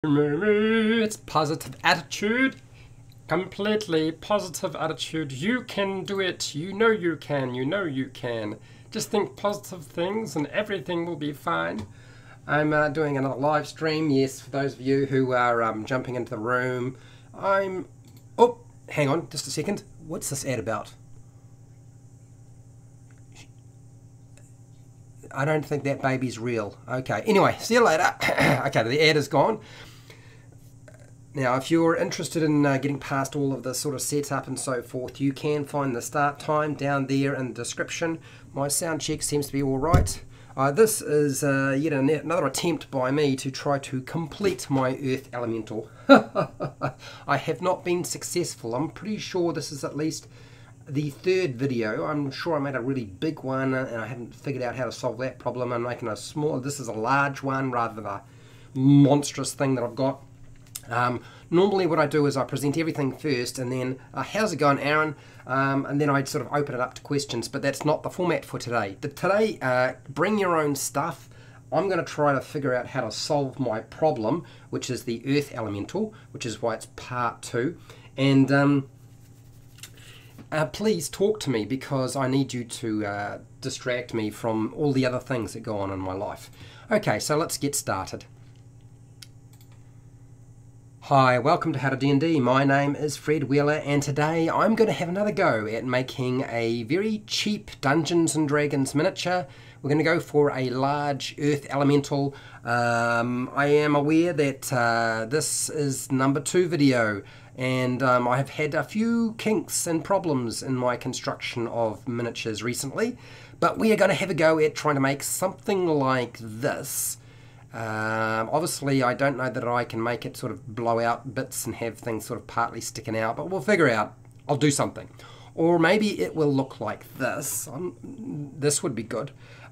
It's positive attitude. Completely positive attitude. You can do it. You know you can. You know you can. Just think positive things and everything will be fine. I'm doing another live stream. Yes, for those of you who are jumping into the room. Oh, hang on just a second. What's this ad about? I don't think that baby's real. Okay, anyway, see you later. Okay, the ad is gone. Now, if you're interested in getting past all of the sort of setup and so forth, you can find the start time down there in the description. My sound check seems to be all right. This is yet another attempt by me to try to complete my Earth Elemental. I have not been successful. I'm pretty sure this is at least the third video. I'm sure I made a really big one and I haven't figured out how to solve that problem. I'm making a small, this is a large one rather than a monstrous thing that I've got. Normally what I do is I present everything first and then, how's it going, Aaron? And then I'd sort of open it up to questions, but that's not the format for today. Today, bring your own stuff. I'm going to try to figure out how to solve my problem, which is the Earth Elemental, which is why it's part 2. And please talk to me because I need you to distract me from all the other things that go on in my life. Okay, so let's get started. Hi, welcome to HowtoDandD. My name is Fred Wheeler and today I'm going to have another go at making a very cheap Dungeons & Dragons miniature. We're going to go for a large Earth Elemental. I am aware that this is number 2 video and I have had a few kinks and problems in my construction of miniatures recently, but we are going to have a go at trying to make something like this. Obviously I don't know that I can make it sort of blow out bits and have things sort of partly sticking out, but we'll figure out. I'll do something. Or maybe it will look like this. This would be good.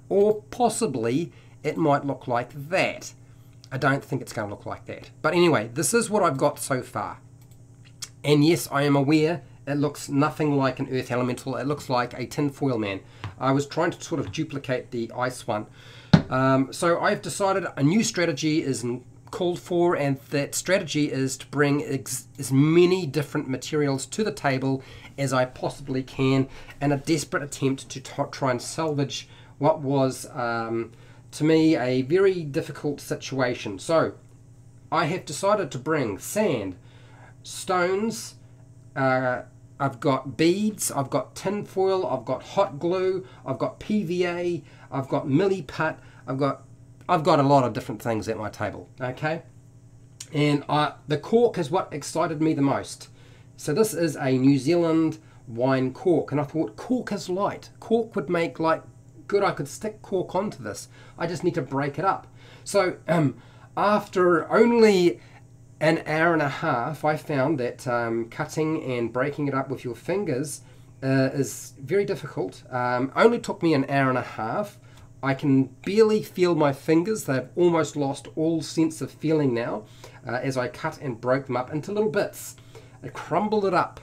Or possibly it might look like that. I don't think it's going to look like that. But anyway, this is what I've got so far. And yes, I am aware it looks nothing like an Earth Elemental. It looks like a tinfoil man. I was trying to sort of duplicate the ice one. So I've decided a new strategy is called for, and that strategy is to bring as many different materials to the table as I possibly can in a desperate attempt to try and salvage what was, to me, a very difficult situation. So I have decided to bring sand, stones, I've got beads, I've got tinfoil, I've got hot glue, I've got PVA, I've got milliput, I've got a lot of different things at my table, okay? And the cork is what excited me the most. So this is a New Zealand wine cork, and I thought cork is light. Cork would make like good. I could stick cork onto this. I just need to break it up. So after only an hour and a half, I found that cutting and breaking it up with your fingers is very difficult. Only took me an hour and a half. I can barely feel my fingers. They've almost lost all sense of feeling now as I cut and broke them up into little bits. I crumbled it up.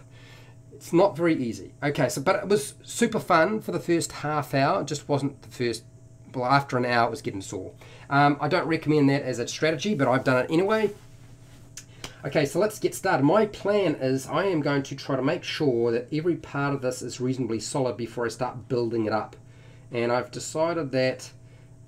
It's not very easy. Okay, but it was super fun for the first half hour. It just wasn't the first, well, after an hour it was getting sore. I don't recommend that as a strategy, but I've done it anyway. Okay, so let's get started. My plan is I am going to try to make sure that every part of this is reasonably solid before I start building it up. And I've decided that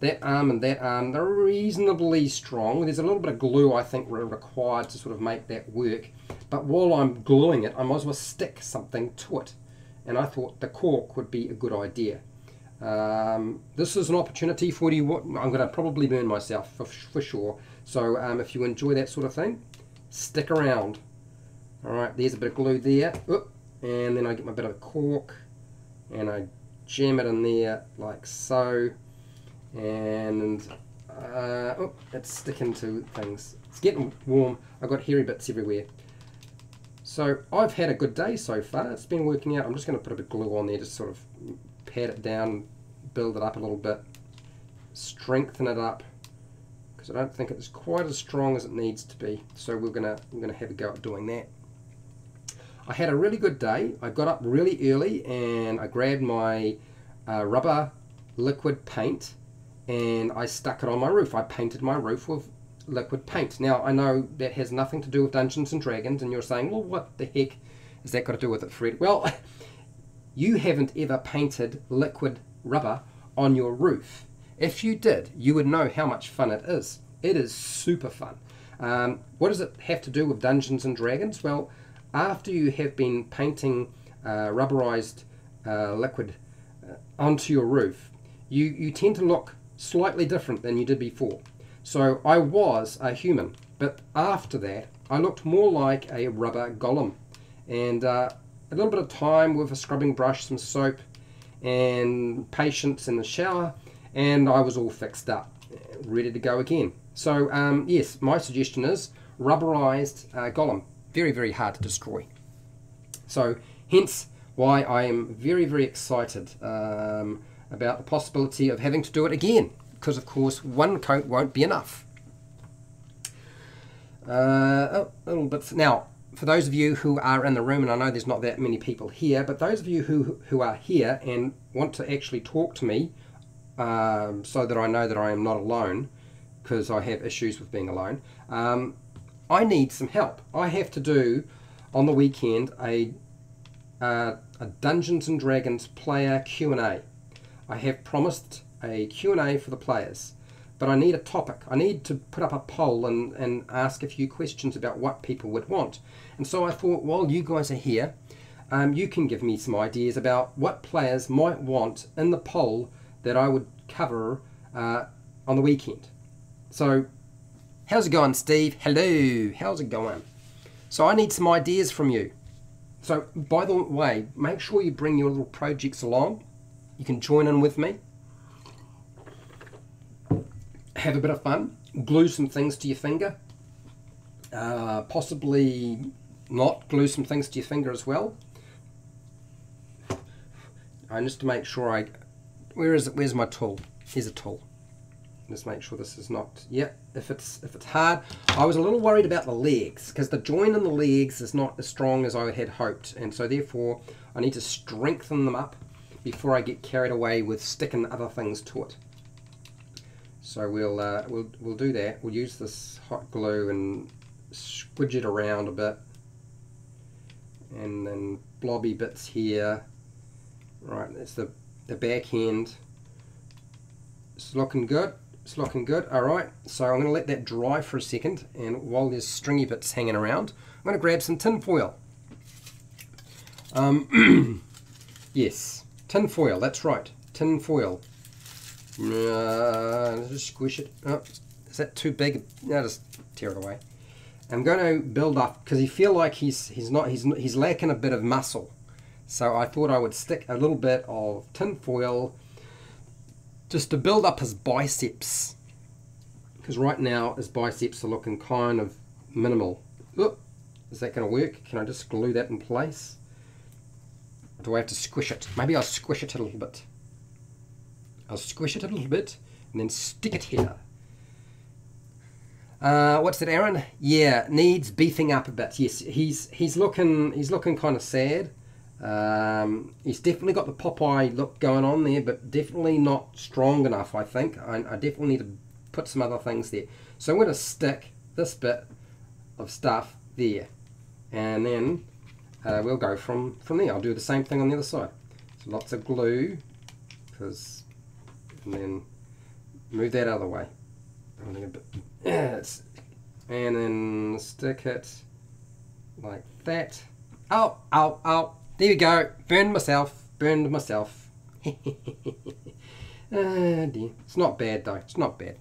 that arm and that arm, they're reasonably strong. There's a little bit of glue I think required to sort of make that work. But while I'm gluing it, I might as well stick something to it. And I thought the cork would be a good idea. This is an opportunity for you. I'm going to probably burn myself for sure. So if you enjoy that sort of thing, stick around. Alright, there's a bit of glue there. And then I get my bit of cork and I jam it in there like so. And it's sticking to things. It's getting warm. I've got hairy bits everywhere. So I've had a good day so far. It's been working out. I'm just going to put a bit of glue on there, just sort of pat it down, build it up a little bit, strengthen it up, because I don't think it's quite as strong as it needs to be. So we're gonna have a go at doing that. I had a really good day. I got up really early and I grabbed my rubber liquid paint and I stuck it on my roof. I painted my roof with liquid paint. Now, I know that has nothing to do with Dungeons and Dragons, and you're saying, well, what the heck has that got to do with it, Fred? Well, you haven't ever painted liquid rubber on your roof. If you did, you would know how much fun it is. It is super fun. What does it have to do with Dungeons and Dragons? Well, after you have been painting rubberized liquid onto your roof, you tend to look slightly different than you did before. So I was a human, but after that I looked more like a rubber golem. And a little bit of time with a scrubbing brush, some soap, and patience in the shower, and I was all fixed up, ready to go again. So yes, my suggestion is rubberized golem. Very, very hard to destroy. So hence why I am very, very excited about the possibility of having to do it again, because of course one coat won't be enough. A little bit now. For those of you who are in the room, and I know there's not that many people here, but those of you who are here and want to actually talk to me, so that I know that I am not alone, because I have issues with being alone, I need some help. I have to do on the weekend a Dungeons and Dragons player Q&A. I have promised a Q&A for the players, but I need a topic. I need to put up a poll and ask a few questions about what people would want. And so I thought, while you guys are here, you can give me some ideas about what players might want in the poll that I would cover on the weekend. So, how's it going, Steve? Hello, how's it going? So I need some ideas from you. So, by the way, make sure you bring your little projects along. You can join in with me. Have a bit of fun. Glue some things to your finger. Possibly not glue some things to your finger as well. I just to make sure I... Where is it? Where's my tool? Here's a tool. Just make sure this is not... Yeah, if it's hard. I was a little worried about the legs, because the join in the legs is not as strong as I had hoped, and so therefore I need to strengthen them up before I get carried away with sticking other things to it. So we'll do that. We'll use this hot glue and squidge it around a bit, and then blobby bits here. Right, that's the back end. It's looking good. It's looking good. All right, so I'm going to let that dry for a second, and while there's stringy bits hanging around, I'm going to grab some tin foil. Yes, tin foil. That's right, tin foil. Just squish it. Oh, is that too big? No, just tear it away. I'm going to build up, because you feel like he's lacking a bit of muscle. So I thought I would stick a little bit of tin foil just to build up his biceps, because right now his biceps are looking kind of minimal. Oop, is that going to work? Can I just glue that in place? Or do I have to squish it? Maybe I'll squish it a little bit. I'll squish it a little bit and then stick it here. What's that, Aaron? Yeah, needs beefing up a bit. Yes, he's looking kind of sad. He's definitely got the Popeye look going on there, but definitely not strong enough, I think. I definitely need to put some other things there. So I'm going to stick this bit of stuff there, and then we'll go from there. I'll do the same thing on the other side. So lots of glue, and then move that other way. And then stick it like that. Oh, ow, ow. There we go. Burned myself. Burned myself. Oh dear. It's not bad though. It's not bad.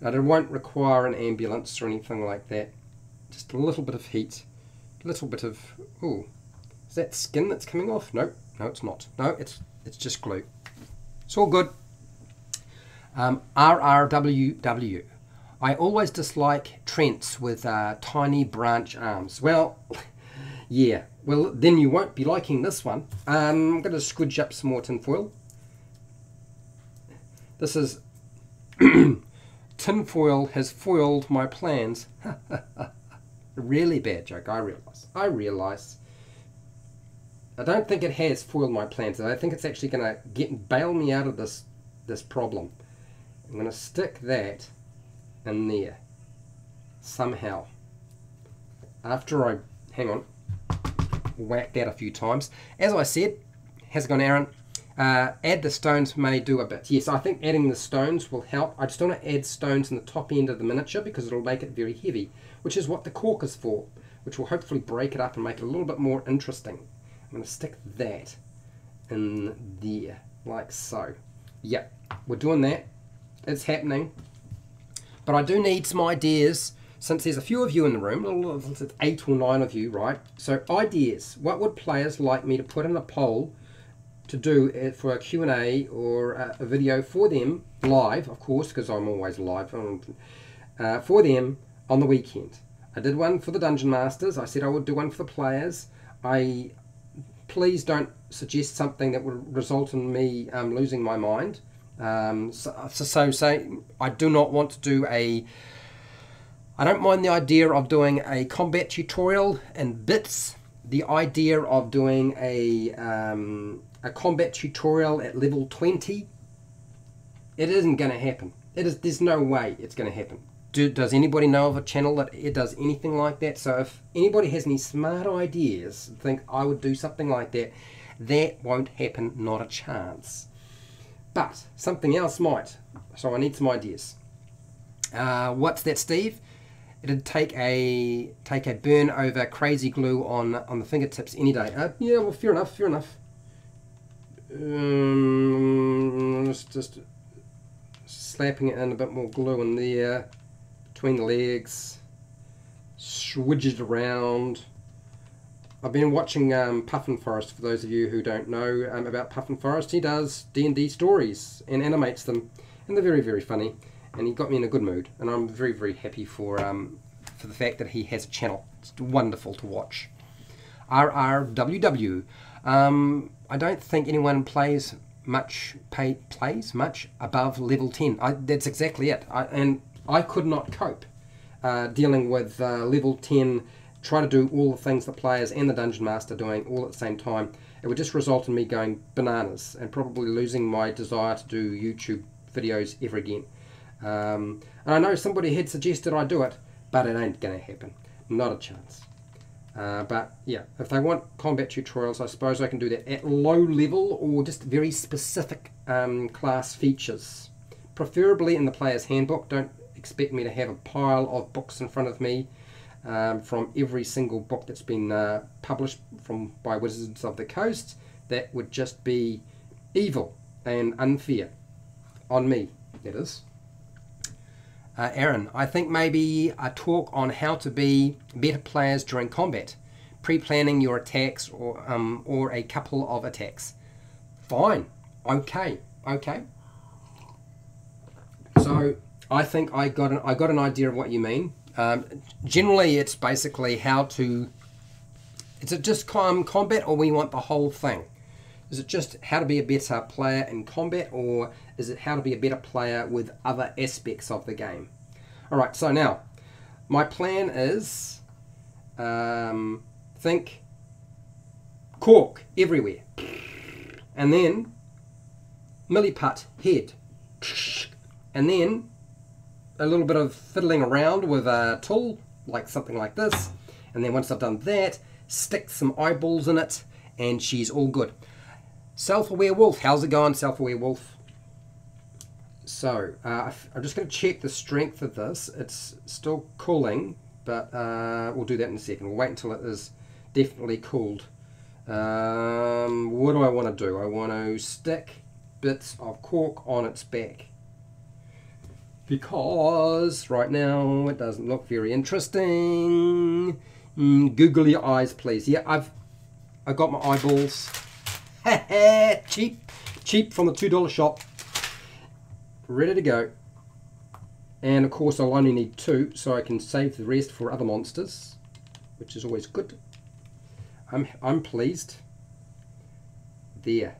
It won't require an ambulance or anything like that. Just a little bit of heat. A little bit of... Ooh. Is that skin that's coming off? No. No, it's not. No, it's just glue. It's all good. RRWW. I always dislike Trents with tiny branch arms. Well, yeah. Well, then you won't be liking this one. I'm going to squidge up some more tin foil. This is... tin foil has foiled my plans. Really bad joke, I realise. I realise. I don't think it has foiled my plans. I think it's actually going to bail me out of this problem. I'm going to stick that in there. somehow, after I, hang on, whack that a few times. As I said, how's it gone, Aaron? Add the stones may do a bit. Yes, I think adding the stones will help. I just don't want to add stones in the top end of the miniature because it'll make it very heavy, which is what the cork is for, which will hopefully break it up and make it a little bit more interesting. I'm going to stick that in there, like so. Yep, we're doing that. It's happening. But I do need some ideas, since there's a few of you in the room, it's 8 or 9 of you, right? So ideas. What would players like me to put in a poll to do for a Q&A or a video for them, live, of course, because I'm always live, for them on the weekend? I did one for the Dungeon Masters. I said I would do one for the players. Please don't suggest something that would result in me losing my mind. So I do not want to do I don't mind the idea of doing a combat tutorial in bits. The idea of doing a combat tutorial at level 20, it isn't going to happen. There's no way it's going to happen. Does anybody know of a channel that it does anything like that? So if anybody has any smart ideas, think I would do something like that, that won't happen, not a chance. But something else might. So I need some ideas. What's that, Steve? It'd take a burn over crazy glue on the fingertips any day. Yeah, well, fair enough. Just slapping it in, a bit more glue in there between the legs. Swidge it around. I've been watching Puffin Forest, for those of you who don't know about Puffin Forest. He does D&D stories and animates them, and they're very, very funny. And he got me in a good mood, and I'm very, very happy for the fact that he has a channel. It's wonderful to watch. RRWW. I don't think anyone plays much above level 10. That's exactly it. And I could not cope dealing with level 10. Try to do all the things the players and the Dungeon Master doing all at the same time. It would just result in me going bananas and probably losing my desire to do YouTube videos ever again. And I know somebody had suggested I do it, but it ain't going to happen. Not a chance. But yeah, if they want combat tutorials, I suppose I can do that at low level or just very specific class features. Preferably in the player's handbook. Don't expect me to have a pile of books in front of me from every single book that's been published by Wizards of the Coast. That would just be evil and unfair on me, that is. Aaron, I think maybe a talk on how to be better players during combat, pre-planning your attacks or a couple of attacks. Fine, okay. So I think I got an idea of what you mean. Generally, it's basically how to. Is it just combat, or we want the whole thing? Is it just how to be a better player in combat, or is it how to be a better player with other aspects of the game? Alright, so now, my plan is, think cork everywhere. And then, milliput head. And then, a little bit of fiddling around with a tool, like something like this. And then once I've done that, stick some eyeballs in it, and she's all good. Self-aware wolf, how's it going, self-aware wolf? So, I'm just going to check the strength of this. It's still cooling, but we'll do that in a second. We'll wait until it is definitely cooled. What do I want to do? I want to stick bits of cork on its back, because right now it doesn't look very interesting. Googly eyes, please. Yeah, I got my eyeballs. cheap from the $2 shop. Ready to go. And of course I'll only need 2, so I can save the rest for other monsters, which is always good. I'm pleased. There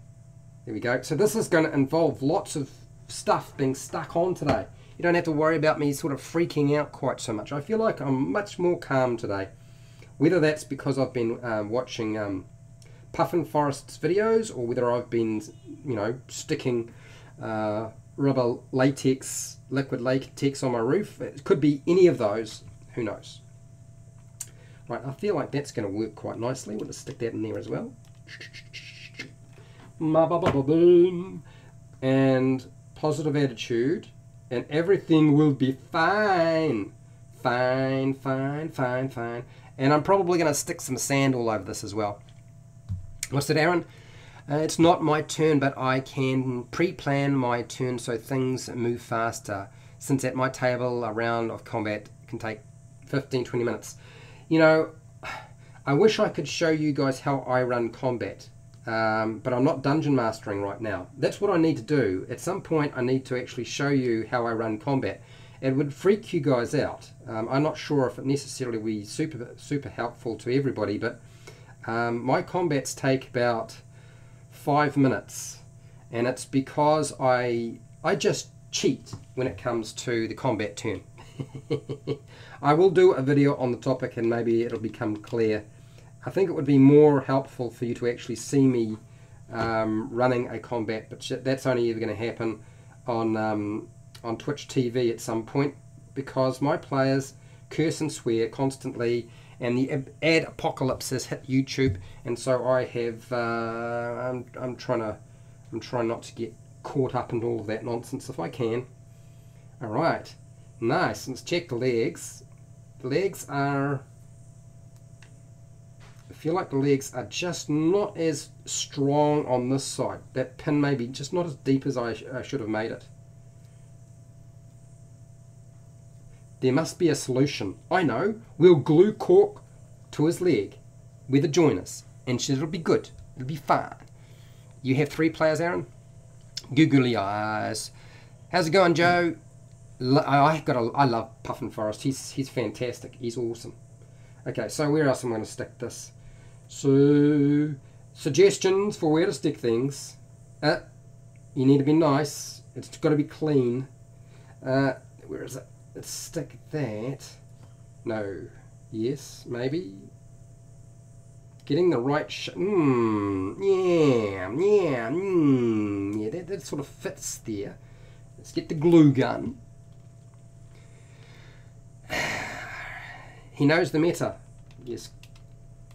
we go. So this is going to involve lots of stuff being stuck on today. You don't have to worry about me sort of freaking out quite so much. I feel like I'm much more calm today. Whether that's because I've been watching Puffin Forest's videos, or whether I've been, sticking rubber latex, liquid latex on my roof. It could be any of those. Who knows? Right, I feel like that's going to work quite nicely. We'll just stick that in there as well. And positive attitude, and everything will be fine. Fine, fine, fine, fine. And I'm probably going to stick some sand all over this as well. What's that, Aaron? It's not my turn, but I can pre-plan my turn so things move faster. Since at my table, a round of combat can take 15-20 minutes. You know, I wish I could show you guys how I run combat, but I'm not dungeon mastering right now. That's what I need to do. At some point, I need to actually show you how I run combat. It would freak you guys out. I'm not sure if it necessarily will be super helpful to everybody, but my combats take about 5 minutes, and it's because I just cheat when it comes to the combat turn. I will do a video on the topic and maybe it'll become clear. I think it would be more helpful for you to actually see me running a combat, but that's only ever going to happen on Twitch TV at some point, because my players curse and swear constantly, and the ad apocalypse has hit YouTube, and so I have I'm trying not to get caught up in all of that nonsense if I can. All right, nice. Let's check the legs. The legs are, I feel like the legs are just not as strong on this side. That pin may be just not as deep as I should have made it. There must be a solution. I know. We'll glue cork to his leg where the join is, and it'll be good. It'll be fine. You have 3 players, Aaron? Googly eyes. How's it going, Joe? I love Puffin Forest. He's fantastic. He's awesome. Okay, so where else am I going to stick this? So, suggestions for where to stick things. You need to be nice. It's got to be clean. Where is it? Let's stick that. No. Yes, maybe. Getting the right yeah, that sort of fits there. Let's get the glue gun. He knows the meta. Yes,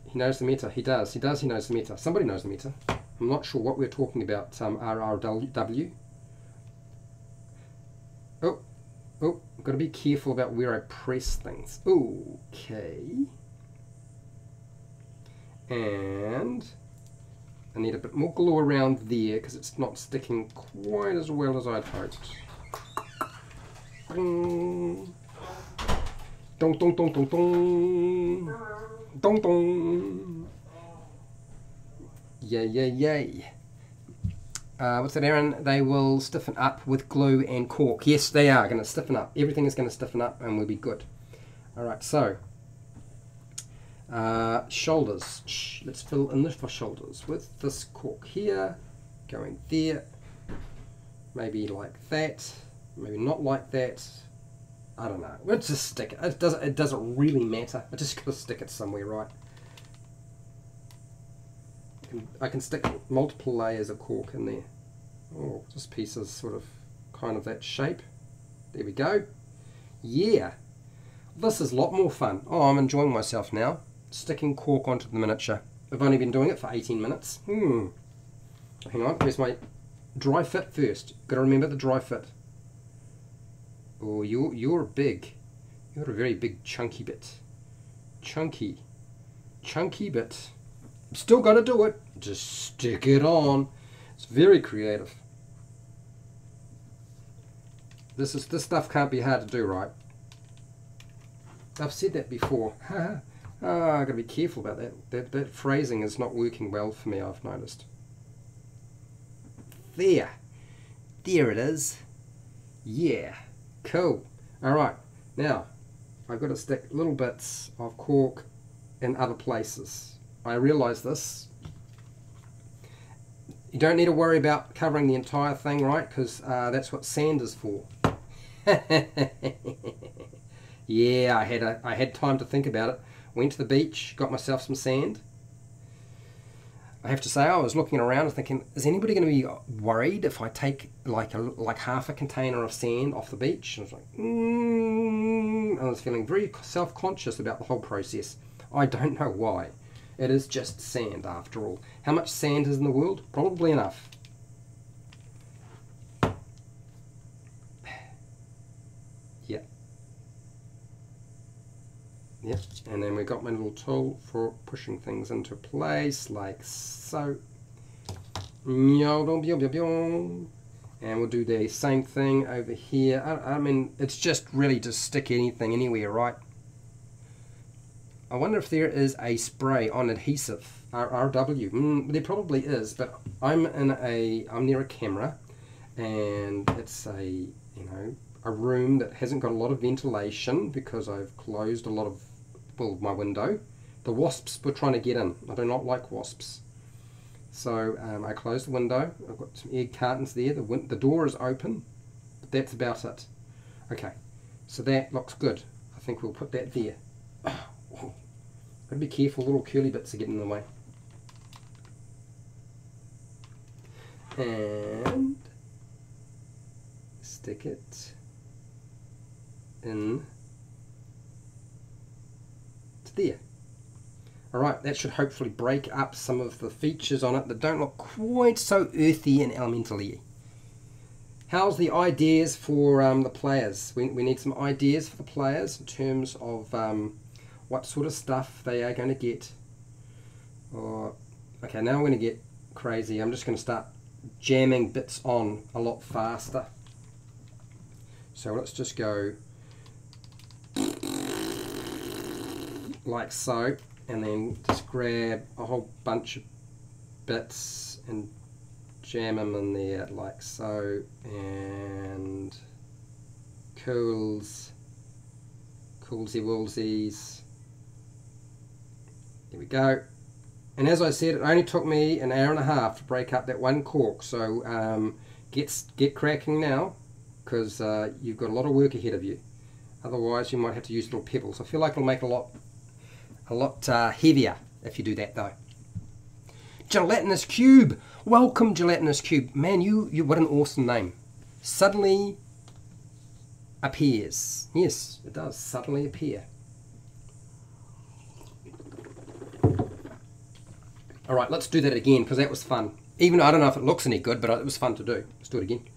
he knows the meta. He knows the meta. Somebody knows the meta. I'm not sure what we're talking about. RRW. Oh, I've got to be careful about where I press things. Okay. And I need a bit more glue around there because it's not sticking quite as well as I'd hoped. Dong. Dong, dong, dong, dong, dong. Dong, dong. Yay, yay, yay. What's that, Aaron? They will stiffen up with glue and cork. Yes, they are going to stiffen up. Everything is going to stiffen up and we'll be good. Alright, so shoulders. Let's fill in for shoulders with this cork here, going there, maybe like that, maybe not like that. I don't know. Let's just stick it. It doesn't really matter. I just got to stick it somewhere, right? I can stick multiple layers of cork in there. Oh, just pieces sort of kind of that shape. There we go. Yeah. This is a lot more fun. Oh, I'm enjoying myself now. Sticking cork onto the miniature. I've only been doing it for 18 minutes. Hang on, where's my dry fit first? Got to remember the dry fit. Oh, you're big. You're a very big chunky bit. Chunky bit. Still got to do it. Just stick it on. It's very creative. This stuff can't be hard to do, right? I've said that before. I've got to be careful about that. That phrasing is not working well for me, I've noticed. There it is. Yeah, cool. Alright, now I've got to stick little bits of cork in other places. I realise this. You don't need to worry about covering the entire thing, right? Because that's what sand is for. Yeah, I had time to think about it. Went to the beach, got myself some sand. I have to say, I was looking around and thinking, is anybody going to be worried if I take like half a container of sand off the beach? And I was like, I was feeling very self-conscious about the whole process. I don't know why. It is just sand after all. How much sand is in the world? Probably enough. Yeah. Yep, and then we got my little tool for pushing things into place, like so. And we'll do the same thing over here. I mean, it's just really to stick anything anywhere, right? I wonder if there is a spray on adhesive, RW. There probably is, but I'm near a camera, and it's a room that hasn't got a lot of ventilation because I've closed a lot of my window. The wasps were trying to get in. I do not like wasps. So I closed the window. I've got some egg cartons there. The door is open, but that's about it. Okay, so that looks good. I think we'll put that there. Oh, gotta be careful, little curly bits are getting in the way. And stick it in to there. Alright, that should hopefully break up some of the features on it that don't look quite so earthy and elementally. How's the ideas for the players? We need some ideas for the players in terms of what sort of stuff they are going to get. Okay, now I'm going to get crazy. I'm just going to start jamming bits on a lot faster. So let's just go like so. And then just grab a whole bunch of bits and jam them in there like so, and coolsy woolsies. There we go. And as I said, it only took me an hour and a half to break up that one cork, so get cracking now, because you've got a lot of work ahead of you. Otherwise you might have to use little pebbles. I feel like it'll make a lot heavier if you do that though. Gelatinous Cube. Welcome, Gelatinous Cube. Man, you what an awesome name. Suddenly appears. Yes, it does suddenly appear. Alright, let's do that again because that was fun. Even I don't know if it looks any good, but it was fun to do. Let's do it again.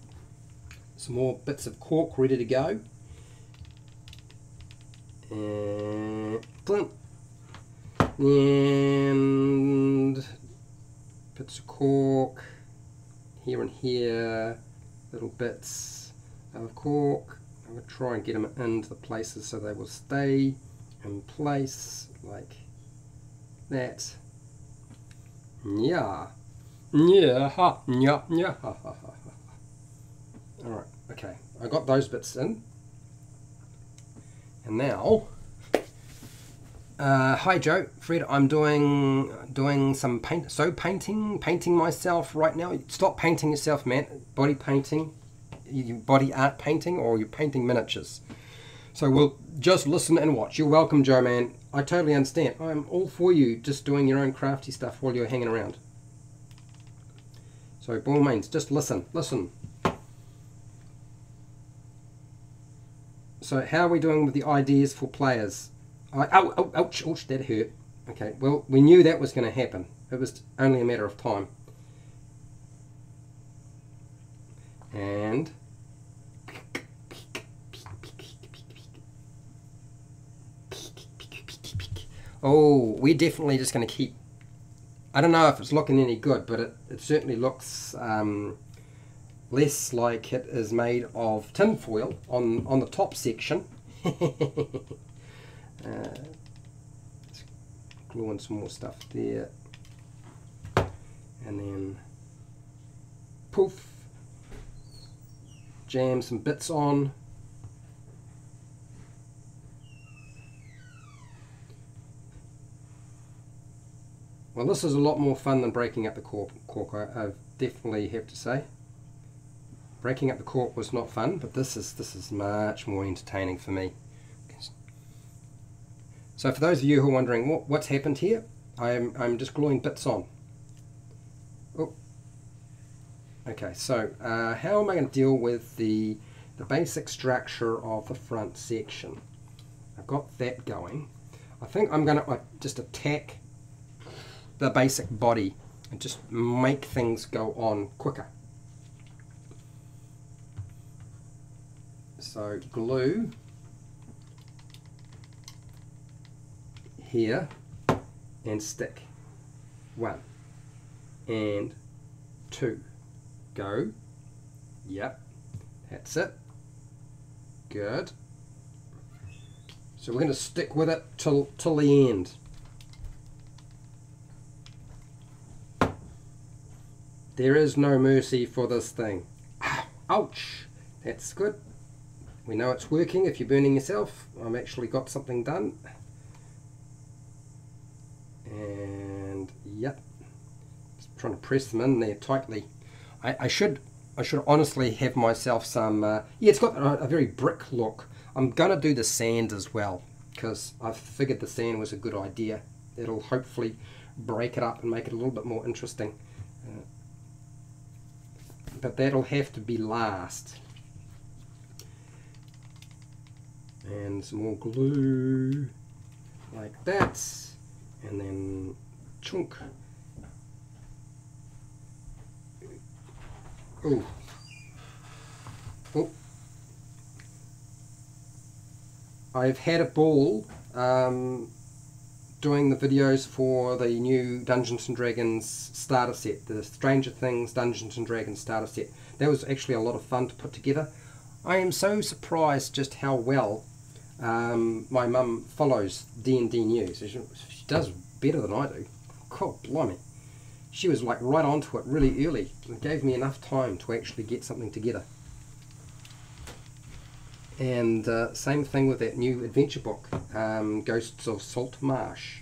Some more bits of cork ready to go. And boom. And bits of cork here and here, little bits of cork. I'm going to try and get them into the places so they will stay in place like that. Yeah, yeah, ha, yeah, yeah, ha, ha, ha, ha. All right, okay, I got those bits in, and now. Hi Joe, Fred, I'm doing some painting myself right now. Stop painting yourself, man. Body painting, body art painting, or you're painting miniatures. So we'll just listen and watch. You're welcome, Joe, man. I totally understand. I'm all for you just doing your own crafty stuff while you're hanging around. So by all means, just listen. So how are we doing with the ideas for players? Ouch, that hurt. Okay, well, we knew that was going to happen. It was only a matter of time. And oh, we're definitely just going to keep. I don't know if it's looking any good, but it certainly looks less like it is made of tin foil on the top section. Let's glue in some more stuff there, and then poof, jam some bits on. Well, this is a lot more fun than breaking up the cork, I definitely have to say. Breaking up the cork was not fun, but this is much more entertaining for me. So for those of you who are wondering what's happened here, I'm just gluing bits on. Oh. Okay, so how am I going to deal with the basic structure of the front section? I've got that going. I think I'm going to just attack the basic body and just make things go on quicker. So glue here and stick. 1 and 2. Go. Yep, that's it. Good. So we're going to stick with it till the end. There is no mercy for this thing. Ouch! That's good. We know it's working if you're burning yourself. I've actually got something done. And yep. Just trying to press them in there tightly. I should honestly have myself some... yeah, it's got a very brick look. I'm going to do the sand as well, because I've figured the sand was a good idea. It'll hopefully break it up and make it a little bit more interesting. But that'll have to be last. And some more glue, like that. And then chunk. Oh. Oh. I've had a ball doing the videos for the new Dungeons & Dragons starter set, the Stranger Things Dungeons & Dragons starter set. That was actually a lot of fun to put together. I am so surprised just how well my mum follows D&D news. She does better than I do. God blimey. She was like right onto it really early. It gave me enough time to actually get something together. And same thing with that new adventure book, Ghosts of Salt Marsh,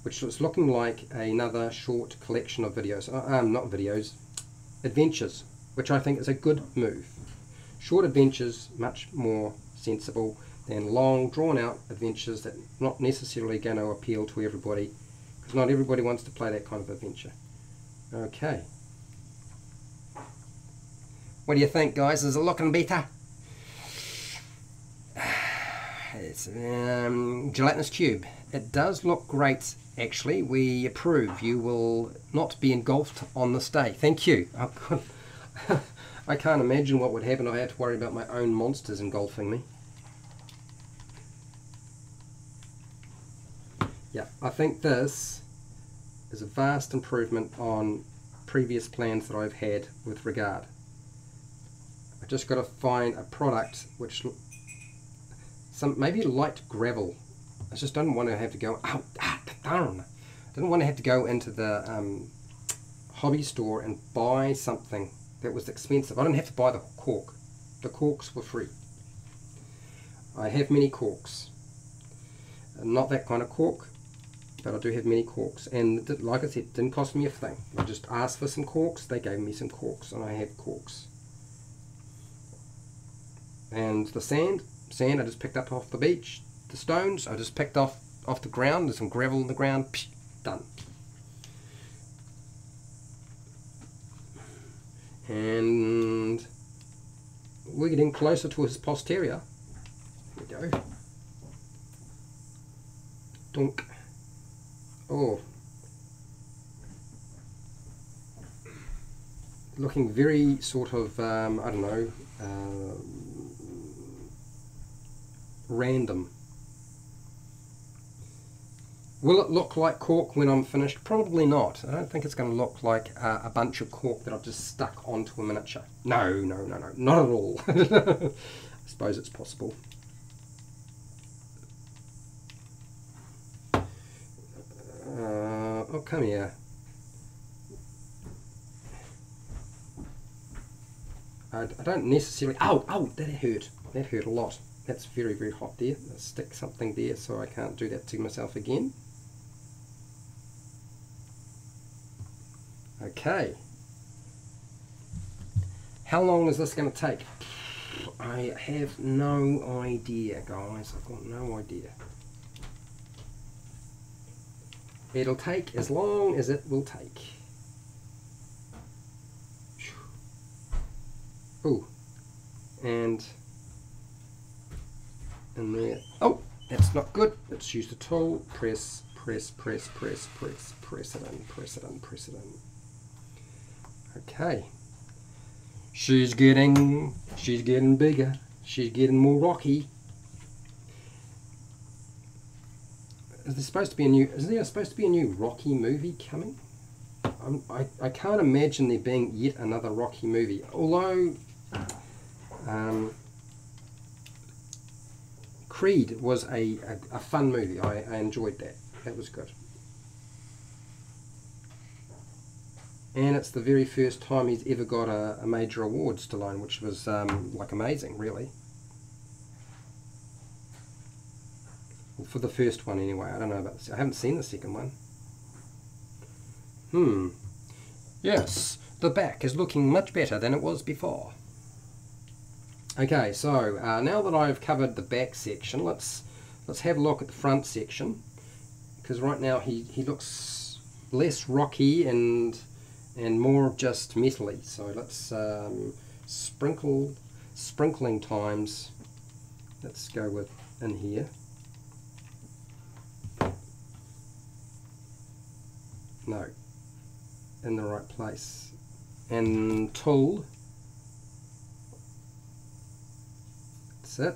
which was looking like another short collection of videos, not videos, adventures, which I think is a good move. Short adventures, much more sensible than long, drawn-out adventures that are not necessarily going to appeal to everybody, because not everybody wants to play that kind of adventure. Okay. What do you think, guys? Is it looking better? It's gelatinous cube. It does look great, actually. We approve. You will not be engulfed on this day. Thank you. I can't imagine what would happen if I had to worry about my own monsters engulfing me. Yeah, I think this is a vast improvement on previous plans that I've had with regard. I just got to find a product which... maybe light gravel. I just don't want to have to go... darn! I didn't want to have to go into the hobby store and buy something that was expensive. I didn't have to buy the cork. The corks were free. I have many corks. Not that kind of cork, but I do have many corks. And like I said, it didn't cost me a thing. I just asked for some corks. They gave me some corks, and I have corks. And the sand I just picked up off the beach. The stones I just picked off the ground. There's some gravel in the ground. Psh, done. And we're getting closer to his posterior. Here we go. Dunk. Oh. Looking very sort of, I don't know, random. Will it look like cork when I'm finished? Probably not. I don't think it's going to look like a bunch of cork that I've just stuck onto a miniature. No, not at all. I suppose it's possible. Oh, come here. I don't necessarily... Ow, that hurt. That hurt a lot. That's very, very hot there. Let's stick something there so I can't do that to myself again. Okay. How long is this going to take? I have no idea, guys. I've got no idea. It'll take as long as it will take. Ooh. And there. Oh, That's not good. Let's use the tool. Press, press, press, press, press, press it in, press it in, press it in. Okay. She's getting bigger. She's getting more rocky. Is there supposed to be a new Rocky movie coming? I can't imagine there being yet another Rocky movie. Although Creed was a fun movie. I enjoyed that. That was good. And it's the very first time he's ever got a major award, Stallone, which was like amazing, really. Well, for the first one, anyway. I don't know about I haven't seen the second one. Yes, the back is looking much better than it was before. Okay, so now that I've covered the back section, let's have a look at the front section, because right now he looks less rocky and more just metally. So let's sprinkling times. Let's go with in here. No, in the right place. And tool. That's it.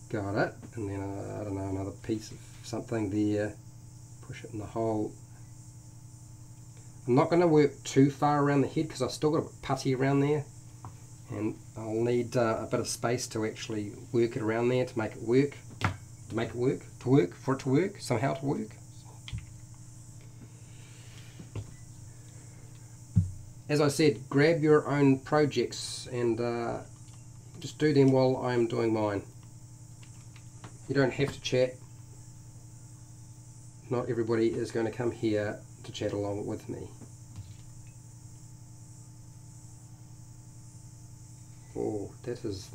Got it. And then I don't know, another piece of something there. Push it in the hole. I'm not going to work too far around the head because I've still got a putty around there, and I'll need a bit of space to actually work it around there to make it work, for it to work, somehow to work. As I said, grab your own projects and just do them while I'm doing mine. You don't have to chat. Not everybody is going to come here to chat along with me. Oh, that is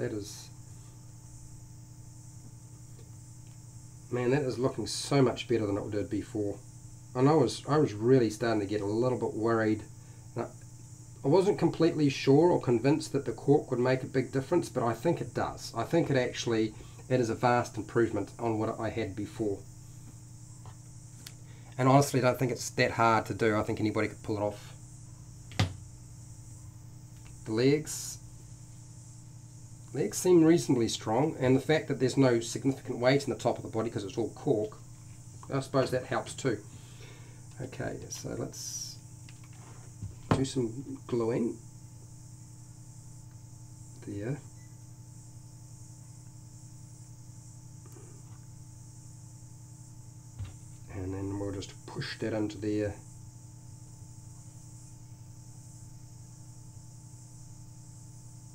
man, that is looking so much better than it did before. And I was really starting to get a little bit worried. I wasn't completely sure or convinced that the cork would make a big difference, but I think it does. I think it is a vast improvement on what I had before. And honestly, I don't think it's that hard to do. I think anybody could pull it off. The legs seem reasonably strong, and the fact that there's no significant weight in the top of the body because it's all cork, I suppose that helps too. Okay, so let's do some gluing there. And then we'll just push that into there.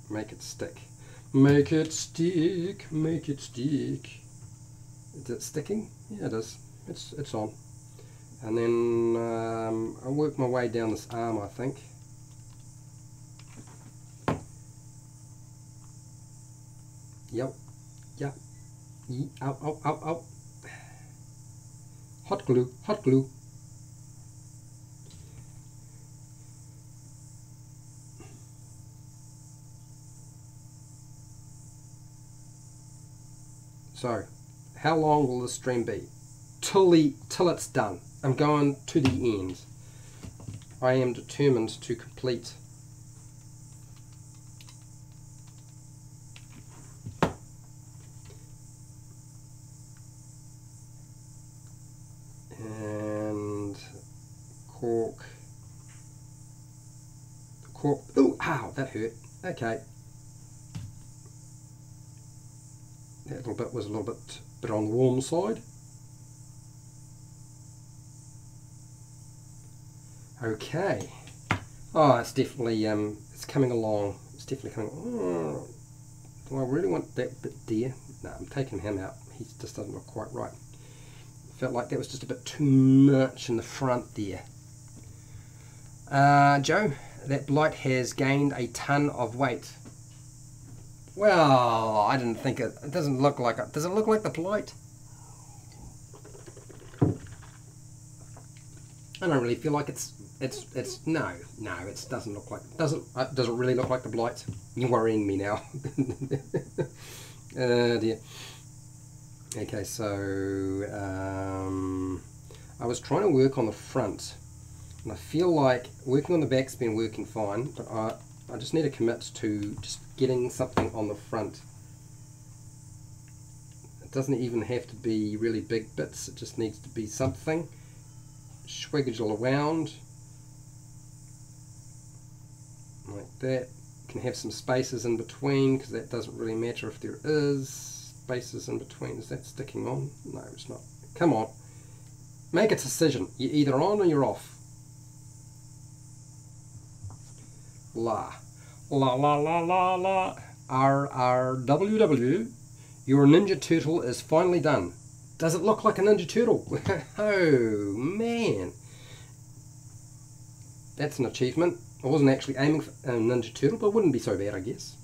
Make it stick. Make it stick. Make it stick. Is it sticking? Yeah, it is. It's on. And then I'll work my way down this arm, I think. Yep. Yep. Out. Hot glue, hot glue. So, how long will this stream be? Till it's done. I'm going to the end. I am determined to complete. And cork. Ooh, ow, that hurt. Okay. That little bit was a little bit on the warm side. Okay. Oh, it's definitely it's coming along. It's definitely coming. Oh, do I really want that bit there? No, I'm taking him out. He just doesn't look quite right. Felt like that was just a bit too much in the front there. Joe, that blight has gained a ton of weight. Well, I didn't think it doesn't look like it. Does it look like the blight? I don't really feel like no, it doesn't look like, does it really look like the blight? You're worrying me now. Dear. Okay, so I was trying to work on the front, and I feel like working on the back's been working fine, but I just need to commit to just getting something on the front. It doesn't even have to be really big bits, it just needs to be something. Swiggle around like that. You can have some spaces in between, because that doesn't really matter if there is spaces in between. Is that sticking on? No, it's not. Come on, make a decision. You're either on or you're off. La la la la la la. RRWW. Your Ninja Turtle is finally done. Does it look like a Ninja Turtle? Oh man, that's an achievement. I wasn't actually aiming for a Ninja Turtle, but it wouldn't be so bad, I guess.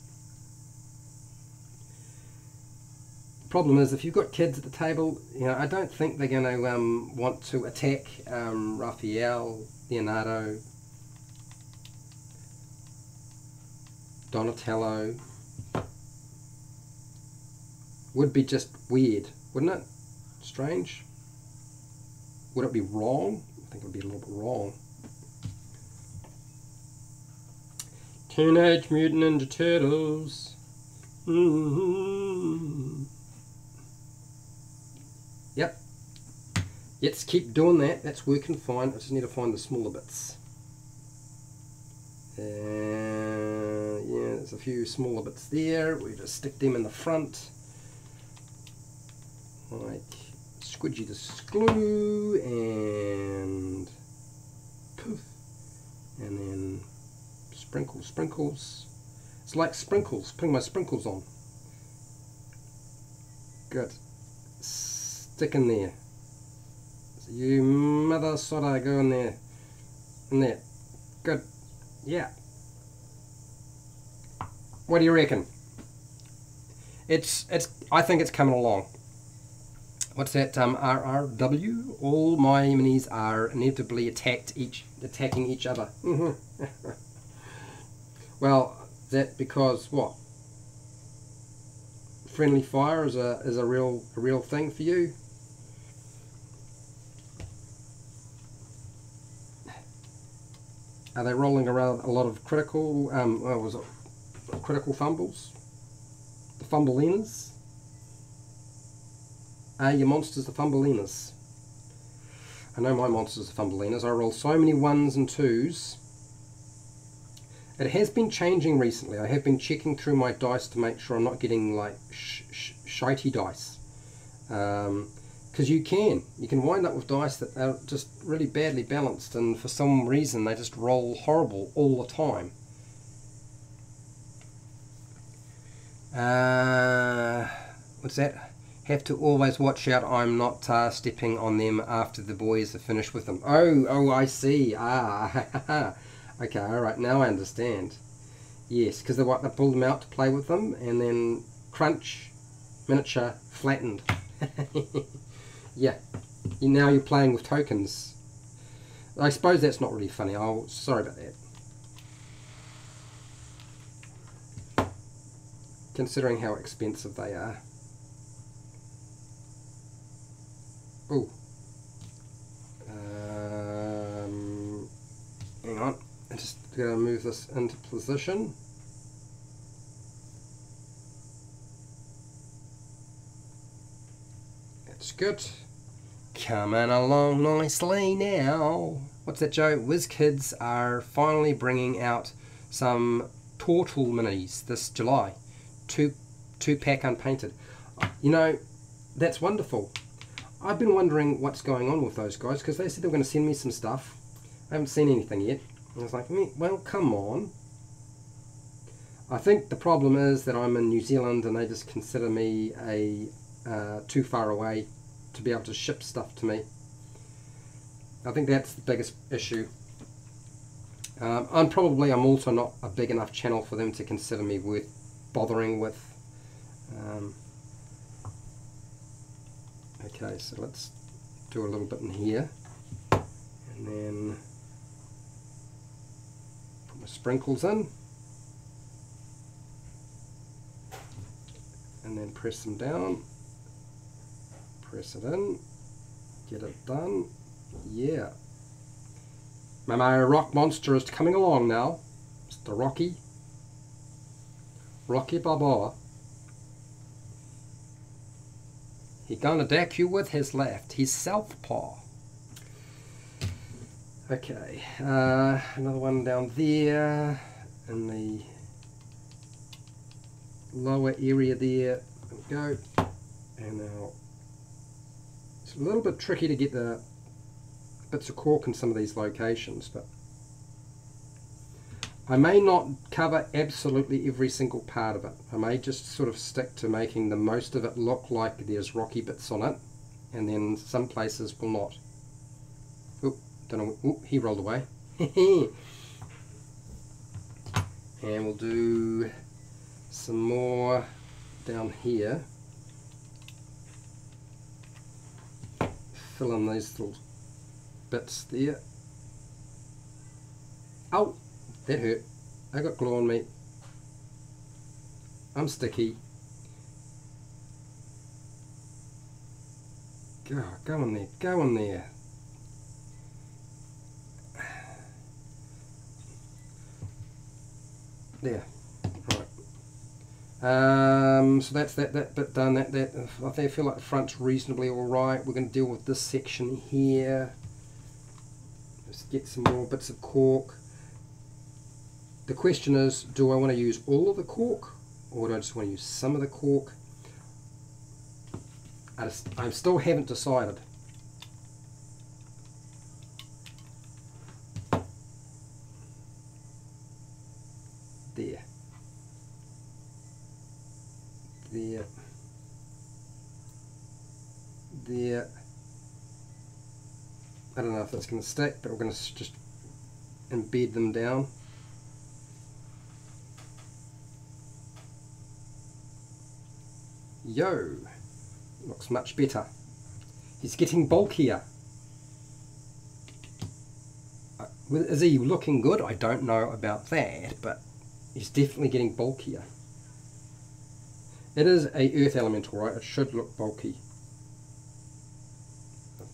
The problem is, if you've got kids at the table, you know, I don't think they're going to want to attack Raphael, Leonardo, Donatello. Would be just weird, wouldn't it? Strange. Would it be wrong? I think it would be a little bit wrong. Teenage Mutant Ninja Turtles. Yep. Let's keep doing that. That's working fine. I just need to find the smaller bits. Yeah, there's a few smaller bits there. We just stick them in the front. Like squidgy the glue and poof, and then sprinkles. It's like sprinkles, putting my sprinkles on. Good. Stick in there. So you mother sodder, go in there. In there. Good. Yeah. What do you reckon? I think it's coming along. What's that? RRW? All my minis are inevitably attacking each other. Well, that because what? Friendly fire is a real thing for you. Are they rolling around a lot of critical? Was it critical fumbles? The fumbleinas? Are your monsters the fumbleinas? I know my monsters are fumbleinas. I roll so many 1s and 2s. It has been changing recently. I have been checking through my dice to make sure I'm not getting like shitey dice. Because you can wind up with dice that are just really badly balanced, and for some reason they just roll horrible all the time. What's that? Have to always watch out I'm not stepping on them after the boys are finished with them. Oh, I see. Okay, alright, now I understand. Yes, because they pull them out to play with them, and then crunch, miniature, flattened. Yeah, now you're playing with tokens. I suppose that's not really funny. Sorry about that. Considering how expensive they are. Oh. Hang on. I'm just going to move this into position. That's good. Coming along nicely now. What's that, Joe? WizKids are finally bringing out some Turtle minis this July. Two-pack unpainted. You know, that's wonderful. I've been wondering what's going on with those guys, because they said they were going to send me some stuff. I haven't seen anything yet. I was like, well, come on. I think the problem is that I'm in New Zealand and they just consider me too far away to be able to ship stuff to me. I think that's the biggest issue. I'm also not a big enough channel for them to consider me worth bothering with. Okay, so let's do a little bit in here, and then put my sprinkles in, and then press them down. Press it in. Get it done. Yeah. My rock monster is coming along now. Mr. Rocky. Rocky Balboa. He's gonna deck you with his left. He's southpaw. Okay. Another one down there in the lower area there. There we go. And now it's a little bit tricky to get the bits of cork in some of these locations, but I may not cover absolutely every single part of it. I may just sort of stick to making the most of it look like there's rocky bits on it, and then some places will not. Oh, don't know. Oh, he rolled away. And we'll do some more down here. Fill in these little bits there. Ow! That hurt. I got glue on me. I'm sticky. Go in there. Go in there. There. Right. So that's that bit done. I feel like the front's reasonably alright. We're going to deal with this section here. Let's get some more bits of cork. The question is, do I want to use all of the cork, or do I just want to use some of the cork? I still haven't decided. There. There. There. I don't know if that's going to stick, but we're going to just embed them down. Yo, looks much better. He's getting bulkier. Is he looking good? I don't know about that, but he's definitely getting bulkier. It is a earth elemental, right? It should look bulky.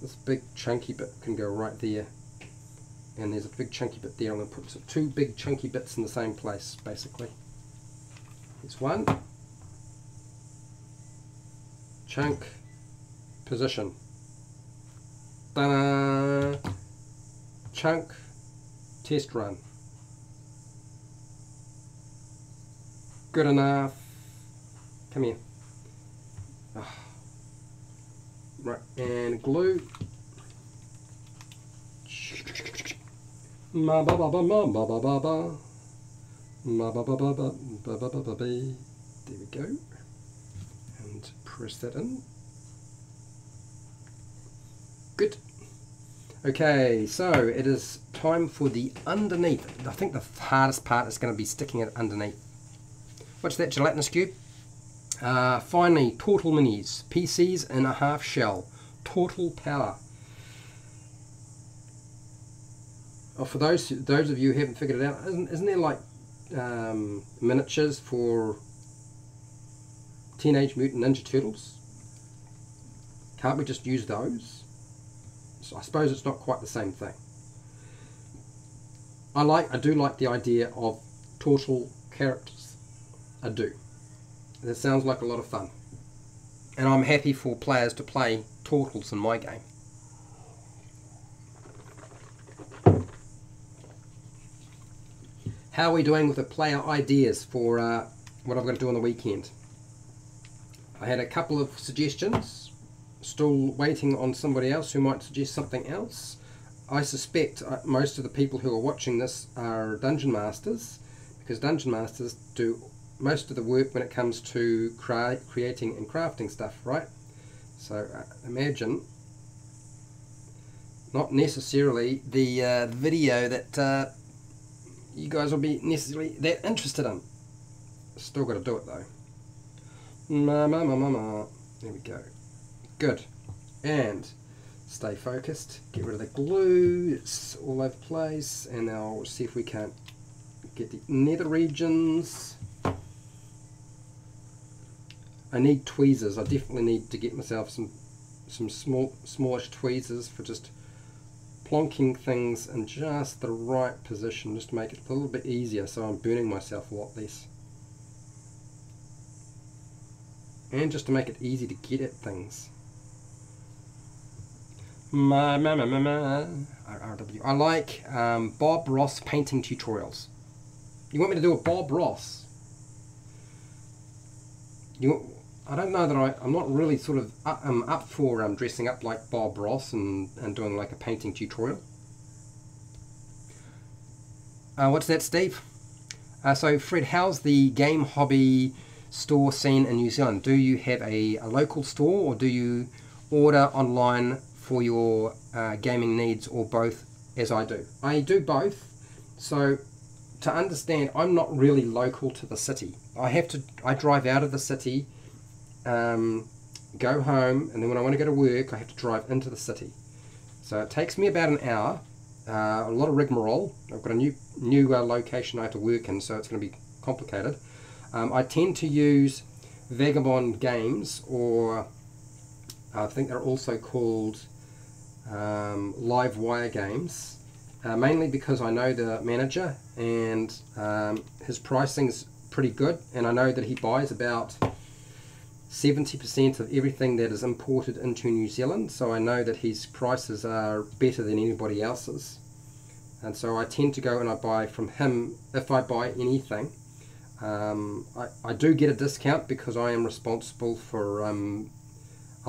This big chunky bit can go right there, and there's a big chunky bit there. I'm going to put two big chunky bits in the same place, basically. Here's one. Chunk, position. Ta-da! Chunk, test run. Good enough. Come here. Oh. Right, and glue. Ma ba ba ba ma ba ba ba ba. Ma ba ba ba ba ba ba ba ba. There we go. And press that in. Good. Okay, so it is time for the underneath. I think the hardest part is going to be sticking it underneath. What's that, gelatinous cube? Finally, Turtle Minis, PCs in a half shell, Turtle Power. Oh, for those of you who haven't figured it out, isn't there like miniatures for Teenage Mutant Ninja Turtles? Can't we just use those? So I suppose it's not quite the same thing. I do like the idea of turtle characters. I do. That sounds like a lot of fun. And I'm happy for players to play turtles in my game. How are we doing with the player ideas for what I'm going to do on the weekend? I had a couple of suggestions. Still waiting on somebody else who might suggest something else. I suspect most of the people who are watching this are Dungeon Masters, because Dungeon Masters do most of the work when it comes to creating and crafting stuff, right? So imagine not necessarily the video that you guys will be necessarily that interested in. Still got to do it though. There we go. Good. And stay focused. Get rid of the glue. It's all over the place. And now we'll see if we can't get the nether regions. I need tweezers. I definitely need to get myself some some smallish tweezers for just plonking things in just the right position, just to make it a little bit easier so I'm burning myself a lot less. And just to make it easy to get at things. RRW. I like Bob Ross painting tutorials. You want me to do a Bob Ross? I don't know that I'm not really sort of up for dressing up like Bob Ross and doing like a painting tutorial. What's that, Steve? So Fred, how's the game hobby store scene in New Zealand? Do you have a local store, or do you order online for your gaming needs, or both, as I do? I do both. So to understand, I'm not really local to the city. I drive out of the city, go home, and then when I want to go to work I have to drive into the city. So it takes me about an hour, a lot of rigmarole. I've got a new location I have to work in, so it's going to be complicated. I tend to use Vagabond Games, or I think they're also called Live Wire Games, mainly because I know the manager and his pricing's pretty good, and I know that he buys about 70% of everything that is imported into New Zealand, so I know that his prices are better than anybody else's, and so I tend to go and I buy from him if I buy anything. I do get a discount because I am responsible for a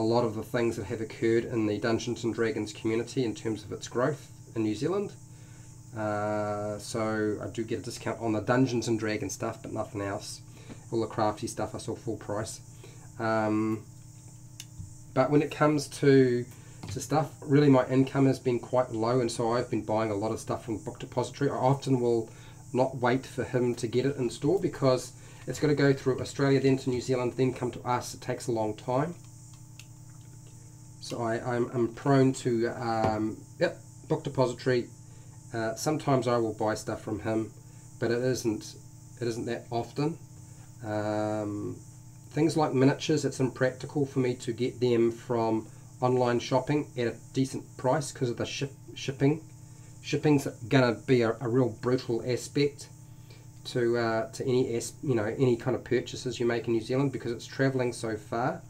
lot of the things that have occurred in the Dungeons and Dragons community in terms of its growth in New Zealand. So I do get a discount on the Dungeons and Dragons stuff, but nothing else. All the crafty stuff I saw full price. But when it comes to stuff, really my income has been quite low, and so I've been buying a lot of stuff from Book Depository. I often will not wait for him to get it in store because it's got to go through Australia, then to New Zealand, then come to us. It takes a long time. So I'm prone to Book Depository. Sometimes I will buy stuff from him, but it isn't that often. Things like miniatures, it's impractical for me to get them from online shopping at a decent price because of the shipping. Shipping's gonna be a real brutal aspect to any kind of purchases you make in New Zealand, because it's travelling so far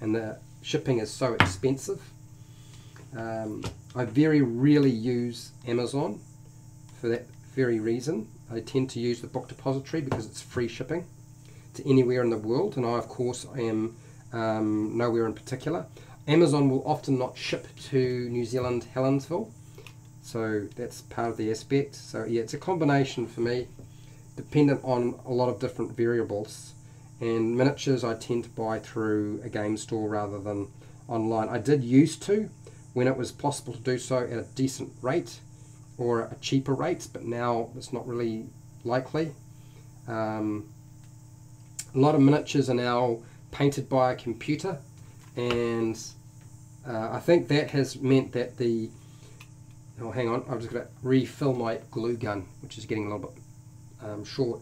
and the shipping is so expensive. I very rarely use Amazon for that very reason. I tend to use the Book Depository because it's free shipping to anywhere in the world, and I of course am nowhere in particular. Amazon will often not ship to New Zealand, Helensville, so that's part of the aspect. So yeah, it's a combination for me, dependent on a lot of different variables. And miniatures I tend to buy through a game store rather than online. I did used to, when it was possible to do so at a decent rate or a cheaper rate, but now it's not really likely. A lot of miniatures are now painted by a computer, and I think that has meant that the... Oh, hang on, I'm just going to refill my glue gun, which is getting a little bit short.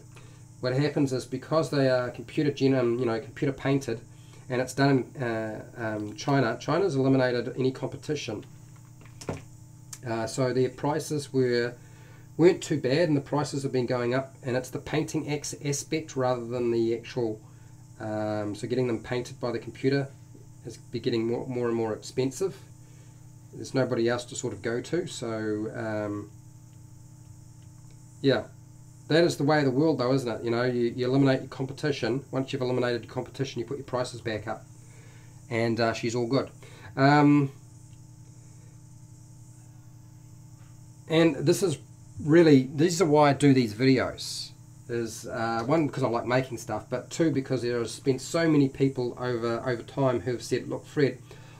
What happens is, because they are computer painted, and it's done in China's eliminated any competition. So their prices weren't too bad, and the prices have been going up, and it's the painting aspect rather than the actual, so getting them painted by the computer is getting more and more expensive. There's nobody else to sort of go to, so yeah, that is the way of the world though, isn't it? You know, you eliminate your competition. Once you've eliminated your competition, you put your prices back up, and she's all good. And this is really, these are why I do these videos. Is one, because I like making stuff, but two, because there have been so many people over time who have said, look Fred,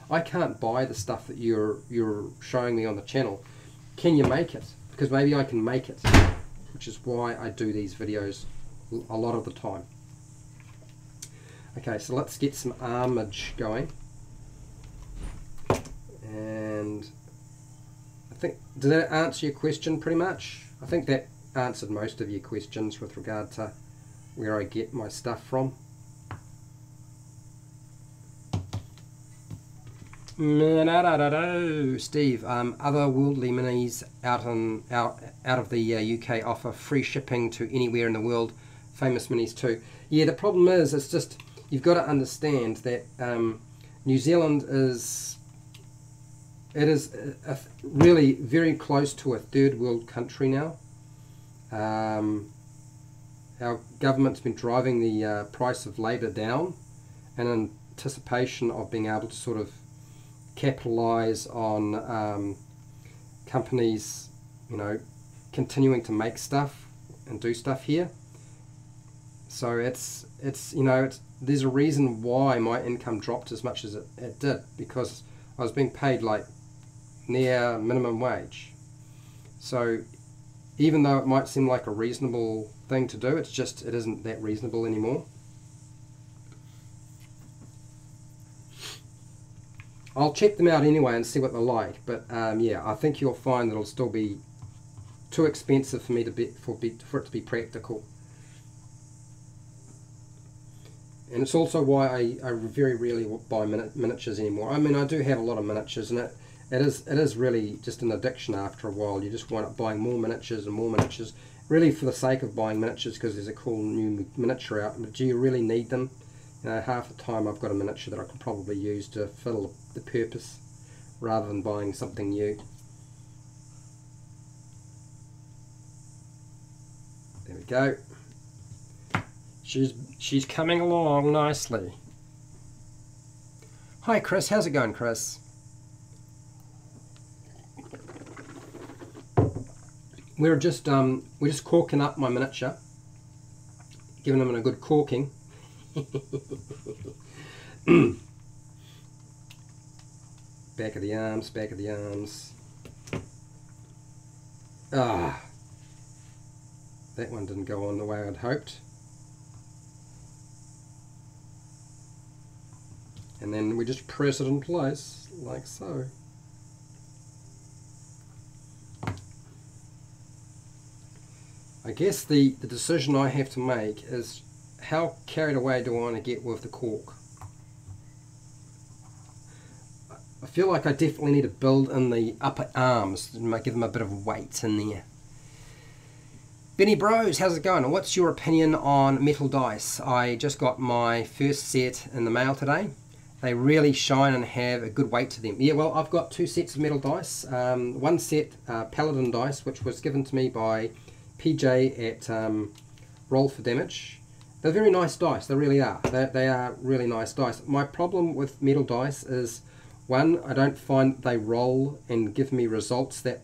I can't buy the stuff that you're showing me on the channel. Can you make it? Because maybe I can make it, which is why I do these videos a lot of the time. Okay, so let's get some armage going. And I think, did that answer your question pretty much? I think that answered most of your questions with regard to where I get my stuff from. Steve, otherworldly minis out of the UK offer free shipping to anywhere in the world. Famous minis too. Yeah, the problem is, it's just, you've got to understand that New Zealand is really very close to a third world country now. Our government's been driving the price of labour down in anticipation of being able to sort of capitalise on companies, you know, continuing to make stuff and do stuff here. So it's you know, there's a reason why my income dropped as much as it did, because I was being paid like near minimum wage. So even though it might seem like a reasonable thing to do, it isn't that reasonable anymore. I'll check them out anyway and see what they're like, but yeah, I think you'll find that it'll still be too expensive for me for it to be practical. And it's also why I very rarely buy miniatures anymore. I mean, I do have a lot of miniatures, and it is really just an addiction after a while. You just wind up buying more miniatures and more miniatures, really for the sake of buying miniatures because there's a cool new miniature out. But do you really need them? You know, half the time I've got a miniature that I could probably use to fill the purpose rather than buying something new. There we go. She's coming along nicely. Hi Chris, how's it going, Chris? We're just corking up my miniature, giving them a good corking. Back of the arms, back of the arms. Ah, that one didn't go on the way I'd hoped. And then we just press it in place, like so. I guess the decision I have to make is, how carried away do I want to get with the cork? I feel like I definitely need to build in the upper arms and give them a bit of weight in there. Benny Bros, how's it going? What's your opinion on metal dice? I just got my first set in the mail today. They really shine and have a good weight to them. Yeah, well, I've got two sets of metal dice. One set, Paladin dice, which was given to me by PJ at Roll for Damage. They're very nice dice, they really are. They are really nice dice. My problem with metal dice is, one, I don't find they roll and give me results that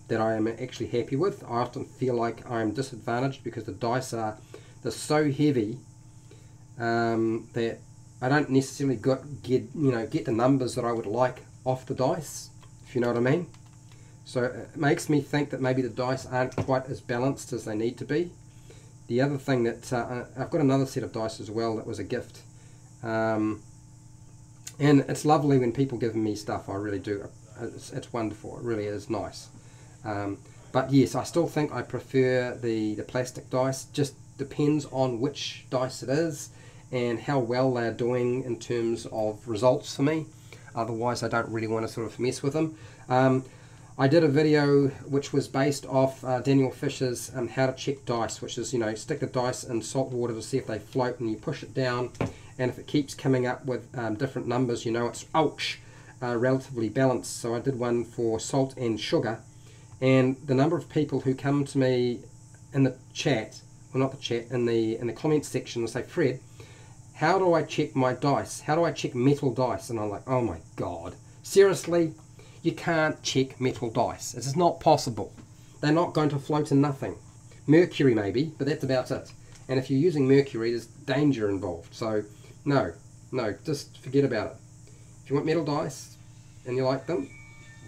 I am actually happy with. I often feel like I'm disadvantaged because the dice they're so heavy that I don't necessarily get the numbers that I would like off the dice, if you know what I mean. So it makes me think that maybe the dice aren't quite as balanced as they need to be. The other thing that I've got another set of dice as well that was a gift, and it's lovely when people give me stuff. I really do. It's wonderful. It really is nice. But yes, I still think I prefer the plastic dice. Just depends on which dice it is and how well they're doing in terms of results for me. Otherwise, I don't really want to sort of mess with them. I did a video which was based off Daniel Fisher's How to Check Dice, which is, you know, stick the dice in salt water to see if they float, and you push it down, and if it keeps coming up with different numbers, you know it's relatively balanced. So I did one for salt and sugar, and the number of people who come to me in the chat, well not the chat, in the comments section and say, Fred, how do I check my dice? How do I check metal dice? And I'm like, oh my god, seriously? You can't check metal dice. It is not possible. They're not going to float in nothing. Mercury maybe, but that's about it. And if you're using mercury, there's danger involved. So no, just forget about it. If you want metal dice and you like them,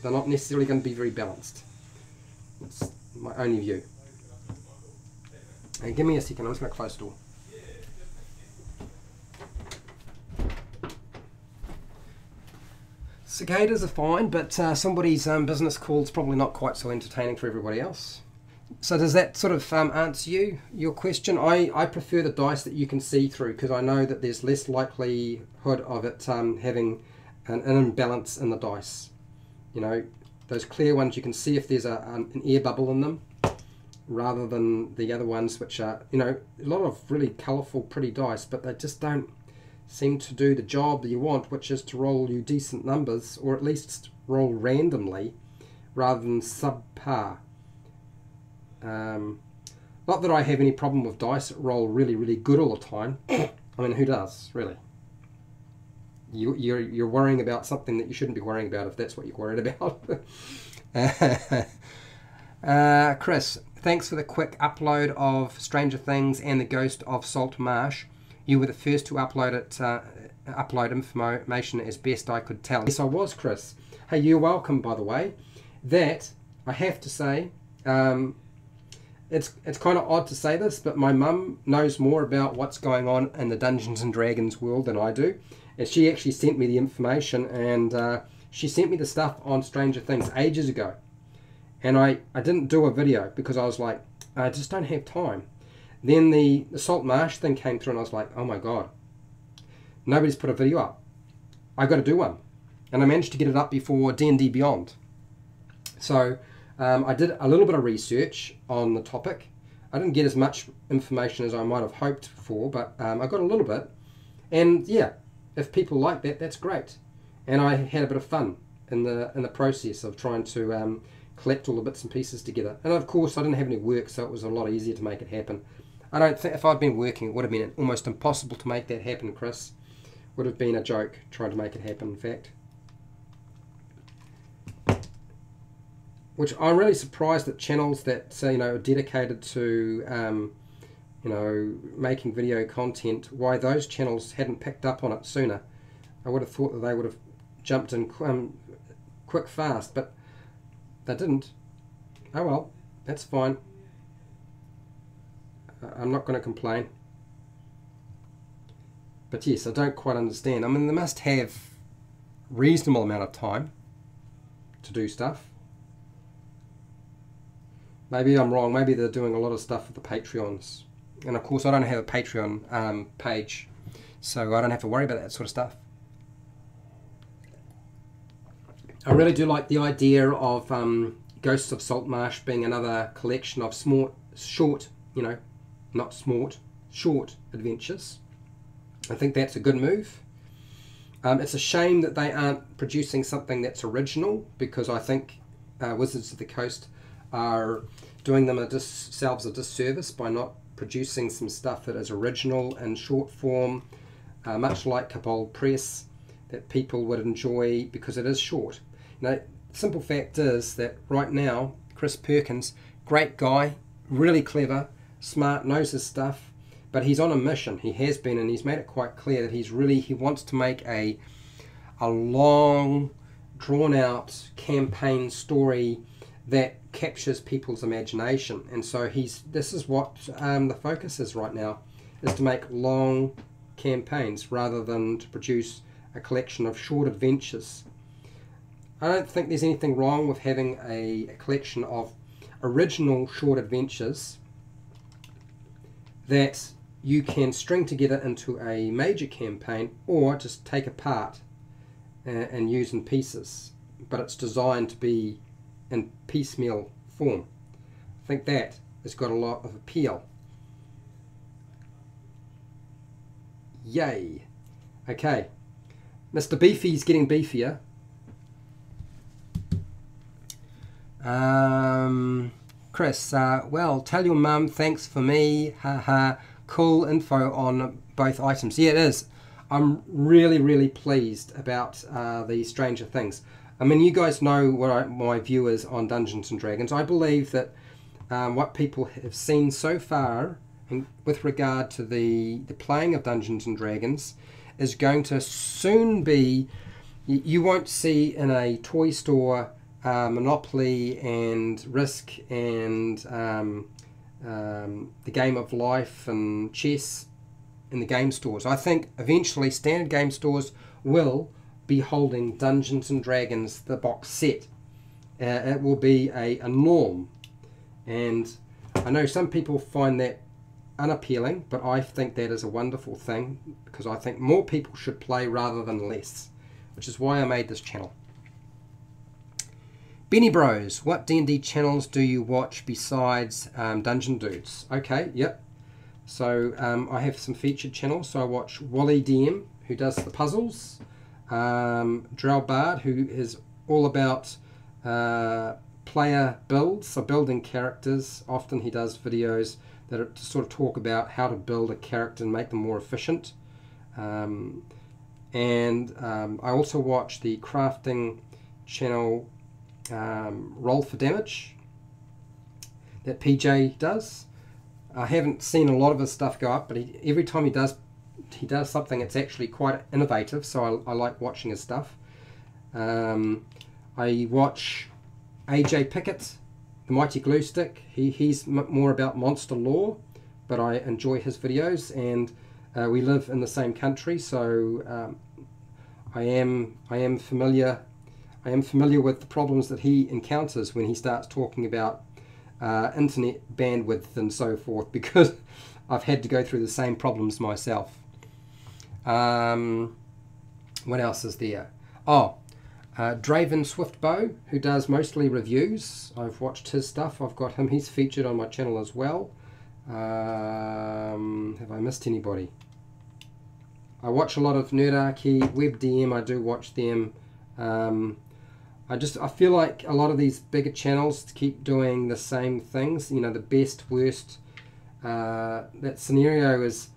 they're not necessarily going to be very balanced. That's my only view. And give me a second, I'm just going to close the door. Cicadas are fine, but somebody's business call is probably not quite so entertaining for everybody else. So does that sort of answer your question? I prefer the dice that you can see through, because I know that there's less likelihood of it having an imbalance in the dice. You know, those clear ones, you can see if there's an air bubble in them, rather than the other ones which are, you know, a lot of really colourful, pretty dice, but they just don't seem to do the job that you want, which is to roll you decent numbers, or at least roll randomly rather than subpar. Not that I have any problem with dice that roll really, really good all the time. I mean, who does, really? You're worrying about something that you shouldn't be worrying about if that's what you're worried about. Chris, thanks for the quick upload of Stranger Things and the Ghost of Salt Marsh. You were the first to upload it, upload information as best I could tell. Yes, I was, Chris. Hey, you're welcome, by the way. That, I have to say, it's kind of odd to say this, but my mum knows more about what's going on in the Dungeons and Dragons world than I do. And she actually sent me the information, and she sent me the stuff on Stranger Things ages ago. And I didn't do a video because I was like, I just don't have time. Then the Salt Marsh thing came through, and I was like, oh my god, nobody's put a video up. I got to do one. And I managed to get it up before D&D Beyond. So I did a little bit of research on the topic. I didn't get as much information as I might have hoped for, but I got a little bit. And yeah, if people like that, that's great. And I had a bit of fun in the process of trying to collect all the bits and pieces together. And of course, I didn't have any work, so it was a lot easier to make it happen. I don't think if I'd been working, it would have been almost impossible to make that happen, Chris. Would have been a joke trying to make it happen, in fact. Which I'm really surprised that channels that say, you know, are dedicated to you know, making video content, why those channels hadn't picked up on it sooner. I would have thought that they would have jumped in quick fast, but they didn't. Oh well, that's fine. I'm not going to complain. But yes, I don't quite understand. I mean, they must have a reasonable amount of time to do stuff. Maybe I'm wrong. Maybe they're doing a lot of stuff with the Patreons. And of course, I don't have a Patreon page, so I don't have to worry about that sort of stuff. I really do like the idea of Ghosts of Saltmarsh being another collection of short, you know, not smart, short adventures. I think that's a good move. It's a shame that they aren't producing something that's original, because I think Wizards of the Coast are doing themselves a disservice by not producing some stuff that is original and short form, much like Kobold Press, that people would enjoy because it is short. Now, the simple fact is that right now, Chris Perkins, great guy, really clever, smart, knows his stuff, but he's on a mission. He has been, and he's made it quite clear that he wants to make a long, drawn-out campaign story that captures people's imagination. And so this is what the focus is right now, is to make long campaigns rather than to produce a collection of short adventures. I don't think there's anything wrong with having a collection of original short adventures that you can string together into a major campaign, or just take apart and use in pieces, but it's designed to be in piecemeal form. I think that has got a lot of appeal. Yay. Okay, Mr. Beefy's getting beefier. Chris, well, tell your mum thanks for me, haha, cool info on both items. Yeah, it is. I'm really pleased about the Stranger Things. I mean, you guys know what my view is on Dungeons and Dragons. I believe that what people have seen so far with regard to the playing of Dungeons and Dragons is going to soon be, you won't see in a toy store Monopoly and Risk and the Game of Life and chess in the game stores. I think eventually standard game stores will be holding Dungeons and Dragons, the box set. It will be a norm, and I know some people find that unappealing, but I think that is a wonderful thing, because I think more people should play rather than less. which is why I made this channel. Benny Bros, what D&D channels do you watch besides Dungeon Dudes? Okay, yep. So I have some featured channels. So I watch Wally DM, who does the puzzles. Drell Bard, who is all about player builds, so building characters. Often he does videos that are to sort of talk about how to build a character and make them more efficient. I also watch the crafting channel Roll for Damage that PJ does. I haven't seen a lot of his stuff go up, but every time he does something, it's actually quite innovative, so I like watching his stuff. I watch AJ Pickett, the Mighty Glue Stick. He's more about monster lore, but I enjoy his videos, and we live in the same country, so I am familiar with the problems that he encounters when he starts talking about internet bandwidth and so forth, because I've had to go through the same problems myself. What else is there? Oh, Draven Swiftbow, who does mostly reviews. I've watched his stuff. I've got him. He's featured on my channel as well. Have I missed anybody? I watch a lot of Nerdarchy, WebDM. I do watch them. I feel like a lot of these bigger channels keep doing the same things. You know, the best, worst. That scenario is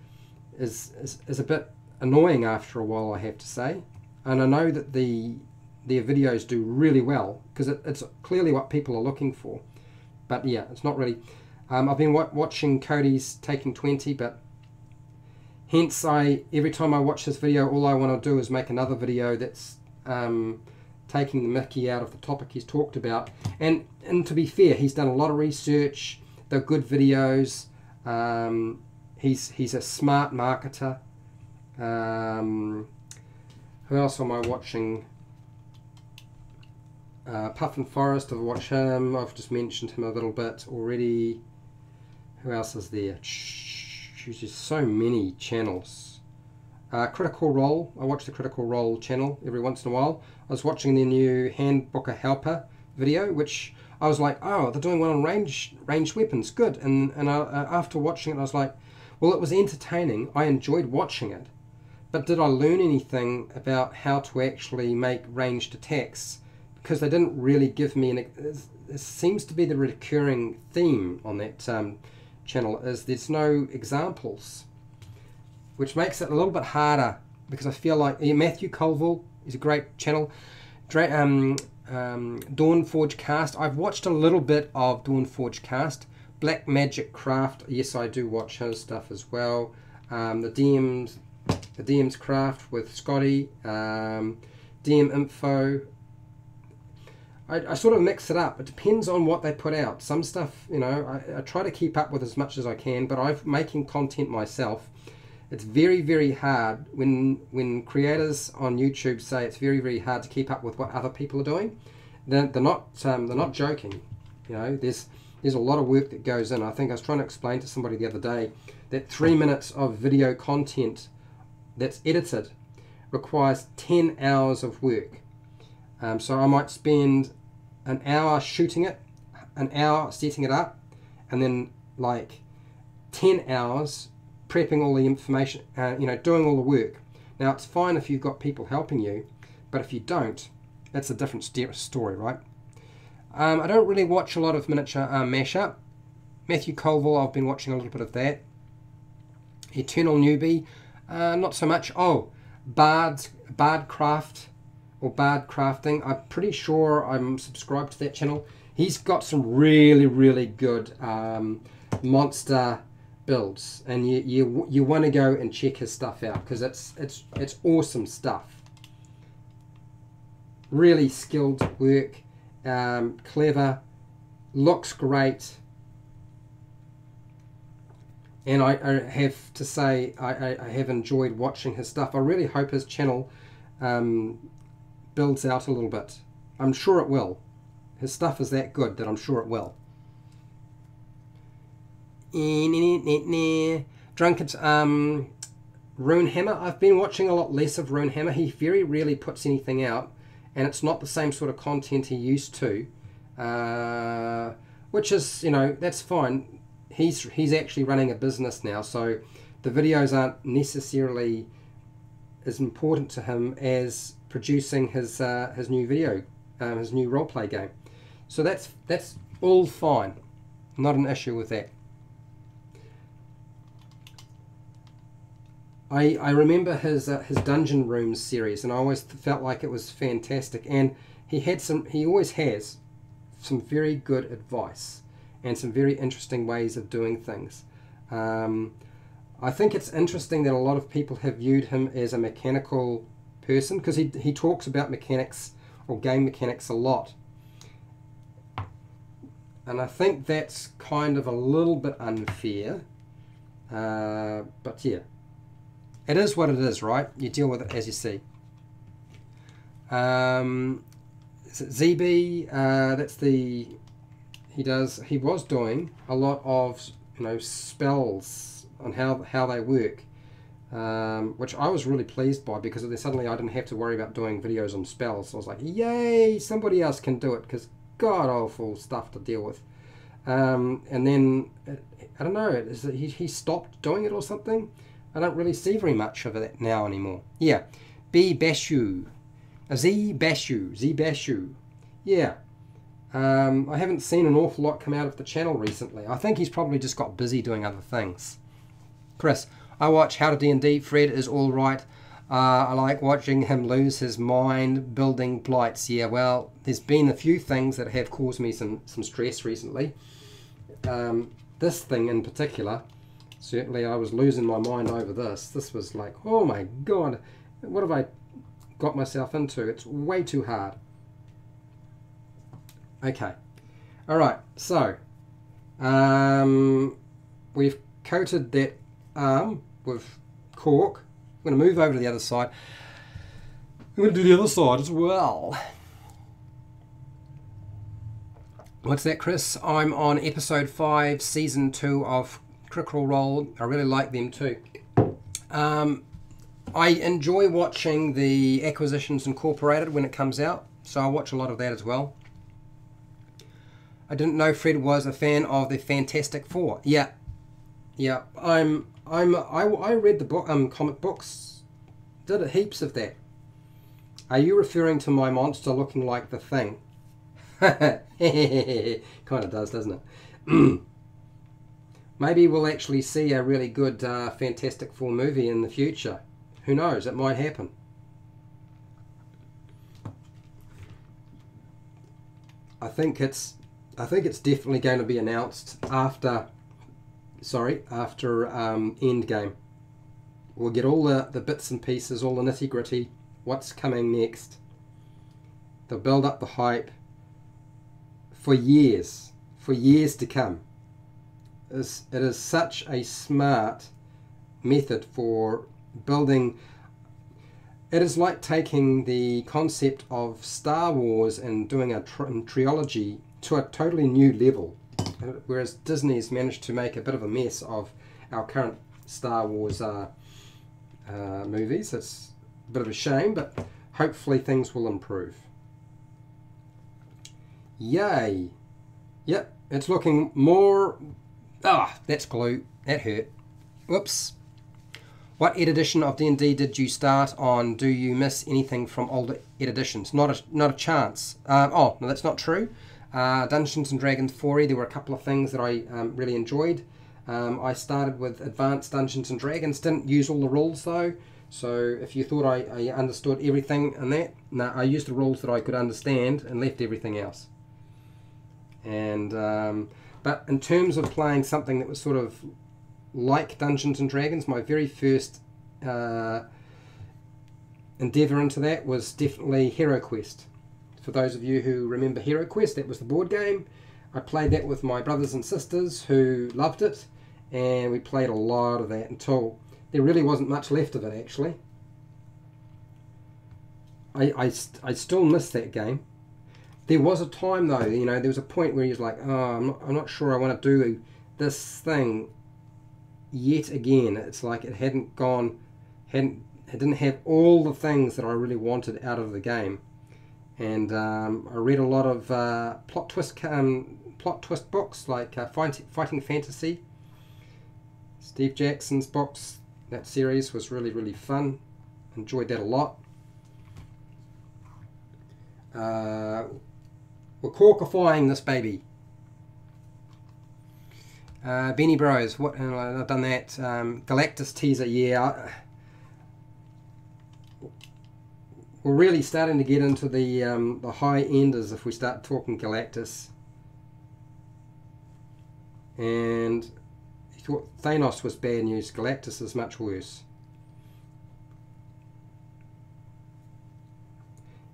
a bit annoying after a while, I have to say. And I know that their videos do really well because it's clearly what people are looking for. But yeah, it's not really. I've been watching Cody's Taking 20, but hence every time I watch this video, all I want to do is make another video that's taking the mickey out of the topic he's talked about. And to be fair, he's done a lot of research. They're good videos. He's a smart marketer. Who else am I watching? Puffin Forest, I've watched him. I've just mentioned him a little bit already. Who else is there? There's so many channels. Critical Role, I watch the Critical Role channel every once in a while. I was watching their new Handbook of Helper video, which I was like, oh, they're doing one on ranged weapons, good. And after watching it, I was like, well, it was entertaining. I enjoyed watching it. But did I learn anything about how to actually make ranged attacks? Because they didn't really give me it seems to be the recurring theme on that channel is there's no examples, which makes it a little bit harder, because I feel like Matthew Colville is a great channel. Dawnforge Cast, I've watched a little bit of Dawnforge Cast. Black Magic Craft, yes, I do watch his stuff as well. The DM's Craft with Scotty, DM Info. I sort of mix it up. It depends on what they put out. Some stuff, you know, I try to keep up with as much as I can, but I'm making content myself. It's very, very hard when creators on YouTube say it's very, very hard to keep up with what other people are doing. They're not joking. You know, there's a lot of work that goes in. I think I was trying to explain to somebody the other day that 3 minutes of video content that's edited requires 10 hours of work. So I might spend an hour shooting it, an hour setting it up, and then like 10 hours prepping all the information, you know, doing all the work. Now it's fine if you've got people helping you, but if you don't, that's a different story, right? I don't really watch a lot of miniature mashup. Matthew Colville, I've been watching a little bit of that. Eternal Newbie, not so much. Oh, Bardcraft or Bard Crafting. I'm pretty sure I'm subscribed to that channel. He's got some really, really good monster builds, and you want to go and check his stuff out because it's awesome stuff. Really skilled work, clever, looks great, and I have to say I have enjoyed watching his stuff. I really hope his channel builds out a little bit. I'm sure it will. His stuff is that good that I'm sure it will. Drunkard, Runehammer, I've been watching a lot less of Runehammer. He very rarely puts anything out, and it's not the same sort of content he used to, which is, you know, that's fine. He's actually running a business now, so the videos aren't necessarily as important to him as producing his new video, his new roleplay game. So that's all fine, not an issue with that. I remember his Dungeon Rooms series, and I always felt like it was fantastic. And he always has some very good advice and some very interesting ways of doing things. I think it's interesting that a lot of people have viewed him as a mechanical person, because he talks about mechanics or game mechanics a lot. And I think that's kind of a little bit unfair. But yeah. It is what it is, right? You deal with it as you see. Is it ZB? That's the... He was doing a lot of, you know, spells on how they work, which I was really pleased by, because then suddenly I didn't have to worry about doing videos on spells. So I was like, yay, somebody else can do it, because god awful stuff to deal with. And then I don't know, is it he stopped doing it or something? I don't really see very much of it now anymore. Yeah, B Bashu, Z Bashu. Yeah, I haven't seen an awful lot come out of the channel recently. I think he's probably just got busy doing other things. Chris, I watch HowtoDandD. Fred is all right. I like watching him lose his mind building blights. Yeah, well, there's been a few things that have caused me some stress recently. This thing in particular, certainly I was losing my mind over this. This was like, oh my god, what have I got myself into? It's way too hard. Okay, all right, so we've coated that arm with cork. I'm going to move over to the other side. I'm going to do the other side as well. What's that, Chris? I'm on episode 5, season 2 of Critical Role. I really like them too. I enjoy watching the Acquisitions Incorporated when it comes out, so I watch a lot of that as well. I didn't know Fred was a fan of the Fantastic Four. Yeah, I read the book, comic books. Did heaps of that. Are you referring to my monster looking like the Thing? Kind of does, doesn't it? Maybe we'll actually see a really good Fantastic Four movie in the future. Who knows? It might happen. I think it's definitely going to be announced after Endgame. We'll get all the bits and pieces, all the nitty gritty, what's coming next. They'll build up the hype for years to come. It is such a smart method for building. It is like taking the concept of Star Wars and doing a trilogy to a totally new level. Whereas Disney's managed to make a bit of a mess of our current Star Wars movies. It's a bit of a shame, but hopefully things will improve. Yay! Yep, it's looking more... Ah, that's glue. That hurt. Whoops. What edition of D&D did you start on? Do you miss anything from older editions? Not a chance. Oh, no, that's not true. Dungeons and Dragons 4e, there were a couple of things that I really enjoyed. I started with Advanced Dungeons and Dragons, didn't use all the rules though, so if you thought I understood everything in that, no, I used the rules that I could understand and left everything else. And but in terms of playing something that was sort of like Dungeons and Dragons, my very first endeavour into that was definitely HeroQuest. For those of you who remember HeroQuest, that was the board game. I played that with my brothers and sisters who loved it, and we played a lot of that until there really wasn't much left of it, actually. I still miss that game. There was a time though, you know, there was a point where he was like, oh, I'm not sure I want to do this thing yet again. It's like it hadn't gone it didn't have all the things that I really wanted out of the game. And I read a lot of plot twist books like Fighting Fantasy. Steve Jackson's books, that series was really, really fun. Enjoyed that a lot. We're corkifying this baby. Benny Bros, what? I've done that. Galactus teaser, yeah. We're really starting to get into the high enders if we start talking Galactus. And you thought Thanos was bad news. Galactus is much worse.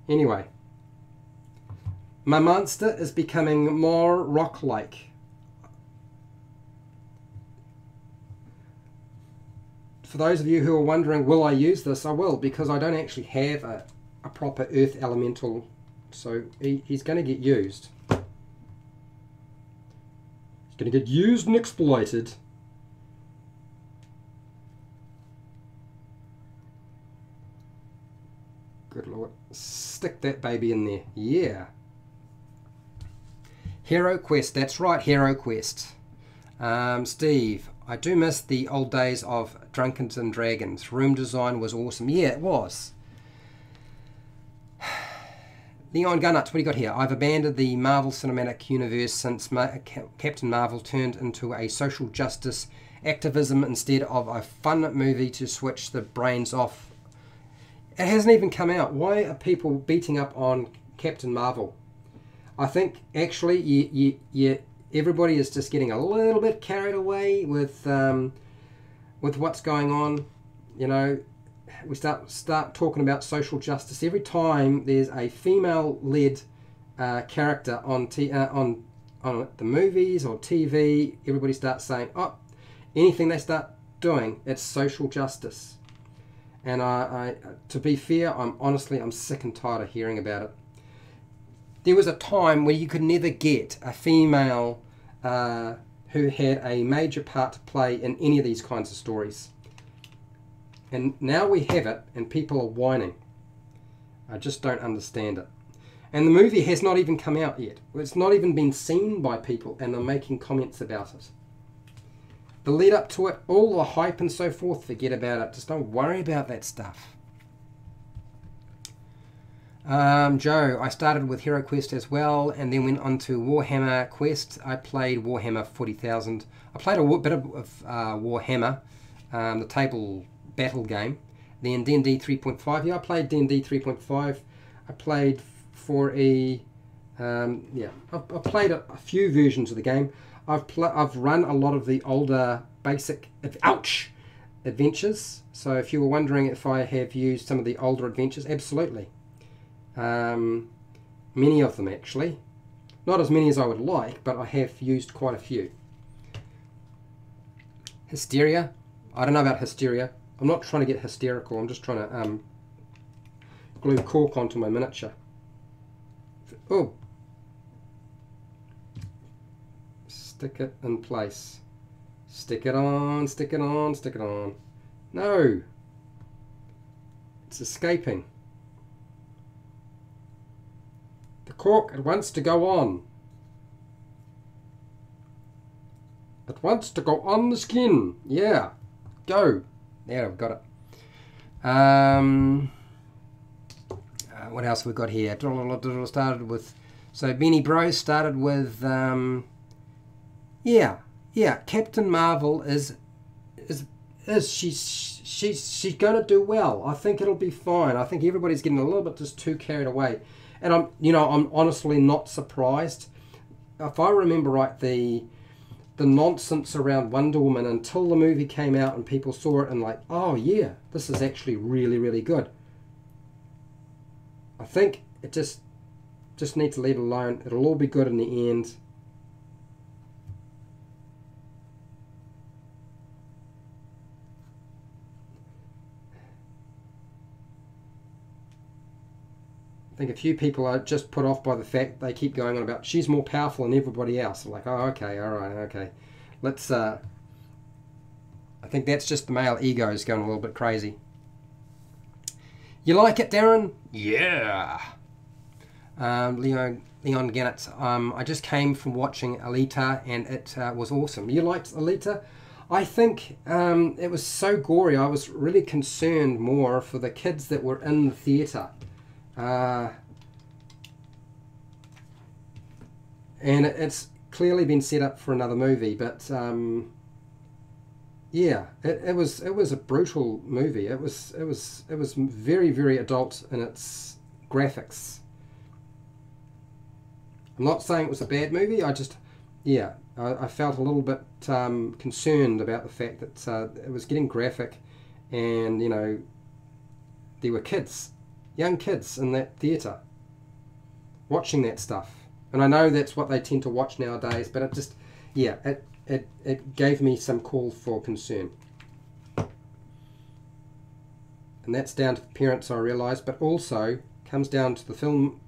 Anyway, my monster is becoming more rock-like. For those of you who are wondering, will I use this? I will, because I don't actually have a proper earth elemental, so he's going to get used. He's going to get used and exploited. Good Lord. Stick that baby in there. Yeah. Hero Quest. That's right, Hero Quest. Steve, I do miss the old days of Drunkards and Dragons. Room design was awesome. Yeah, it was. Leon Gunnut, what do you got here? I've abandoned the Marvel Cinematic Universe since Captain Marvel turned into a social justice activism instead of a fun movie to switch the brains off. It hasn't even come out. Why are people beating up on Captain Marvel? I think actually everybody is just getting a little bit carried away with what's going on. You know, we start talking about social justice every time there's a female-led character on the movies or TV. Everybody starts saying, "Oh, anything they start doing, it's social justice." And to be fair, I'm sick and tired of hearing about it. There was a time where you could never get a female who had a major part to play in any of these kinds of stories. And now we have it, and people are whining. I just don't understand it. And the movie has not even come out yet. It's not even been seen by people, and they're making comments about it. The lead up to it, all the hype and so forth, forget about it. Just don't worry about that stuff. Joe, I started with Hero Quest as well, and then went on to Warhammer Quest. I played Warhammer 40,000. I played a bit of Warhammer, the table battle game. Then D&D 3.5. Yeah, I played D&D 3.5. I played 4E. I've played a few versions of the game. I've run a lot of the older basic adventures. So if you were wondering if I have used some of the older adventures, absolutely. Many of them actually. Not as many as I would like, but I have used quite a few. Hysteria. I don't know about Hysteria. I'm not trying to get hysterical. I'm just trying to glue cork onto my miniature. Oh. Stick it in place. Stick it on, stick it on, stick it on. No. It's escaping. The cork, it wants to go on. It wants to go on the skin. Yeah. Go. There, I've got it. What else have we got here? Started with... So, Benny Bros started with... Captain Marvel she's going to do well. I think it'll be fine. I think everybody's getting a little bit just too carried away. And I'm honestly not surprised. If I remember right, the nonsense around Wonder Woman until the movie came out and people saw it and like, oh yeah, this is actually really, really good. I think it just need to leave it alone. It'll all be good in the end. I think a few people are just put off by the fact they keep going on about she's more powerful than everybody else. I'm like, oh, okay, all right, okay. Let's, I think that's just the male egos going a little bit crazy. You like it, Darren? Yeah. Leon Gannett. I just came from watching Alita, and it was awesome. You liked Alita? I think it was so gory. I was really concerned more for the kids that were in the theatre. And it's clearly been set up for another movie, but yeah, it was a brutal movie. It was very, very adult in its graphics. I'm not saying it was a bad movie. I just, yeah, I felt a little bit concerned about the fact that it was getting graphic, and you know, there were kids, young kids in that theatre watching that stuff. And I know that's what they tend to watch nowadays, but it just, yeah, it gave me some call for concern. And that's down to the parents, I realise, but also comes down to the film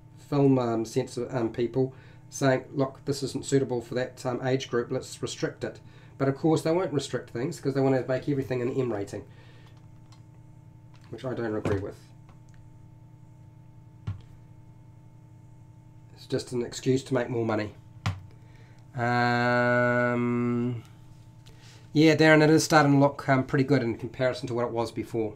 censor people saying, look, this isn't suitable for that age group, let's restrict it. But of course they won't restrict things because they want to make everything an M rating, which I don't agree with. It's just an excuse to make more money. Yeah, Darren, it is starting to look pretty good in comparison to what it was before.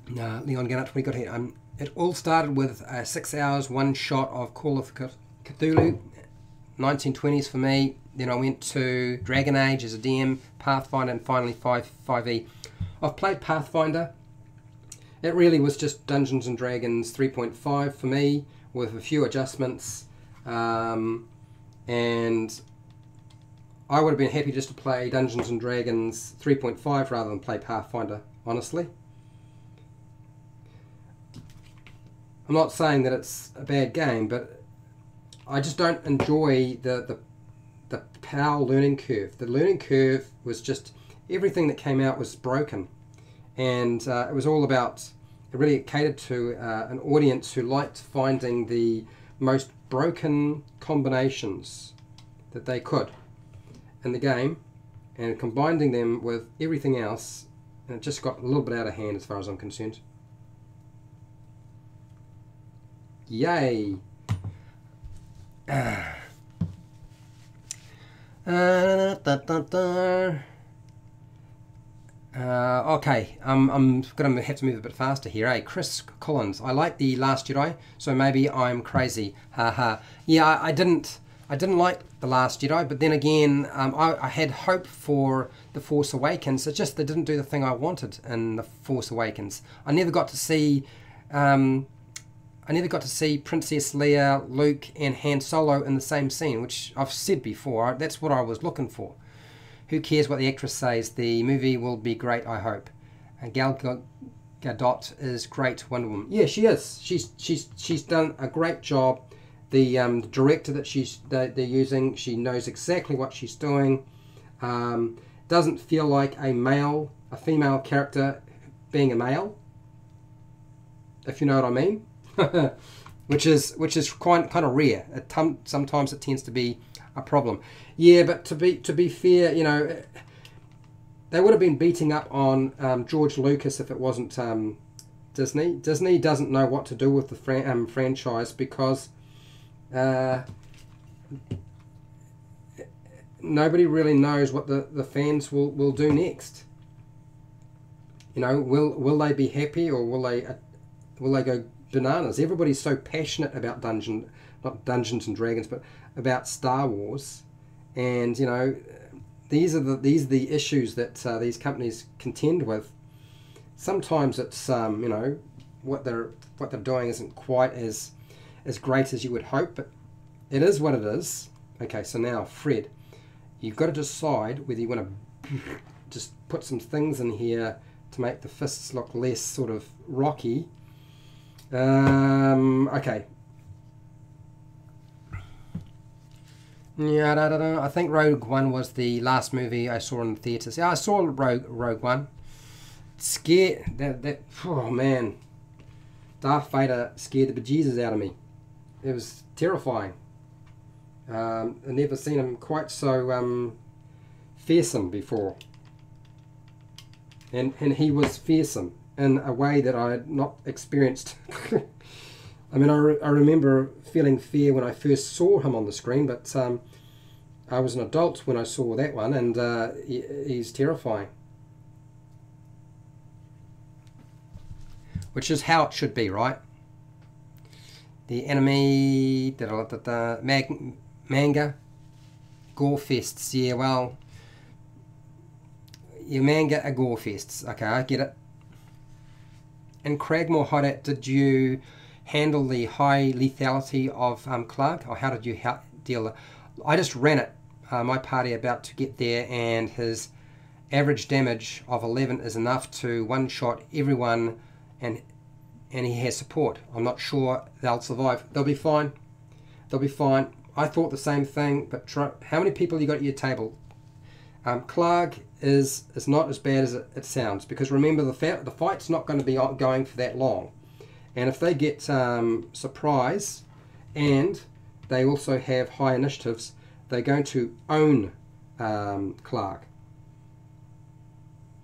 Leon Gannett, what we got here? It all started with 6 hours, one shot of Call of Cthulhu, 1920s for me. Then I went to Dragon Age as a DM, Pathfinder, and finally 5e. I've played Pathfinder. It really was just Dungeons and Dragons 3.5 for me, with a few adjustments, and I would have been happy just to play Dungeons and Dragons 3.5 rather than play Pathfinder, honestly. I'm not saying that it's a bad game, but I just don't enjoy the PAL learning curve. The learning curve was just, everything that came out was broken. And it was all about, it really catered to an audience who liked finding the most broken combinations that they could in the game and combining them with everything else, and it just got a little bit out of hand as far as I'm concerned. Yay! Okay, I'm gonna have to move a bit faster here. Hey, Chris Collins, I like The Last Jedi, so maybe I'm crazy. Haha. Yeah, I didn't like The Last Jedi, but then again, I had hope for The Force Awakens. It's just they didn't do the thing I wanted in The Force Awakens. I never got to see Princess Leia, Luke, and Han Solo in the same scene, which I've said before. That's what I was looking for. Who cares what the actress says? The movie will be great, I hope. And Gal Gadot is great Wonder Woman. Yeah, she is. She's done a great job. The director that they're using, she knows exactly what she's doing. Doesn't feel like a female character being a male, if you know what I mean. which is kind of rare. Sometimes it tends to be a problem. Yeah, but to be fair, you know, they would have been beating up on George Lucas if it wasn't Disney. Disney doesn't know what to do with the franchise because nobody really knows what the fans will do next. You know, will they be happy, or will they go bananas? Everybody's so passionate about not Dungeons and Dragons, but about Star Wars, and you know, these are the issues that these companies contend with. Sometimes it's you know, what they're doing isn't quite as great as you would hope, but it is what it is. Okay, so now Fred, you've got to decide whether you want to just put some things in here to make the fists look less sort of rocky. Okay. Yeah, I think Rogue One was the last movie I saw in the theatres. Yeah, I saw Rogue One. Scared oh man, Darth Vader scared the bejesus out of me. It was terrifying. I've never seen him quite so fearsome before. and he was fearsome in a way that I had not experienced. I mean, I remember feeling fear when I first saw him on the screen, but I was an adult when I saw that one, and he's terrifying. Which is how it should be, right? The enemy, manga, gore fests. Yeah, well, your manga are gore fests. Okay, I get it. And Cragmore, how did you handle the high lethality of Clark, or how did you deal? I just ran it. My party about to get there, and his average damage of 11 is enough to one-shot everyone, and he has support. I'm not sure they'll survive. They'll be fine. They'll be fine. I thought the same thing, but how many people you got at your table? Clark is not as bad as it sounds, because remember, the fight's not going to be going for that long, and if they get surprise and they also have high initiatives, they're going to own Clark.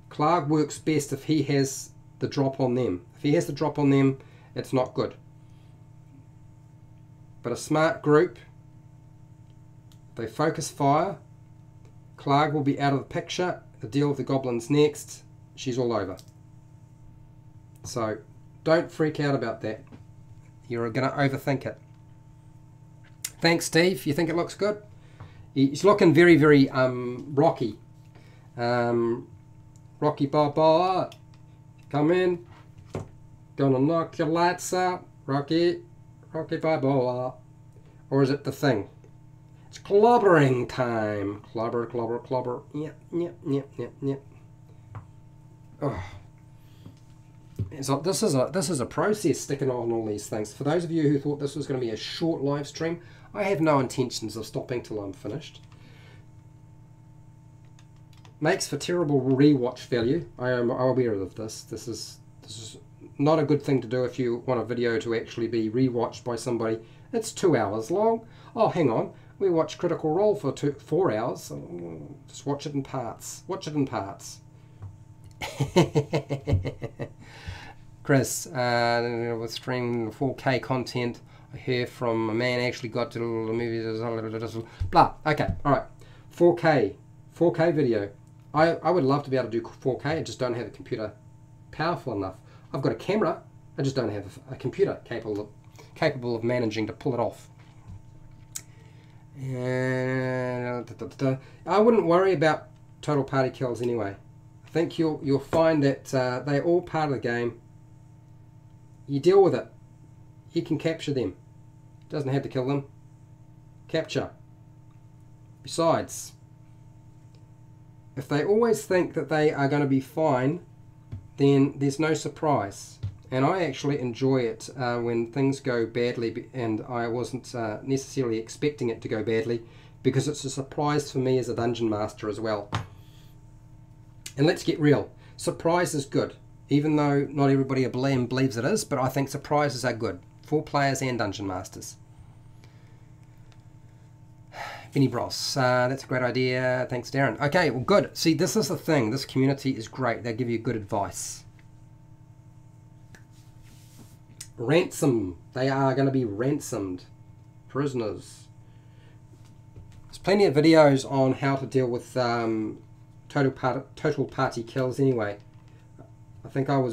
Clark works best if he has the drop on them. If he has the drop on them, it's not good. But a smart group, they focus fire. Clark will be out of the picture. The deal with the goblins next. She's all over. So don't freak out about that. You're going to overthink it. Thanks, Steve. You think it looks good? He's looking very, very rocky. Rocky Baba, come in. Gonna knock your lights out, Rocky. Rocky Baba. Or is it the Thing? It's clobbering time. Clobber, clobber, clobber. Yep, yep, yep, yep, yep. Oh. So this is a process sticking on all these things. For those of you who thought this was going to be a short live stream, I have no intentions of stopping till I'm finished. Makes for terrible rewatch value. I am aware of this. This is not a good thing to do if you want a video to actually be rewatched by somebody. It's 2 hours long. Oh, hang on. We watch Critical Role for 4 hours. Just watch it in parts. Watch it in parts. Chris, with streaming 4K content, I hear from a man actually got to the movie, blah. Okay, all right. 4K video. I would love to be able to do 4K. I just don't have a computer powerful enough. I've got a camera. I just don't have a computer capable of managing to pull it off. And I wouldn't worry about total party kills anyway. I think you'll find that they're all part of the game. You deal with it. You can capture them. Doesn't have to kill them. Capture. Besides, if they always think that they are going to be fine, then there's no surprise. And I actually enjoy it when things go badly, and I wasn't necessarily expecting it to go badly, because it's a surprise for me as a dungeon master as well. And let's get real. Surprise is good, even though not everybody believes it is, but I think surprises are good for players and dungeon masters. Benny Bros, that's a great idea. Thanks, Darren. Okay, well, good. See, this is the thing. This community is great. They give you good advice. Ransom. They are going to be ransomed. Prisoners. There's plenty of videos on how to deal with total party kills anyway. I think I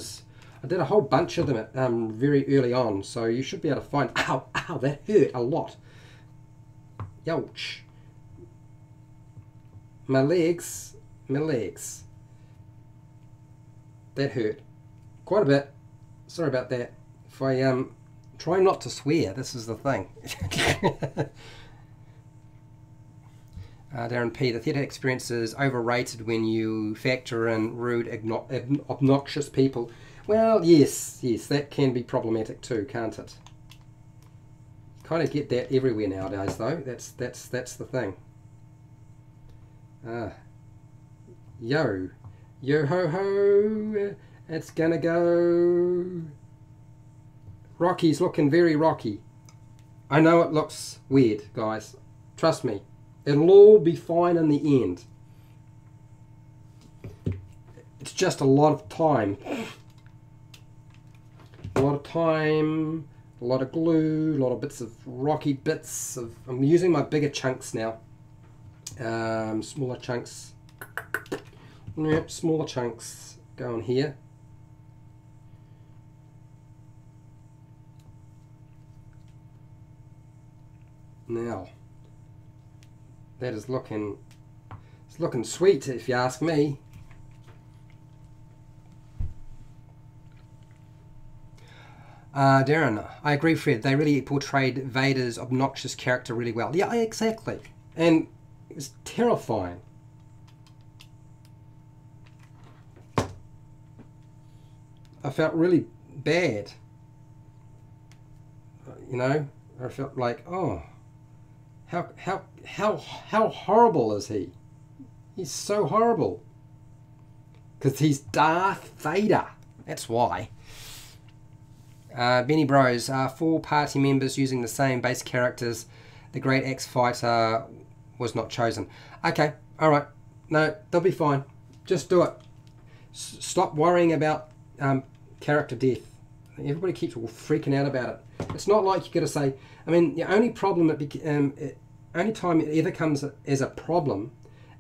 did a whole bunch of them very early on, so you should be able to find... Ow, ow, that hurt a lot. Youch. My legs. That hurt. Quite a bit. Sorry about that. If I try not to swear, this is the thing. Darren P, the theatre experience is overrated when you factor in rude, obnoxious people. Well, yes, that can be problematic too, can't it? Kind of get that everywhere nowadays, though. That's the thing. Yo ho ho, it's gonna go. Rocky's looking very rocky. I know it looks weird, guys. Trust me, it'll all be fine in the end. it's just a lot of time. A lot of time, a lot of glue, a lot of bits of rocky bits of, I'm using my bigger chunks now. Smaller chunks. Yep, smaller chunks go on here. Now, that is looking, it's looking sweet if you ask me. Darren, I agree, Fred. They really portrayed Vader's obnoxious character really well. Yeah, exactly. And it was terrifying. I felt really bad. You know, I felt like, oh, how horrible is he? He's so horrible. Because he's Darth Vader. That's why. Benny Bros, 4 party members using the same base characters. The Great Axe Fighter was not chosen. Okay, alright. No, they'll be fine. Just do it. Stop worrying about character death. Everybody keeps all freaking out about it. It's not like you got to say, I mean, the only problem, only time it ever comes as a problem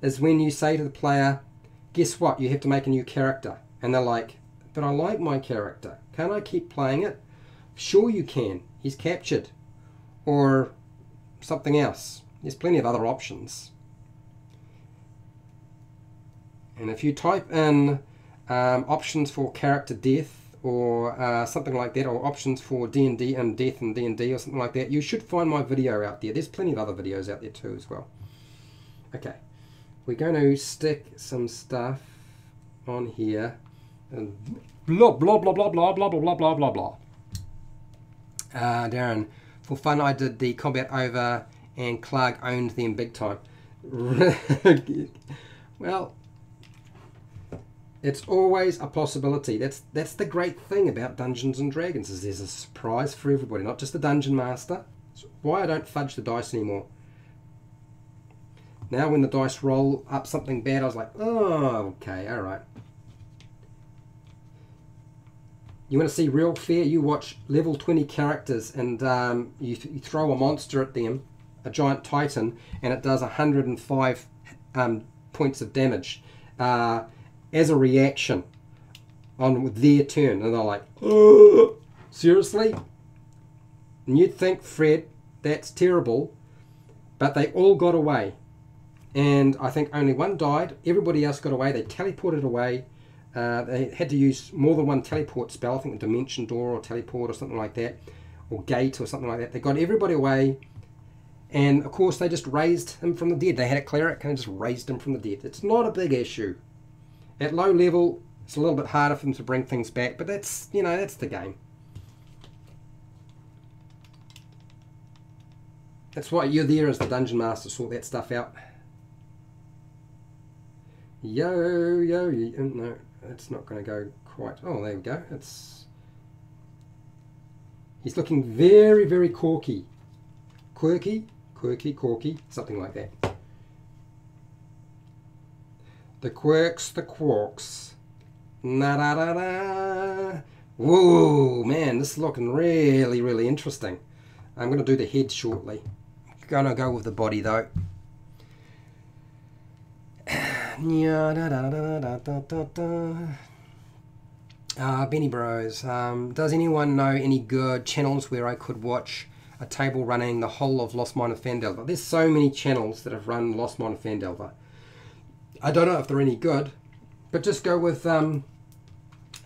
is when you say to the player, guess what, you have to make a new character. And they're like, but I like my character. Can't I keep playing it? Sure you can. He's captured. Or something else. There's plenty of other options. And if you type in options for character death or something like that, or options for D&D and death in D&D or something like that, you should find my video out there. There's plenty of other videos out there too as well. Okay, we're going to stick some stuff on here. And blah blah blah blah blah blah blah blah blah blah. Darren, for fun I did the combat over and Clark owned them big time. Well, it's always a possibility. That's the great thing about Dungeons and Dragons, is there's a surprise for everybody, not just the dungeon master. It's why I don't fudge the dice anymore. Now when the dice roll up something bad, I was like, oh, okay, alright. You want to see real fair? You watch level 20 characters and you throw a monster at them, a giant titan, and it does 105 points of damage as a reaction on their turn. And they're like, oh, seriously? And you'd think, Fred, that's terrible. But they all got away. And I think only one died. Everybody else got away. They teleported away. They had to use more than one teleport spell. I think a dimension door or teleport or something like that. Or gate or something like that. They got everybody away. And of course they just raised him from the dead. They had a cleric and just raised him from the dead. It's not a big issue. At low level, it's a little bit harder for them to bring things back. But that's, you know, that's the game. That's why you're there as the dungeon master to sort that stuff out. Yo, no, it's not going to go quite. Oh, there we go. He's looking very, very corky. Quirky, corky, something like that. The quirks, the quarks. Na-da-da-da. Whoa, man, this is looking really, really interesting. I'm going to do the head shortly. I'm going to go with the body, though. Benny Bros. Does anyone know any good channels where I could watch a table running the whole of Lost Mine of Phandelver? There's so many channels that have run Lost Mine of Phandelver. I don't know if they're any good, but just go with, I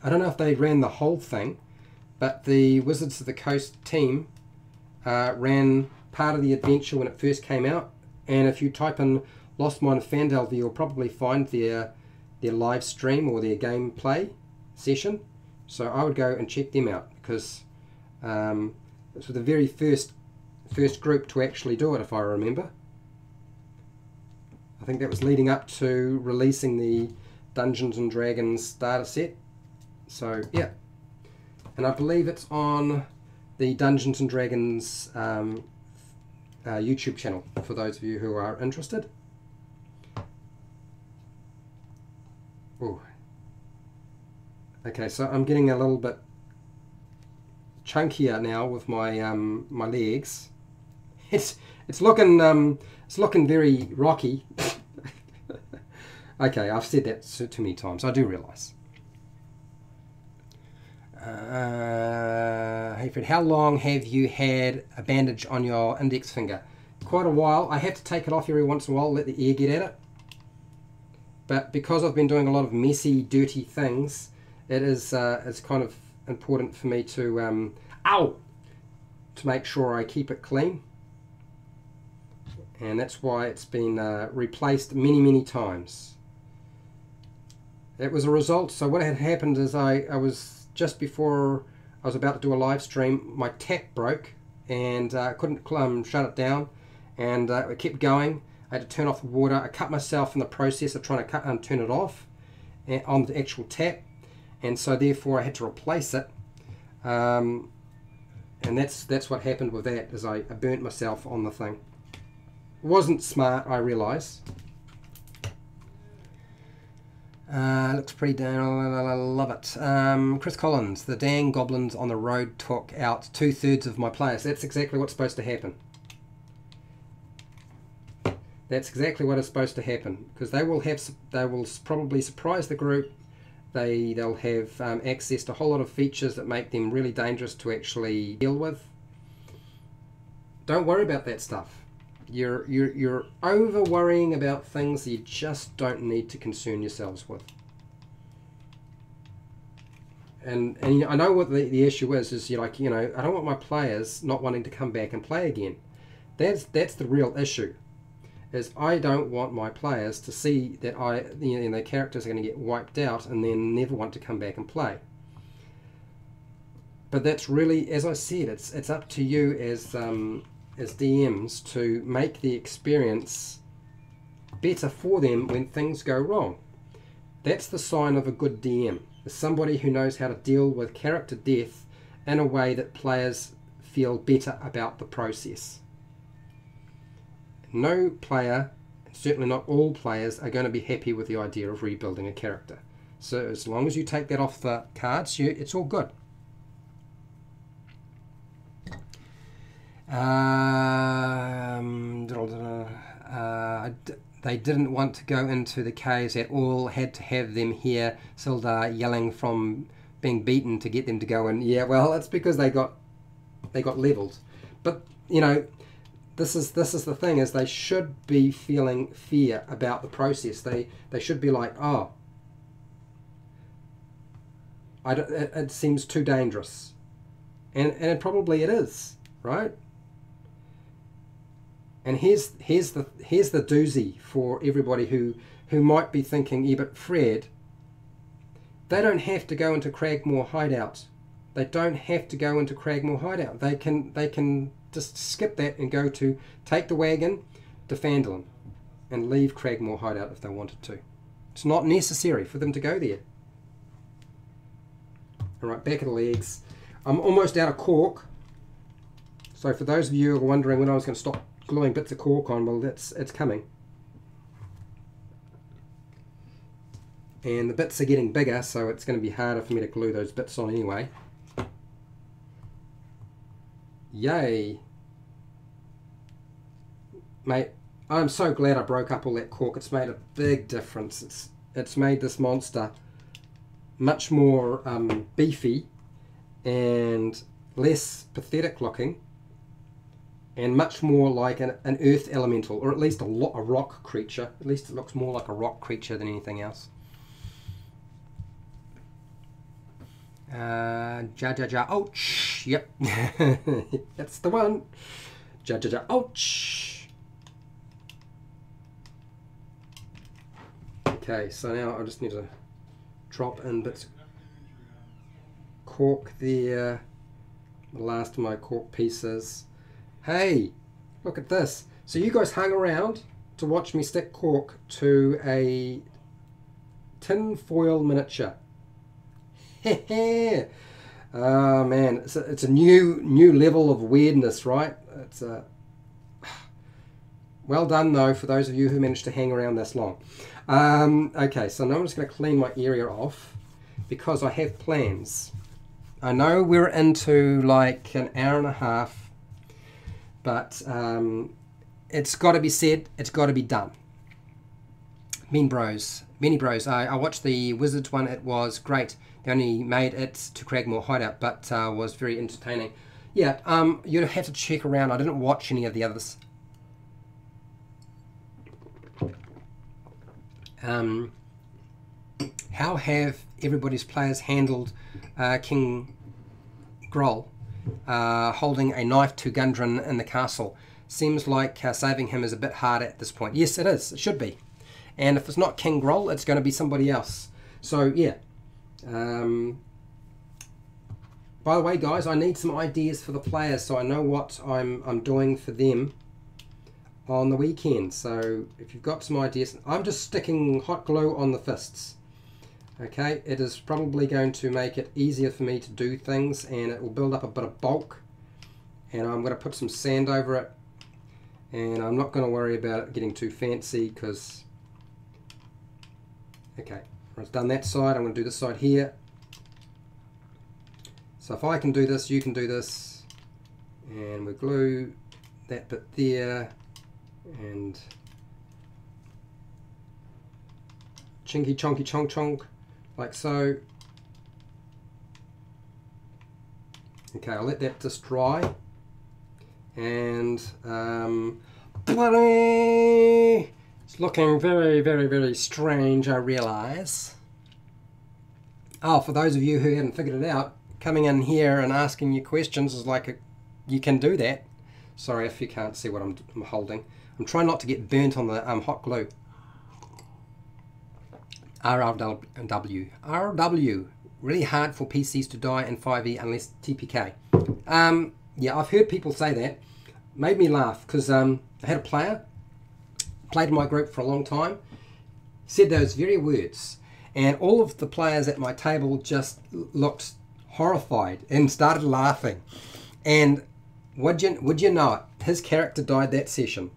don't know if they ran the whole thing, but the Wizards of the Coast team ran part of the adventure when it first came out, and if you type in Lost Mine of Phandelver, you'll probably find their live stream or their gameplay session. So I would go and check them out, because it's the very first group to actually do it, if I remember. I think that was leading up to releasing the Dungeons and Dragons starter set. So yeah, and I believe it's on the Dungeons and Dragons YouTube channel for those of you who are interested. Ooh. Okay, so I'm getting a little bit chunkier now with my my legs. It's looking very rocky. Okay, I've said that too many times. I do realise. Hey Fred, how long have you had a bandage on your index finger? Quite a while. I have to take it off every once in a while, let the air get at it. But because I've been doing a lot of messy, dirty things, it's kind of important for me to to make sure I keep it clean. And that's why it's been replaced many times. It was a result. So what had happened is I was just before I was about to do a live stream, my tap broke and I couldn't shut it down, and it kept going. I had to turn off the water. I cut myself in the process of trying to turn it off on the actual tap, and so therefore I had to replace it. And that's what happened with that, is I burnt myself on the thing. It wasn't smart, I realise. Looks pretty down. I love it. Chris Collins, the dang goblins on the road took out 2/3 of my players. That's exactly what's supposed to happen. That's exactly what is supposed to happen, because they will probably surprise the group. They'll have access to a whole lot of features that make them really dangerous to actually deal with. Don't worry about that stuff. You're over worrying about things that you just don't need to concern yourselves with. And I know what the issue is you're like, I don't want my players not wanting to come back and play again. That's the real issue. Is I don't want my players to see that their characters are going to get wiped out and then never want to come back and play. But that's really, as I said, it's up to you as DMs to make the experience better for them when things go wrong. That's the sign of a good DM. Is somebody who knows how to deal with character death in a way that players feel better about the process. No player, certainly not all players, are going to be happy with the idea of rebuilding a character. So as long as you take that off the cards, it's all good. They didn't want to go into the caves at all, had to have them hear Sildar yelling from being beaten to get them to go in. Yeah, well, it's because they got leveled. But, this is the thing, is they should be feeling fear about the process. They should be like, oh, it seems too dangerous, and probably it is, right? And here's the doozy for everybody who might be thinking, yeah, but Fred, they don't have to go into Cragmore Hideout. They don't have to go into Cragmore Hideout. They can just skip that and go to take the wagon to Phandalin and leave Cragmore Hideout if they wanted to. It's not necessary for them to go there. Alright, back of the legs. I'm almost out of cork. So for those of you who are wondering when I was going to stop gluing bits of cork on, well, it's coming. And the bits are getting bigger, so it's going to be harder for me to glue those bits on anyway. Yay. Mate, I'm so glad I broke up all that cork. It's made a big difference. It's made this monster much more beefy and less pathetic looking, and much more like an earth elemental, or at least a rock creature. At least it looks more like a rock creature than anything else. Ouch. Yep. That's the one. Ouch. Okay, so now I just need to drop in bits of cork there. The last of my cork pieces. Hey, look at this. So you guys hung around to watch me stick cork to a tin foil miniature. Oh man, it's a new level of weirdness, right? It's well done though for those of you who managed to hang around this long. Okay, so now I'm just going to clean my area off, because I have plans. I know we're into like an hour and a half, but it's got to be said, it's got to be done. Many Bros. I watched the Wizards one, it was great. They only made it to Cragmore Hideout, but was very entertaining. Yeah, you'd have to check around. I didn't watch any of the others. How have everybody's players handled King Groll holding a knife to Gundren in the castle? Seems like saving him is a bit hard at this point. Yes, it is. It should be. And if it's not King Groll, it's going to be somebody else. So, yeah. By the way, guys, I need some ideas for the players so I know what I'm doing for them on the weekend. So if you've got some ideas, I'm just sticking hot glue on the fists. Okay, it is probably going to make it easier for me to do things, and it will build up a bit of bulk, and I'm going to put some sand over it, and I'm not going to worry about it getting too fancy because, okay, I've done that side. I'm going to do this side here. So if I can do this, you can do this, and we glue that bit there, and chinky chonky chonk chonk, like so. Okay, I'll let that just dry, and bloody, it's looking very, very, very strange, I realise. Oh, for those of you who hadn't figured it out, coming in here and asking you questions is like you can do that. Sorry if you can't see what I'm holding. I'm trying not to get burnt on the hot glue. RW. Really hard for PCs to die in 5e unless TPK. Yeah, I've heard people say that. Made me laugh because I had a player, played in my group for a long time, said those very words, and all of the players at my table just looked horrified and started laughing. And would you know it, his character died that session.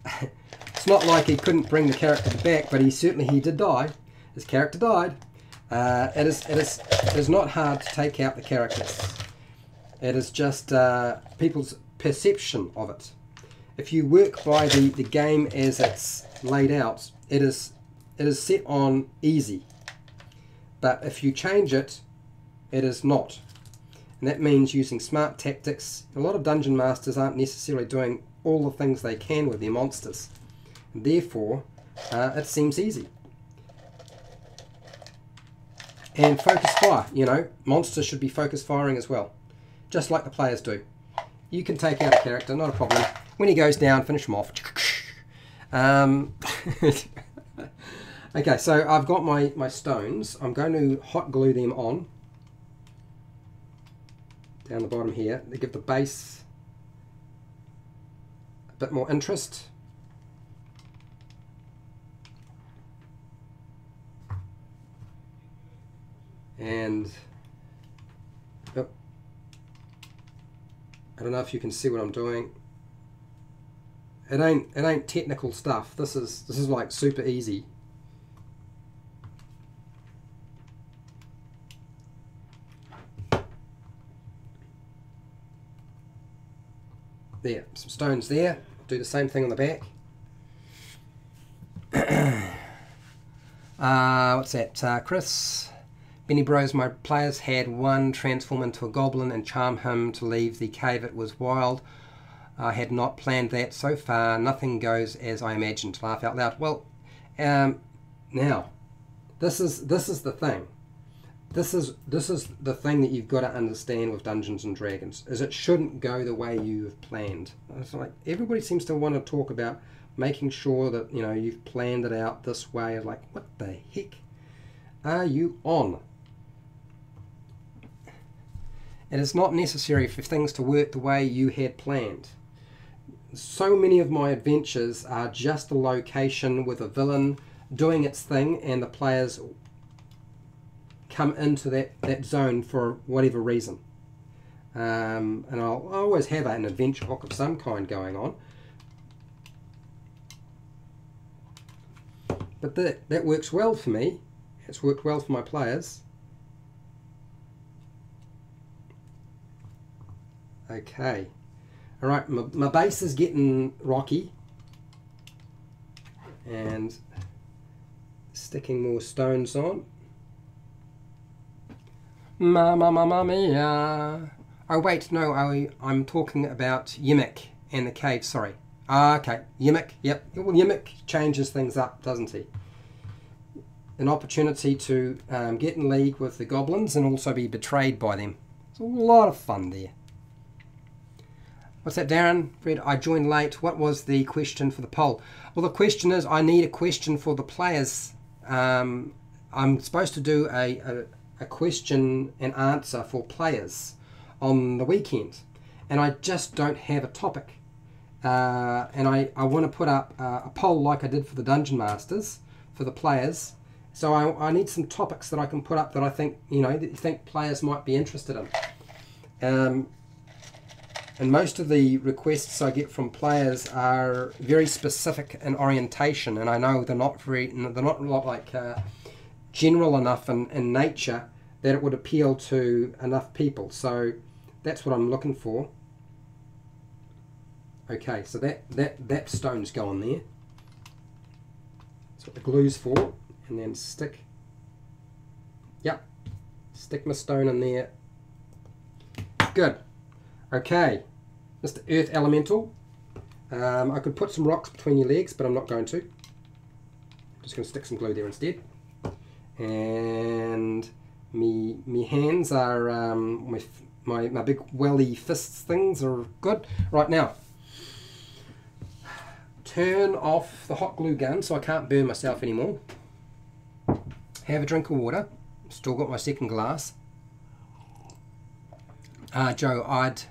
It's not like he couldn't bring the character back, but he did die. His character died. It is not hard to take out the characters. It is just people's perception of it. If you work by the game as it's laid out, it is set on easy. But if you change it, it is not. And that means using smart tactics. A lot of dungeon masters aren't necessarily doing all the things they can with their monsters. And therefore, it seems easy. And focus fire, you know, monsters should be focus firing as well, just like the players do. You can take out a character, not a problem. When he goes down, finish him off. Okay, so I've got my stones. I'm going to hot glue them on down the bottom here. They give the base a bit more interest. And oh, I don't know if you can see what I'm doing. It ain't technical stuff. This is like super easy. There, some stones there. Do the same thing on the back. What's that? Chris? Benny Bros, my players had one transform into a goblin and charm him to leave the cave. It was wild. I had not planned that so far. Nothing goes as I imagined. Laugh out loud. Well, now, this is the thing. This is the thing that you've got to understand with Dungeons and Dragons, is it shouldn't go the way you have planned. It's like everybody seems to want to talk about making sure that, you know, you've planned it out this way. Like, what the heck are you on? It is not necessary for things to work the way you had planned. So many of my adventures are just a location with a villain doing its thing, and the players come into that zone for whatever reason. And I'll always have an adventure book of some kind going on. But that works well for me. It's worked well for my pliers. Okay. Alright, my base is getting rocky. And sticking more stones on. Mamma mia. Oh wait, no, I'm talking about Yimmick and the cave, sorry. Okay, Yimmick, yep. Well, Yimmick changes things up, doesn't he? An opportunity to get in league with the goblins and also be betrayed by them. It's a lot of fun there. What's that, Darren? Fred, I joined late. What was the question for the poll? Well, the question is, I need a question for the players. I'm supposed to do a question and answer for players on the weekend, and I just don't have a topic. And I want to put up a poll like I did for the Dungeon Masters for the players. So I need some topics that I can put up that I think, you know, that you think players might be interested in. And most of the requests I get from players are very specific in orientation, and I know they're not like general enough in nature that it would appeal to enough people. So that's what I'm looking for. Okay, so that stone's going there. That's what the glue's for, and then stick. Yep, stick my stone in there. Good. Okay. Mr. Earth Elemental, I could put some rocks between your legs, but I'm not going to. I'm just going to stick some glue there instead. And me hands are, my big welly fists things are good. Right now, turn off the hot glue gun so I can't burn myself anymore. Have a drink of water. Still got my second glass. Joe, I'd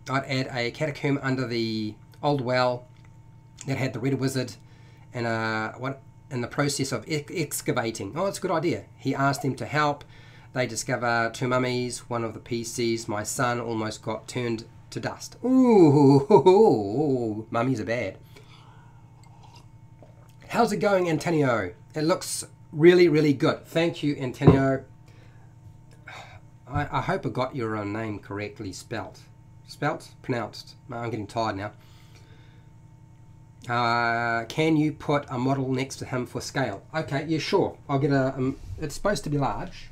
add a catacomb under the old well that had the red wizard and in the process of excavating. Oh, it's a good idea. He asked them to help. They discover 2 mummies, one of the PCs. My son almost got turned to dust. Ooh, mummies are bad. How's it going, Antonio? It looks really, really good. Thank you, Antonio. I hope I got your name correctly spelt. Pronounced. I'm getting tired now. Can you put a model next to him for scale? Okay, yeah, sure. I'll get a. It's supposed to be large.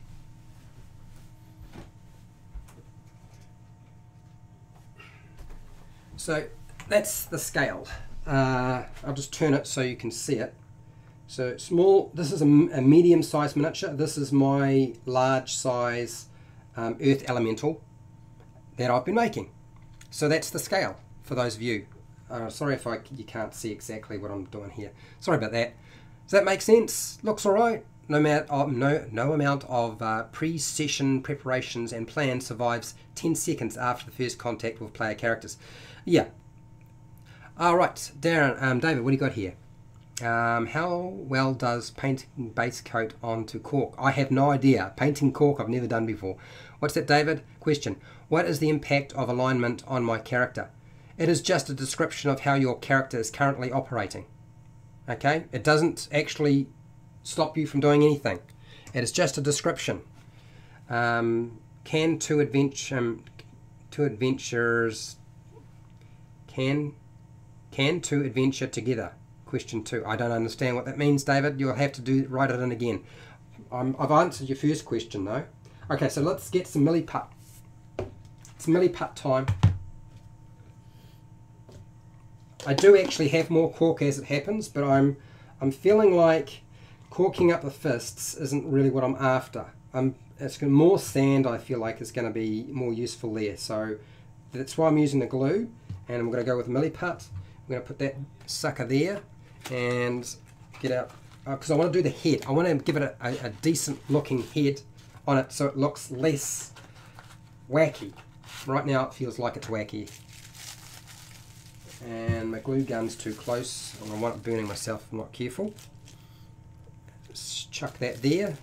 So that's the scale. I'll just turn it so you can see it. So small. This is a medium-sized miniature. This is my large-size Earth Elemental that I've been making. So that's the scale for those of you. Sorry if you can't see exactly what I'm doing here. Sorry about that. Does that make sense? Looks all right. No amount of pre-session preparations and plans survives 10 seconds after the first contact with player characters. Yeah. All right, Darren, David, what do you got here? How well does painting base coat onto cork? I have no idea. Painting cork I've never done before. What's that, David? Question. What is the impact of alignment on my character? It is just a description of how your character is currently operating. Okay? It doesn't actually stop you from doing anything. It is just a description. Can two adventurers adventure together? Question 2. I don't understand what that means, David. You'll have to write it in again. I've answered your first question though. Okay, so let's get some milliput. It's milliput time. I do actually have more cork as it happens, but I'm feeling like corking up the fists isn't really what I'm after. It's more sand. I feel like is going to be more useful there. So that's why I'm using the glue, and I'm going to go with milliput. I'm going to put that sucker there and get out because I want to do the head. I want to give it a decent looking head on it so it looks less wacky. Right now it feels like it's wacky. And my glue gun's too close. I'm going to wind up burning myself if I'm not careful. Just chuck that there.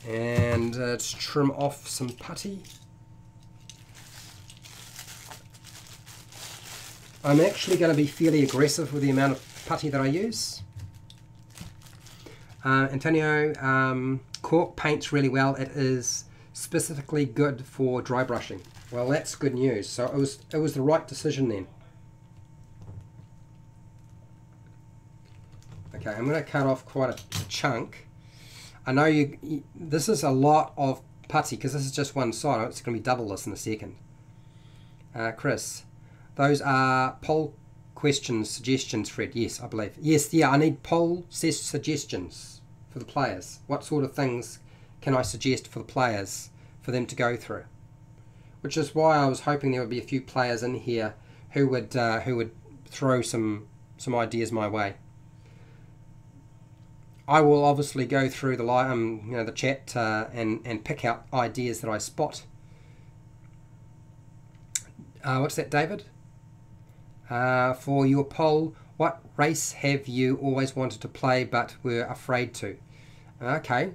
And let's trim off some putty. I'm actually going to be fairly aggressive with the amount of putty that I use. Antonio, cork paints really well. It is specifically good for dry brushing. Well, that's good news. So it was the right decision then. Okay, I'm going to cut off quite a chunk. I know this is a lot of putty because this is just one side. It's going to be double this in a second. Chris, those are poll questions, suggestions, Fred. Yes, I believe. Yes, yeah, I need poll suggestions for the players. What sort of things can I suggest for the players for them to go through? Which is why I was hoping there would be a few players in here who would throw some ideas my way. I will obviously go through the the chat and pick out ideas that I spot. What's that, David? For your poll, what race have you always wanted to play but were afraid to? Okay.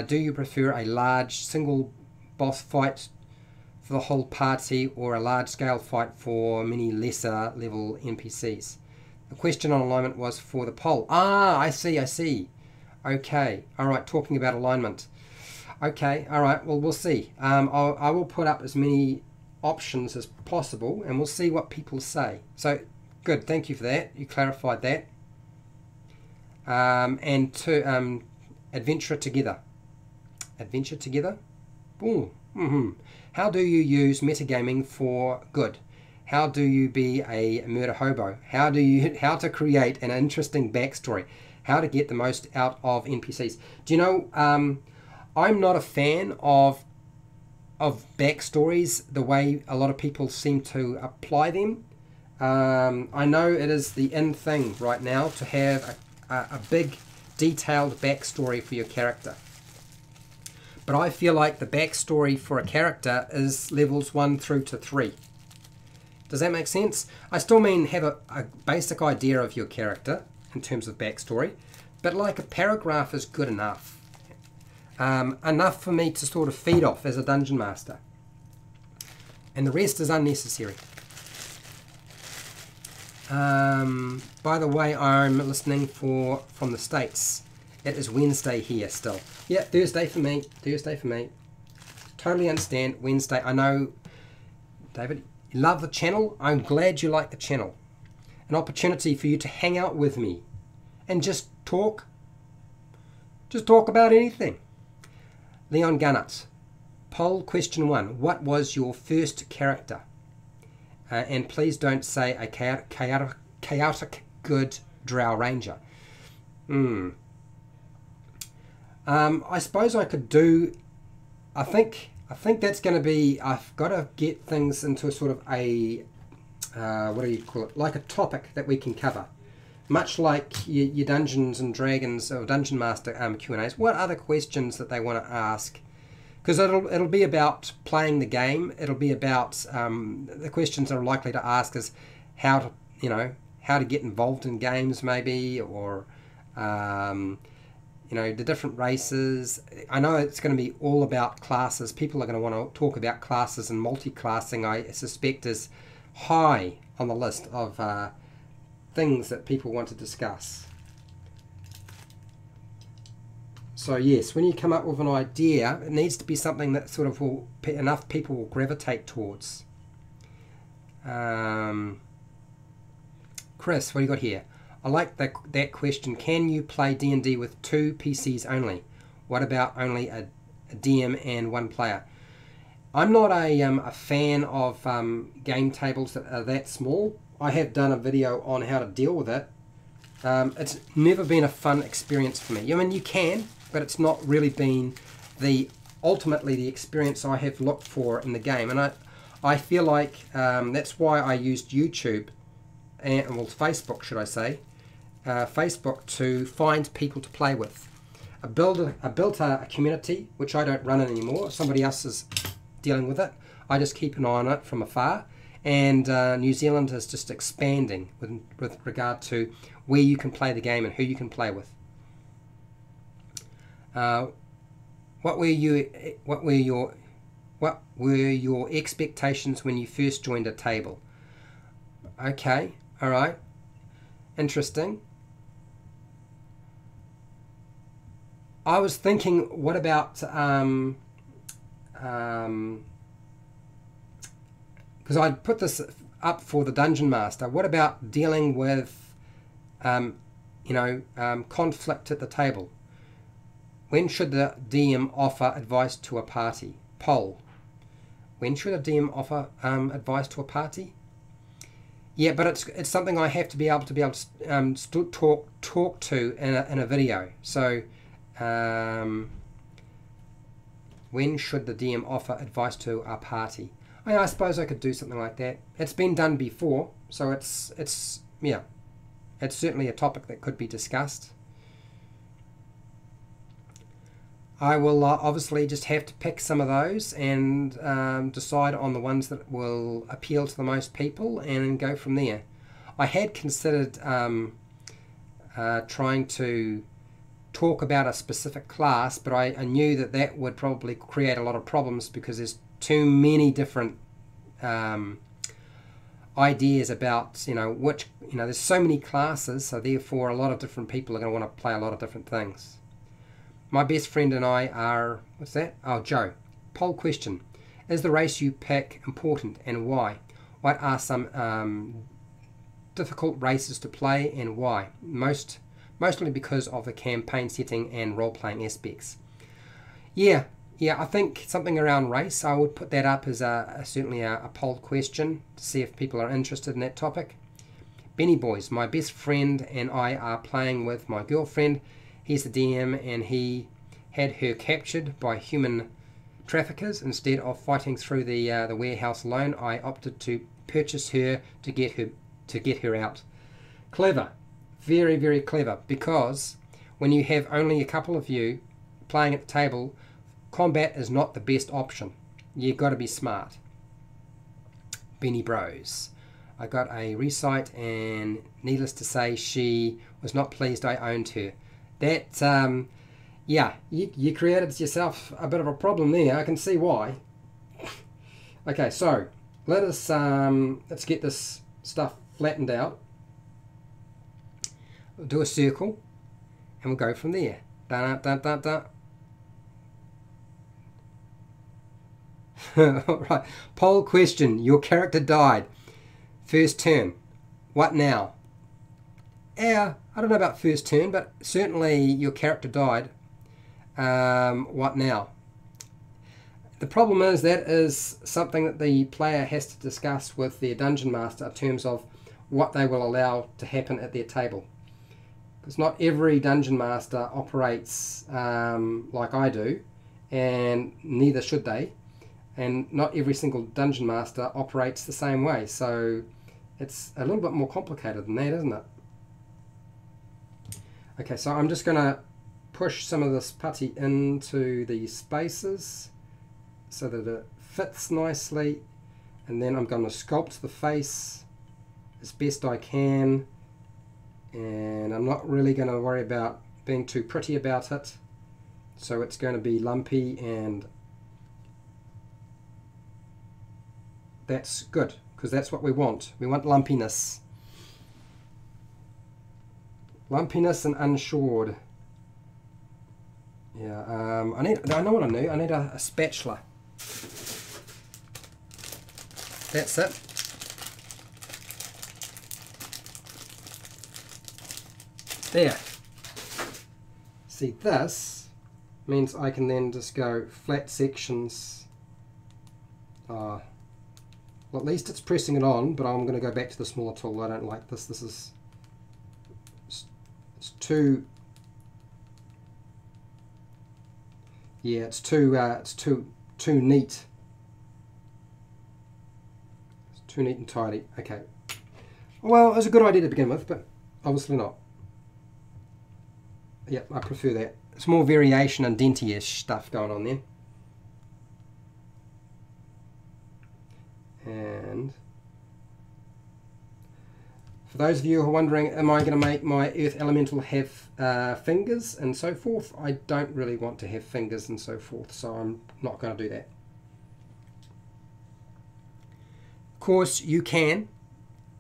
Do you prefer a large single boss fight for the whole party or a large scale fight for many lesser level NPCs? The question on alignment was for the poll. Ah, I see. Okay, all right, talking about alignment. Okay, all right, well, we'll see. I will put up as many options as possible and we'll see what people say. So, good, thank you for that. You clarified that. And to adventure together. Adventure together? Boom. How do you use metagaming for good? How do you be a murder hobo? How to create an interesting backstory? How to get the most out of NPCs? Do you know, I'm not a fan of backstories the way a lot of people seem to apply them. I know it is the in thing right now to have a big detailed backstory for your character. But I feel like the backstory for a character is levels 1 through to 3. Does that make sense? I still mean have a basic idea of your character in terms of backstory, but like a paragraph is good enough. Enough for me to sort of feed off as a dungeon master. And the rest is unnecessary. By the way, I'm listening from the States. It is Wednesday here still. Yeah, Thursday for me. Totally understand. Wednesday. I know, David, you love the channel. I'm glad you like the channel. An opportunity for you to hang out with me and just talk. Just talk about anything. Leon Gunnett. Poll question 1. What was your first character? And please don't say a chaotic good drow ranger. I suppose I could do. I think that's going to be. I've got to get things into a sort of a what do you call it? Like a topic that we can cover, much like your Dungeons and Dragons or Dungeon Master Q&As. What other questions that they want to ask? Because it'll be about playing the game. It'll be about the questions that are likely to ask is how to get involved in games maybe, or the different races. I know it's going to be all about classes. People are going to want to talk about classes, and multi-classing I suspect is high on the list of things that people want to discuss. So yes, when you come up with an idea, it needs to be something that sort of enough people will gravitate towards. Chris, what do you got here? I like that question. Can you play D&D with 2 PCs only? What about only a DM and 1 player? I'm not a fan of game tables that are that small. I have done a video on how to deal with it. It's never been a fun experience for me. I mean, you can, but it's not really been ultimately the experience I have looked for in the game. And I feel like that's why I used YouTube, well, Facebook should I say, Facebook to find people to play with. I built a community, which I don't run anymore. Somebody else is dealing with it. I just keep an eye on it from afar. And New Zealand is just expanding with regard to where you can play the game and who you can play with. What were your expectations when you first joined a table? Okay, all right, interesting. I was thinking, what about because I'd put this up for the Dungeon Master. What about dealing with, conflict at the table? When should the DM offer advice to a party? Poll. When should a DM offer advice to a party? Yeah, but it's something I have to be able to talk to in a video. So, when should the DM offer advice to a party? I suppose I could do something like that. It's been done before, so it's certainly a topic that could be discussed. I will obviously just have to pick some of those and decide on the ones that will appeal to the most people and go from there. I had considered trying to talk about a specific class, but I knew that would probably create a lot of problems because there's too many different ideas about, there's so many classes, so therefore a lot of different people are going to want to play a lot of different things. My best friend and I are, what's that? Oh, Joe. Poll question. Is the race you pick important and why? What are some difficult races to play and why? Mostly because of the campaign setting and role-playing aspects. Yeah, I think something around race, I would put that up as certainly a poll question to see if people are interested in that topic. Benny Boys, my best friend and I are playing with my girlfriend. He's the DM and he had her captured by human traffickers. Instead of fighting through the warehouse alone, I opted to purchase her to get her out. Clever, very, very clever, because when you have only a couple of you playing at the table, combat is not the best option. You've got to be smart. Benny Bros. I got a recite and needless to say she was not pleased I owned her. That, you created yourself a bit of a problem there. I can see why. Okay, so let's get this stuff flattened out. We'll do a circle, and we'll go from there. Dun, dun, dun, dun. Alright, poll question. Your character died. First turn. What now? Yeah, I don't know about first turn, but certainly your character died. What now? The problem is that is something that the player has to discuss with their Dungeon Master in terms of what they will allow to happen at their table. Because not every Dungeon Master operates like I do, and neither should they. And not every single Dungeon Master operates the same way. So it's a little bit more complicated than that, isn't it? Okay, so I'm just going to push some of this putty into the spaces so that it fits nicely, and then I'm going to sculpt the face as best I can, and I'm not really going to worry about being too pretty about it, so it's going to be lumpy, and that's good because that's what we want. We want lumpiness. Lumpiness and unshored. Yeah, I know what I need. I need a spatula. That's it. There. See, this means I can then just go flat sections. Well, at least it's pressing it on, but I'm going to go back to the smaller tool. I don't like this. This is it's too. Yeah, it's too neat. It's too neat and tidy. Okay. Well, it's a good idea to begin with, but obviously not. Yeah, I prefer that. It's more variation and dainty-ish stuff going on then. And for those of you who are wondering, am I going to make my Earth Elemental have fingers and so forth? I don't really want to have fingers and so forth, so I'm not going to do that. Of course, you can.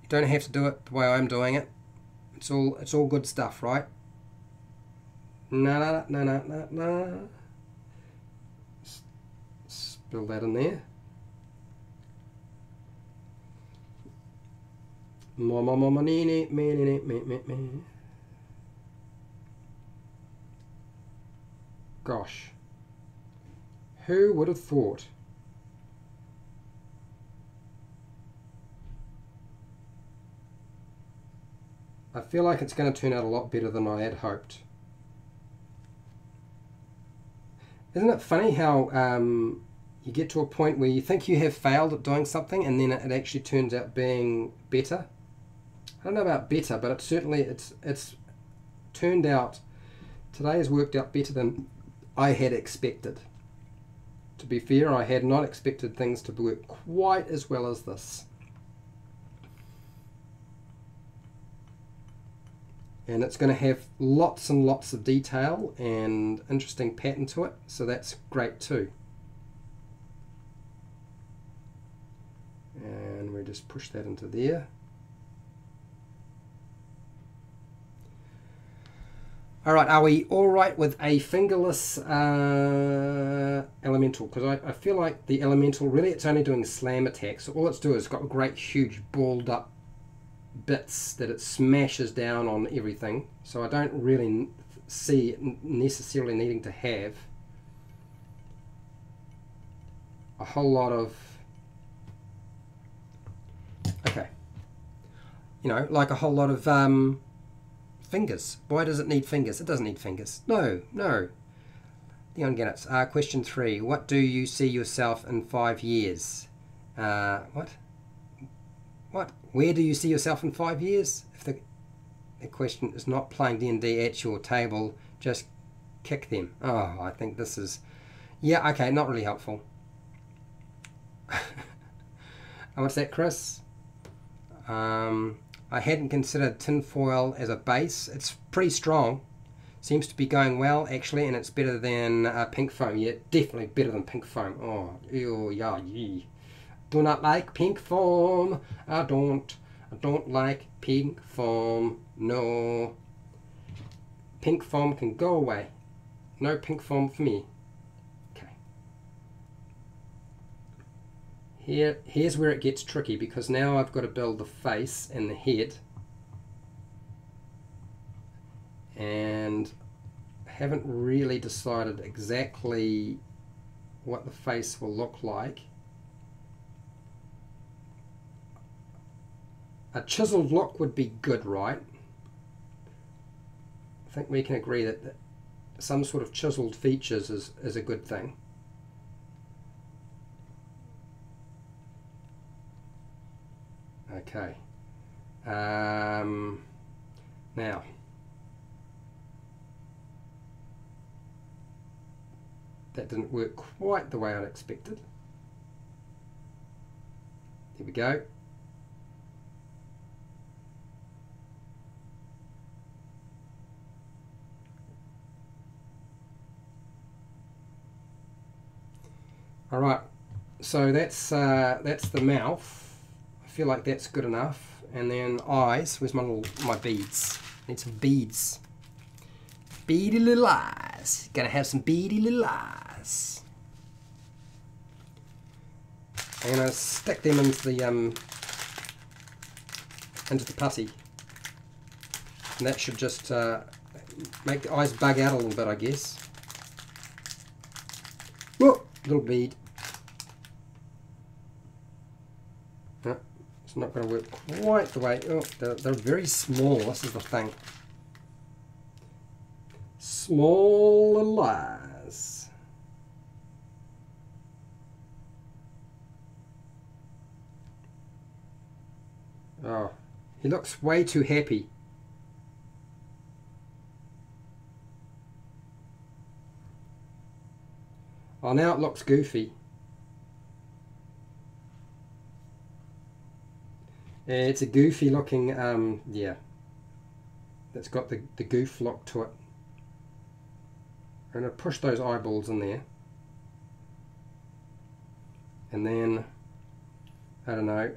You don't have to do it the way I'm doing it. It's all good stuff, right? No. Spill that in there. Gosh, who would have thought? I feel like it's going to turn out a lot better than I had hoped. Isn't it funny how you get to a point where you think you have failed at doing something and then it actually turns out being better? I don't know about better, but it certainly it's turned out, today has worked out better than I had expected. To be fair, I had not expected things to work quite as well as this. And it's going to have lots and lots of detail and interesting pattern to it, so that's great too. And we just push that into there. All right, are we all right with a fingerless elemental? Because I feel like the elemental, really it's only doing slam attacks. So all it's doing is got great huge balled up bits that it smashes down on everything. So I don't really see it necessarily needing to have a whole lot of, okay, you know, like a whole lot of fingers. Why does it need fingers? It doesn't need fingers. No. Leon Gannett. Question 3. What do you see yourself in 5 years? What? Where do you see yourself in 5 years? If the question is not playing D&D at your table, just kick them. Oh, I think this is... Yeah, okay, not really helpful. What's that, Chris? I hadn't considered tinfoil as a base. It's pretty strong. Seems to be going well, actually, and it's better than pink foam. Yeah, definitely better than pink foam. Oh, ew, yeah, yee. Do not like pink foam. I don't like pink foam. No. Pink foam can go away. No pink foam for me. Okay. Here's where it gets tricky, because now I've got to build the face and the head. And I haven't really decided exactly what the face will look like. A chiseled look would be good, right? I think we can agree that some sort of chiseled features is a good thing. Okay. Now, that didn't work quite the way I'd expected. Here we go. All right, so that's the mouth. I feel like that's good enough. And then eyes. Where's my beads? Need some beads. Beady little eyes. Gonna have some beady little eyes. And I stick them into the putty. And that should just make the eyes bug out a little bit, I guess. Whoa, little bead. No, it's not going to work quite the way. Oh, they're very small. This is the thing. Small little eyes. Oh, he looks way too happy. Oh, now it looks goofy. It's a goofy looking, yeah. That's got the goof look to it. I'm going to push those eyeballs in there. And then, I don't know,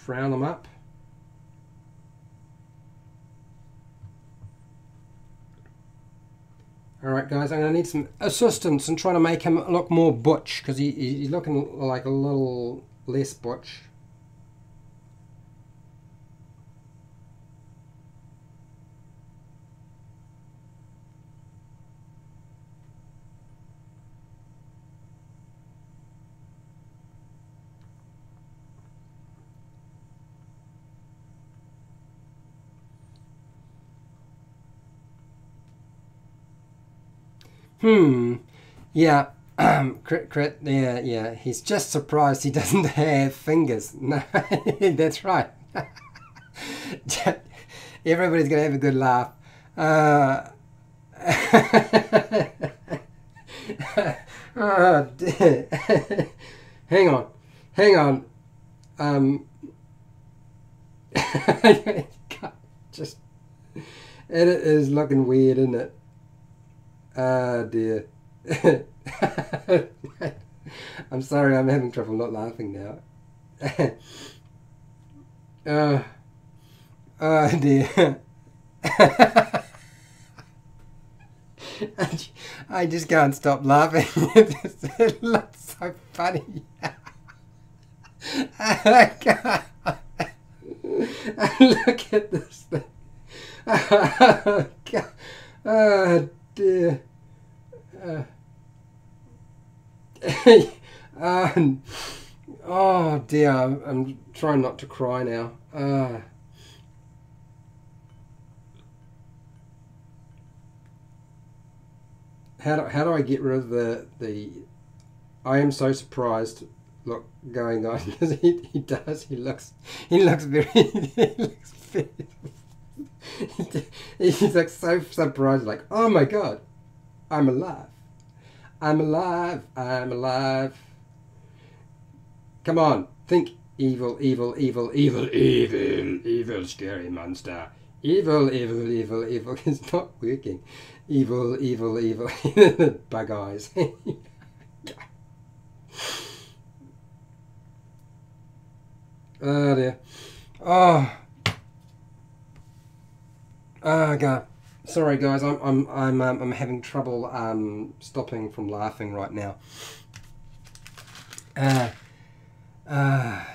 round them up. Alright guys, I'm going to need some assistance in trying to make him look more butch, because he's looking like a little less butch. Yeah, crit, yeah, he's just surprised he doesn't have fingers. No, that's right. Everybody's going to have a good laugh. Oh, dear. Hang on. Just, it is looking weird, isn't it? Oh dear. I'm sorry, I'm having trouble not laughing now. Oh dear. I just can't stop laughing. It looks so funny. Look at this thing. Oh, God. Oh dear. Oh dear, I'm trying not to cry now. How do I get rid of the I am so surprised look going on, because he looks very he looks so surprised, like, oh my God, I'm alive. I'm alive. I'm alive. Come on, think evil, evil, evil, evil, evil, evil, scary monster. Evil, evil, evil, evil. It's not working. Evil, evil, evil. Bug eyes. Oh dear. Oh. Oh God. Sorry guys, I'm having trouble stopping from laughing right now.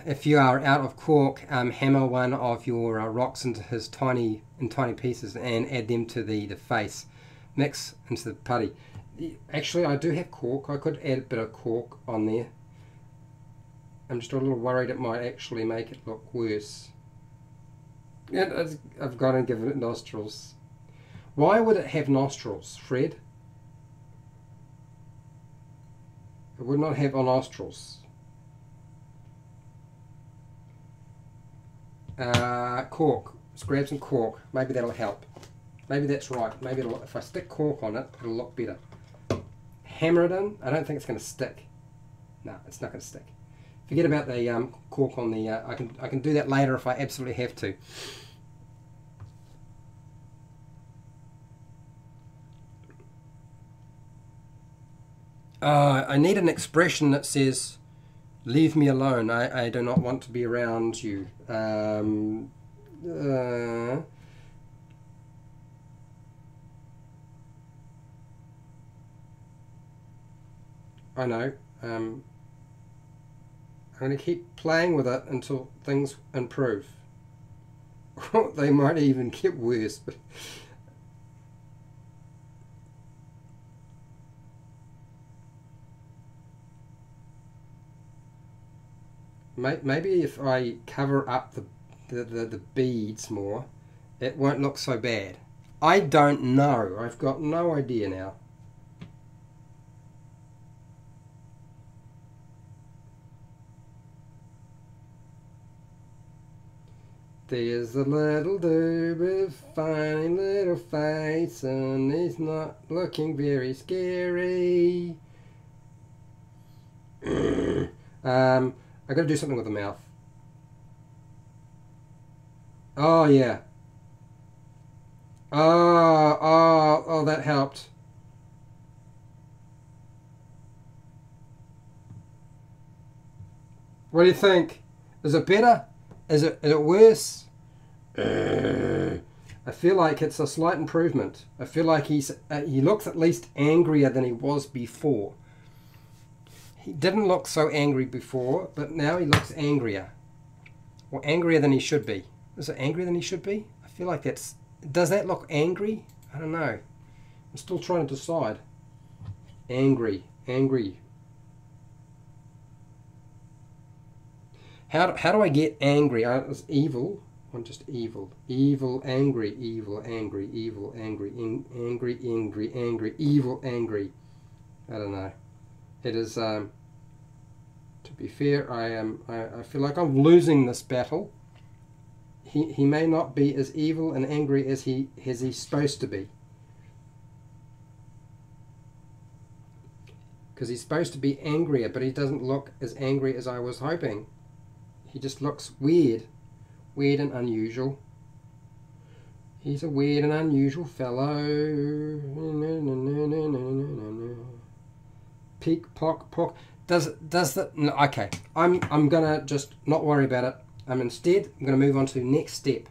If you are out of cork, hammer one of your rocks into his tiny pieces and add them to the face. Mix into the putty. Actually, I do have cork. I could add a bit of cork on there. I'm just a little worried it might actually make it look worse. Yeah, I've got to give it nostrils. Why would it have nostrils, Fred? It would not have nostrils. Cork. Let's grab some cork. Maybe that'll help. Maybe that's right. Maybe if I stick cork on it, it'll look better. Hammer it in. I don't think it's going to stick. No, it's not going to stick. Forget about the cork on the... I can do that later if I absolutely have to. I need an expression that says, leave me alone, I do not want to be around you. I know. I'm going to keep playing with it until things improve. They might even get worse. But maybe if I cover up the beads more, it won't look so bad. I don't know. I've got no idea now. There's a little dude with a funny little face, and he's not looking very scary. I gotta do something with the mouth. Oh yeah. Oh, that helped. What do you think? Is it better? Is it worse? I feel like it's a slight improvement. I feel like he looks at least angrier than he was before. He didn't look so angry before, but now he looks angrier. Or angrier than he should be. Is it angrier than he should be? I feel like that's... Does that look angry? I don't know. I'm still trying to decide. Angry. Angry. How do I get angry? It's evil. I'm just evil. Evil, angry, evil, angry, evil, angry, angry, angry, angry, evil, angry. I don't know. It is, to be fair, I feel like I'm losing this battle. He may not be as evil and angry as he's supposed to be. Because he's supposed to be angrier, but he doesn't look as angry as I was hoping. He just looks weird. Weird and unusual. He's a weird and unusual fellow. Peek, pock, pock. Does that... No, okay. I'm gonna just not worry about it. Instead, I'm gonna move on to the next step.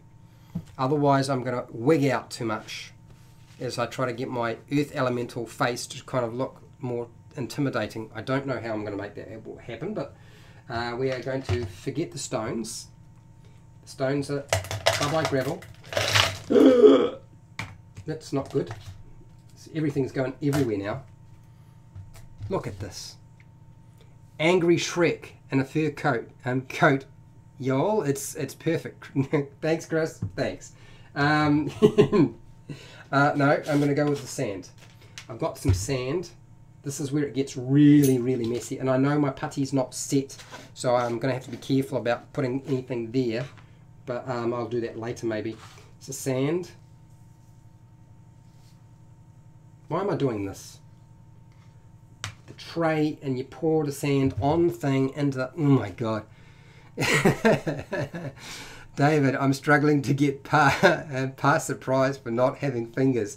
Otherwise, I'm gonna wig out too much as I try to get my earth elemental face to kind of look more intimidating. I don't know how I'm gonna make that happen, but we are going to forget the stones. The stones are bye-bye gravel. That's not good. Everything's going everywhere now. Look at this. Angry Shrek in a fur coat. Y'all, it's perfect. Thanks, Chris. Thanks. No, I'm going to go with the sand. I've got some sand. This is where it gets really, really messy. And I know my putty's not set, so I'm going to have to be careful about putting anything there. But I'll do that later maybe. So sand. Why am I doing this? The tray, and you pour the sand on the thing into the... Oh my God. David, I'm struggling to get past surprise for not having fingers.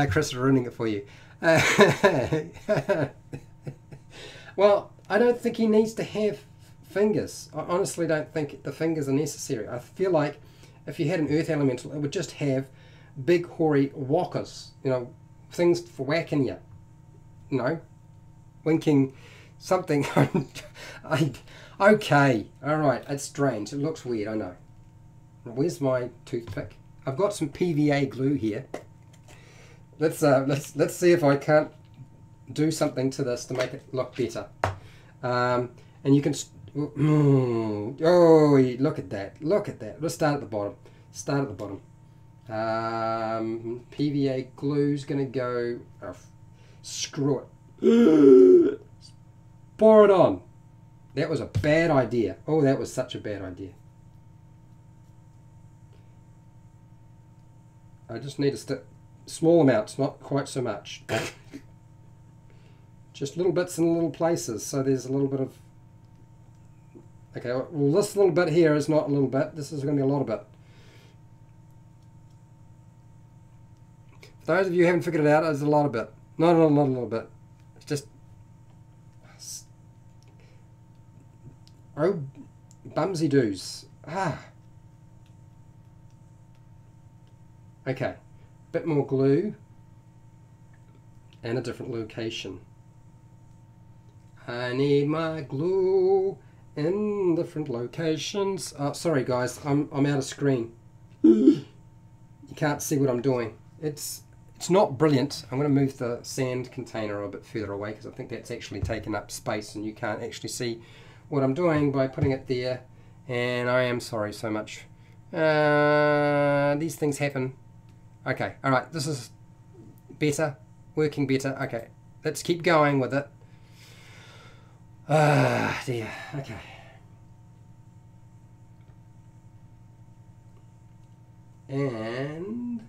Chris is ruining it for you. Well, I don't think he needs to have fingers. I honestly don't think the fingers are necessary. I feel like if you had an earth elemental, it would just have big hoary whackers, you know, things for whacking you, you know, winking something. Okay, all right, it's strange. It looks weird, I know. Where's my toothpick? I've got some PVA glue here. Let's see if I can't do something to this to make it look better. And you can... Oh, look at that. Look at that. Let's start at the bottom. Start at the bottom. PVA glue's going to go... Oh, screw it. Pour it on. That was a bad idea. Oh, that was such a bad idea. I just need to stick... Small amounts, not quite so much. Just little bits in little places, so there's a little bit of... Okay, well this little bit here is not a little bit, this is going to be a lot of it. For those of you who haven't figured it out, it's a lot of it. Not a little bit. It's just... Oh, bumsy doos. Ah. Okay. Bit more glue and a different location. I need my glue in different locations. Sorry guys, I'm out of screen. You can't see what I'm doing. It's not brilliant. I'm going to move the sand container a bit further away because I think that's actually taken up space and you can't actually see what I'm doing by putting it there. And I am sorry so much. These things happen. Okay, alright, this is better, working better. Okay, let's keep going with it. Ah, dear, okay. And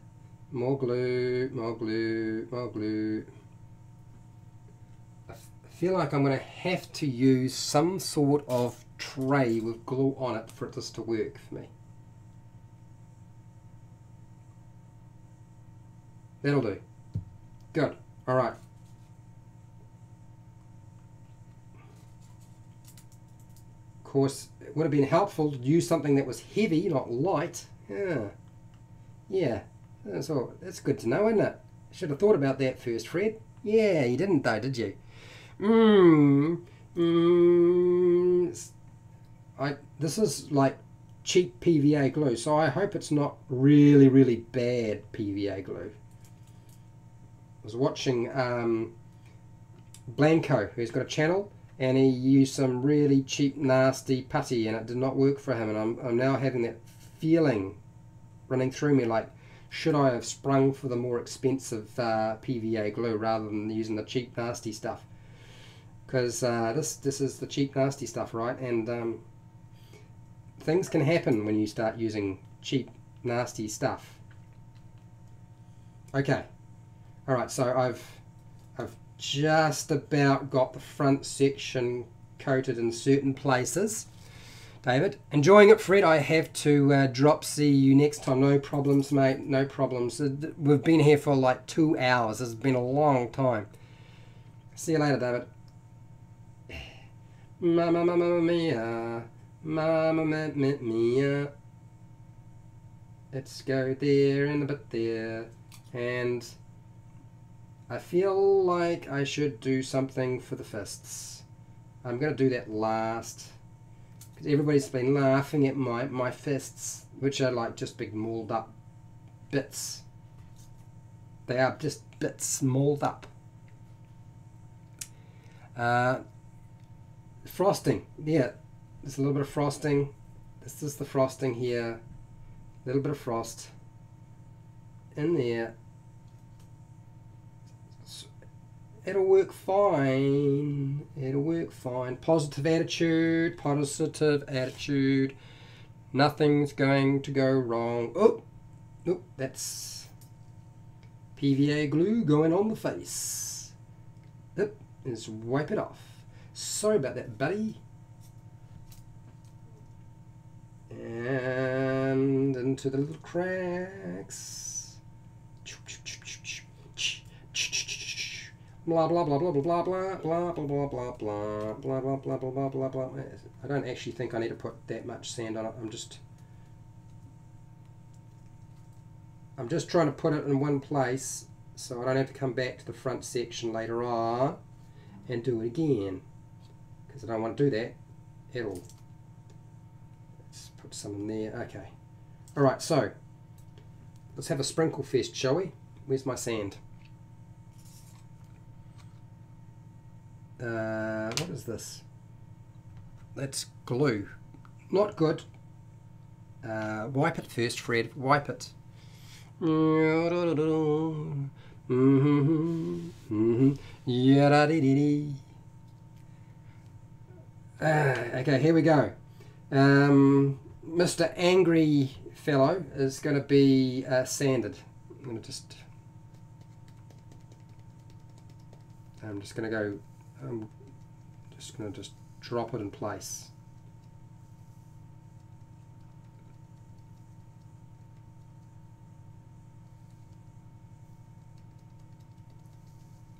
more glue, more glue, more glue. I feel like I'm going to have to use some sort of tray with glue on it for this to work for me. That'll do. Good. All right. Of course, it would have been helpful to use something that was heavy, not light. Yeah, that's good to know, isn't it? Should have thought about that first, Fred. Yeah, you didn't though, did you? This is like cheap PVA glue, so I hope it's not really, really bad PVA glue. I was watching Blanco, who's got a channel, and he used some really cheap, nasty putty, and it did not work for him. And I'm now having that feeling running through me, like, should I have sprung for the more expensive PVA glue rather than using the cheap, nasty stuff? Because this is the cheap, nasty stuff, right? And things can happen when you start using cheap, nasty stuff. Okay. All right, so I've just about got the front section coated in certain places. David, enjoying it, Fred? I have to drop see you next time. No problems, mate, no problems. We've been here for like 2 hours. This has been a long time. See you later, David. Mamma, mamma mia, mamma mia. Let's go there and a bit there. And I feel like I should do something for the fists. I'm going to do that last. Because everybody's been laughing at my fists, which are like just big mauled up bits. They are just bits mauled up. Frosting. Yeah, there's a little bit of frosting. This is the frosting here. A little bit of frost in there. It'll work fine. It'll work fine. Positive attitude. Positive attitude. Nothing's going to go wrong. Oh, nope. That's PVA glue going on the face. Yep. Let's wipe it off. Sorry about that, buddy. And into the little cracks. Blah blah blah blah blah blah blah blah blah blah blah blah blah blah blah blah blah blah. I don't actually think I need to put that much sand on it. I'm just trying to put it in one place so I don't have to come back to the front section later on and do it again, because I don't want to do that at all. Let's put some in there. Okay. All right. So let's have a sprinkle fest, shall we? Where's my sand? What is this? That's glue. Not good. Wipe it first, Fred. Wipe it. Okay, here we go. Mr. Angry Fellow is going to be sanded. I'm just going to drop it in place.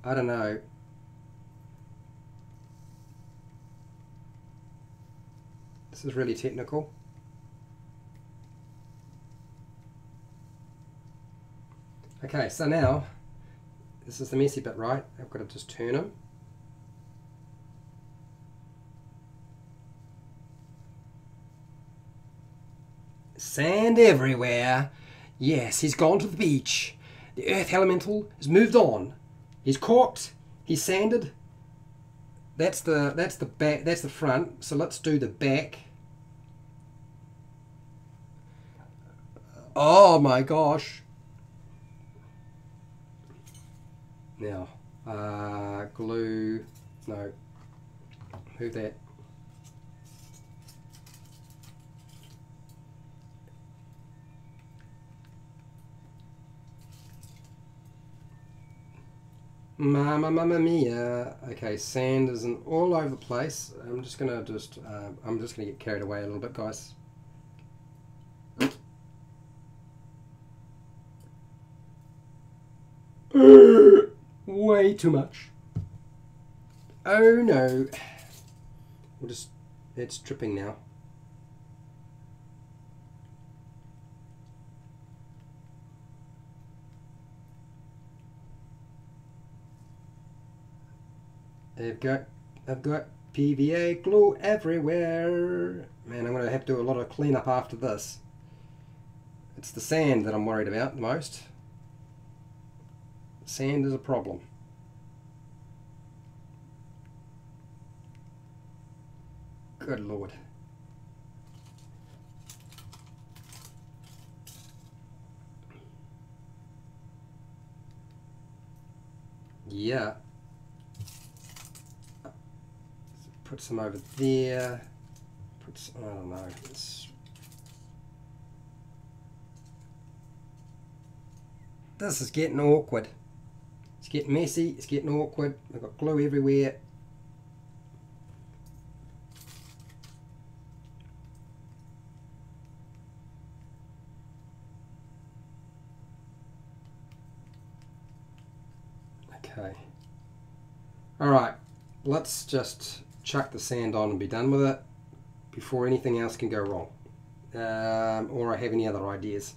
I don't know. This is really technical. Okay, so now this is the messy bit, right? I've got to just turn him. Sand everywhere. Yes, he's gone to the beach. The earth elemental has moved on. He's corked. He's sanded. That's the back. That's the front. So let's do the back. Oh my gosh. Now, glue. No, move that. Mamma mia. Okay, sand is all over the place. I'm just gonna get carried away a little bit, guys. Way too much. Oh no. It's dripping now. I've got PVA glue everywhere. Man, I'm going to have to do a lot of cleanup after this. It's the sand that I'm worried about the most. Sand is a problem. Good Lord. Yeah. Put some over there. Put some, I don't know. This is getting awkward. It's getting messy. It's getting awkward. I've got glue everywhere. Okay. Alright, let's just chuck the sand on and be done with it before anything else can go wrong. Or I have any other ideas.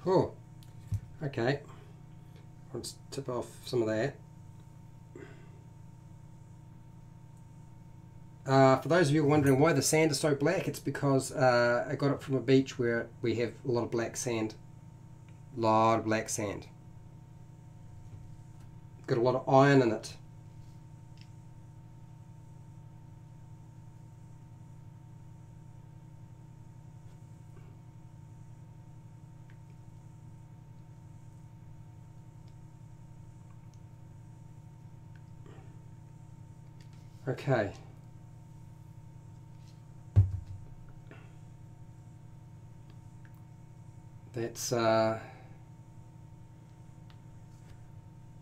Oh, okay. Let's tip off some of that. For those of you wondering why the sand is so black, it's because I got it from a beach where we have a lot of black sand. Lot of black sand. Got a lot of iron in it. Okay. That's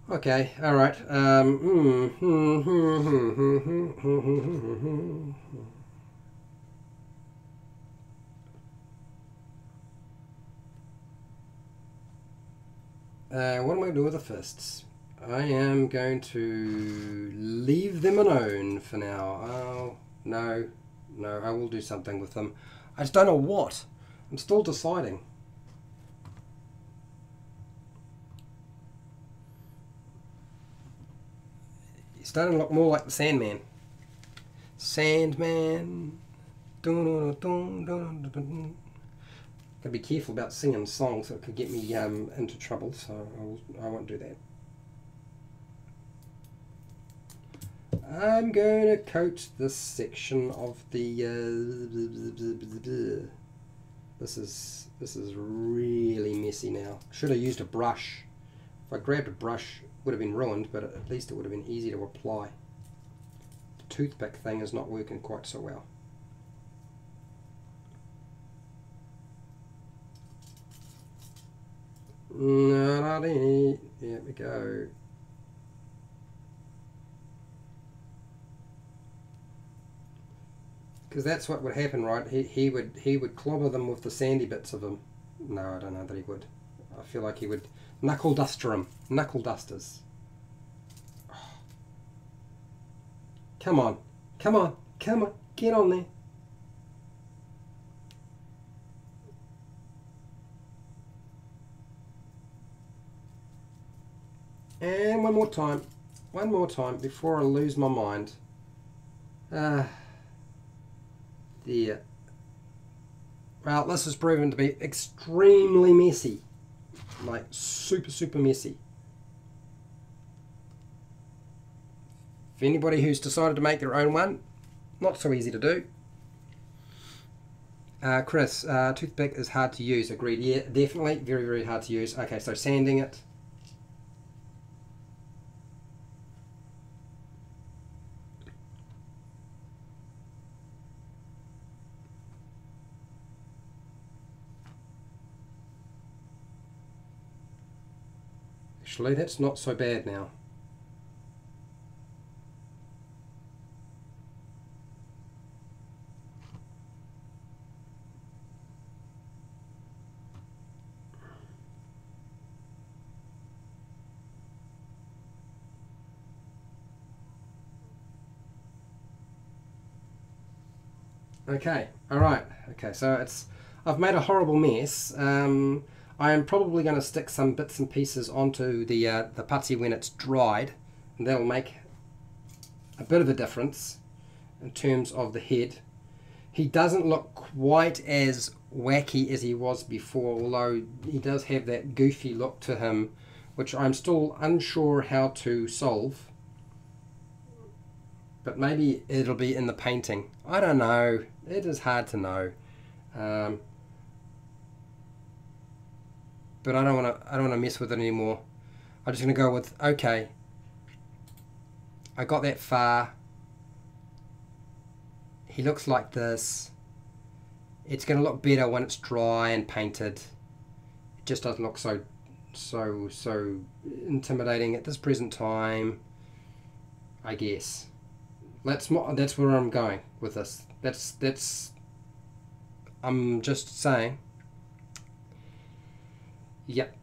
okay. All right. What am I going to do with the fists? I am going to leave them alone for now. Oh, no, I will do something with them. I just don't know what. I'm still deciding. He's starting to look more like the Sandman. Sandman. Dun, dun, dun, dun, dun, dun. Gotta be careful about singing songs that could get me into trouble, so I won't do that. I'm going to coat this section of the this is really messy now. Should have used a brush. If I grabbed a brush, it would have been ruined, but at least it would have been easy to apply. The toothpick thing is not working quite so well. Not any. There we go. Because that's what would happen, right? He would clobber them with the sandy bits of them. No, I don't know that he would. I feel like he would knuckle duster them. Knuckle dusters. Oh. Come on. Come on. Come on. Get on there. And one more time. One more time before I lose my mind. There. Well, this has proven to be extremely messy. Like, super messy. For anybody who's decided to make their own one, not so easy to do. Chris, toothpick is hard to use. Agreed. Yeah, definitely. Very hard to use. Okay, so sanding it. Actually, that's not so bad now. Okay, alright. Okay, so I've made a horrible mess. I am probably going to stick some bits and pieces onto the putty when it's dried, and that'll make a bit of a difference in terms of the head. He doesn't look quite as wacky as he was before, although he does have that goofy look to him, which I'm still unsure how to solve. But maybe it'll be in the painting. I don't know. It is hard to know. But I don't want to mess with it anymore. I'm just going to go with, okay, I got that far. He looks like this. It's going to look better when it's dry and painted. It just doesn't look so intimidating at this present time, I guess. That's where I'm going with this. I'm just saying. Yep.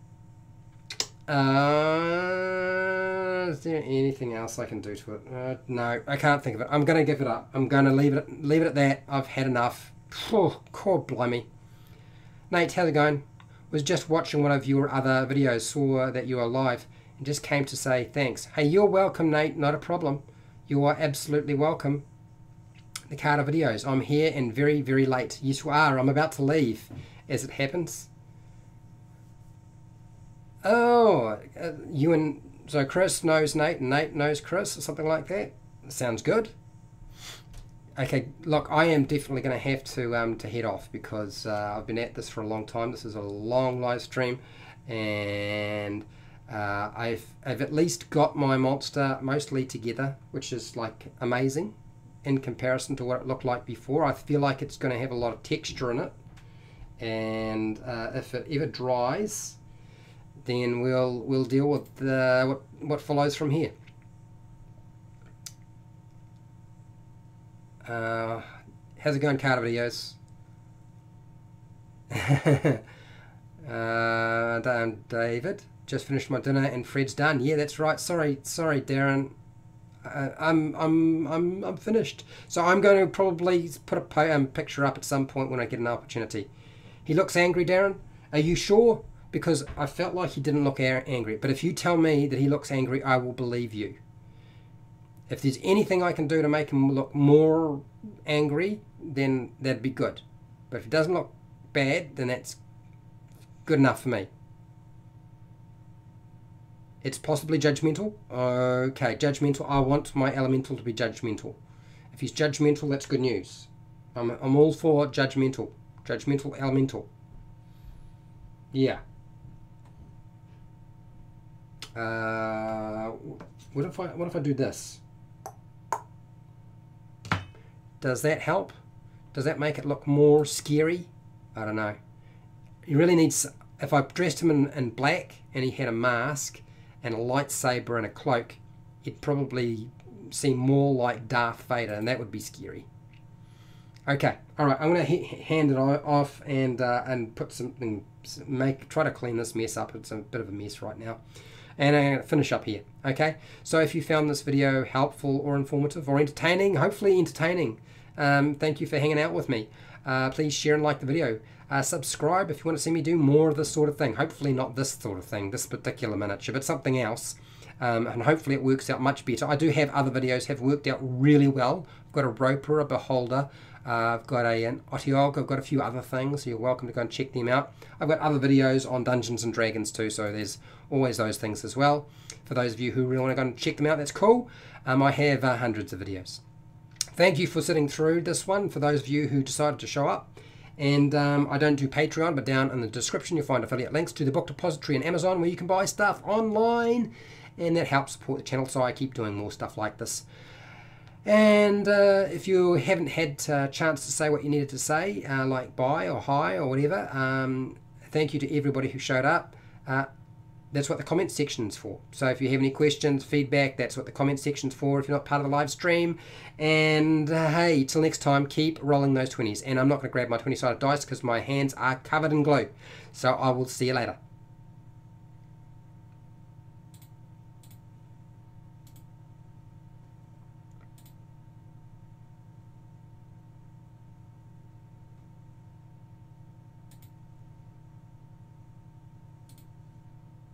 Is there anything else I can do to it? No, I can't think of it. I'm going to give it up. I'm going to leave it at that. I've had enough. Oh, God blimey. Nate, how's it going? Was just watching one of your other videos, saw that you are live, and just came to say thanks. Hey, you're welcome, Nate. Not a problem. You are absolutely welcome. The Carter videos. I'm here and very, very late. Yes, you are. I'm about to leave, as it happens. Oh, so Chris knows Nate and Nate knows Chris or something like that. Sounds good. Okay, look, I am definitely going to have to head off because I've been at this for a long time. This is a long live stream, and I've at least got my monster mostly together, which is like amazing in comparison to what it looked like before. I feel like it's going to have a lot of texture in it, and if it ever dries, then we'll deal with what follows from here. How's it going, Carter videos? David, just finished my dinner and Fred's done. Yeah, that's right. Sorry, Darren. I'm finished. So I'm going to probably put a picture up at some point when I get an opportunity. He looks angry, Darren. Are you sure? Because I felt like he didn't look angry. But if you tell me that he looks angry, I will believe you. If there's anything I can do to make him look more angry, then that'd be good. But if it doesn't look bad, then that's good enough for me. It's possibly judgmental. Okay, judgmental. I want my elemental to be judgmental. If he's judgmental, that's good news. I'm all for judgmental. Judgmental elemental. Yeah. What if I do this? Does that help? Does that make it look more scary? I don't know. He really needs... If I dressed him in black and he had a mask and a lightsaber and a cloak, it'd probably seem more like Darth Vader, and that would be scary. Okay, all right. I'm going to hand it off and put something... Try to clean this mess up. It's a bit of a mess right now. And I'm going to finish up here. Okay, so if you found this video helpful or informative or entertaining, hopefully entertaining, thank you for hanging out with me. Please share and like the video. Subscribe if you want to see me do more of this sort of thing. Hopefully not this sort of thing, this particular miniature, but something else. And hopefully it works out much better. I do have other videos have worked out really well. I've got a roper, a beholder. I've got an Otiog, I've got a few other things, so you're welcome to go and check them out. I've got other videos on Dungeons and Dragons too, so there's always those things as well. For those of you who really want to go and check them out, that's cool. I have hundreds of videos. Thank you for sitting through this one, for those of you who decided to show up. And I don't do Patreon, but down in the description you'll find affiliate links to the book depository and Amazon where you can buy stuff online, and that helps support the channel, so I keep doing more stuff like this. And if you haven't had a chance to say what you needed to say, like bye or hi or whatever, thank you to everybody who showed up. That's what the comment section's for. So if you have any questions, feedback, that's what the comment section's for if you're not part of the live stream. And hey, till next time, keep rolling those 20s. And I'm not going to grab my 20-sided dice because my hands are covered in glue. So I will see you later.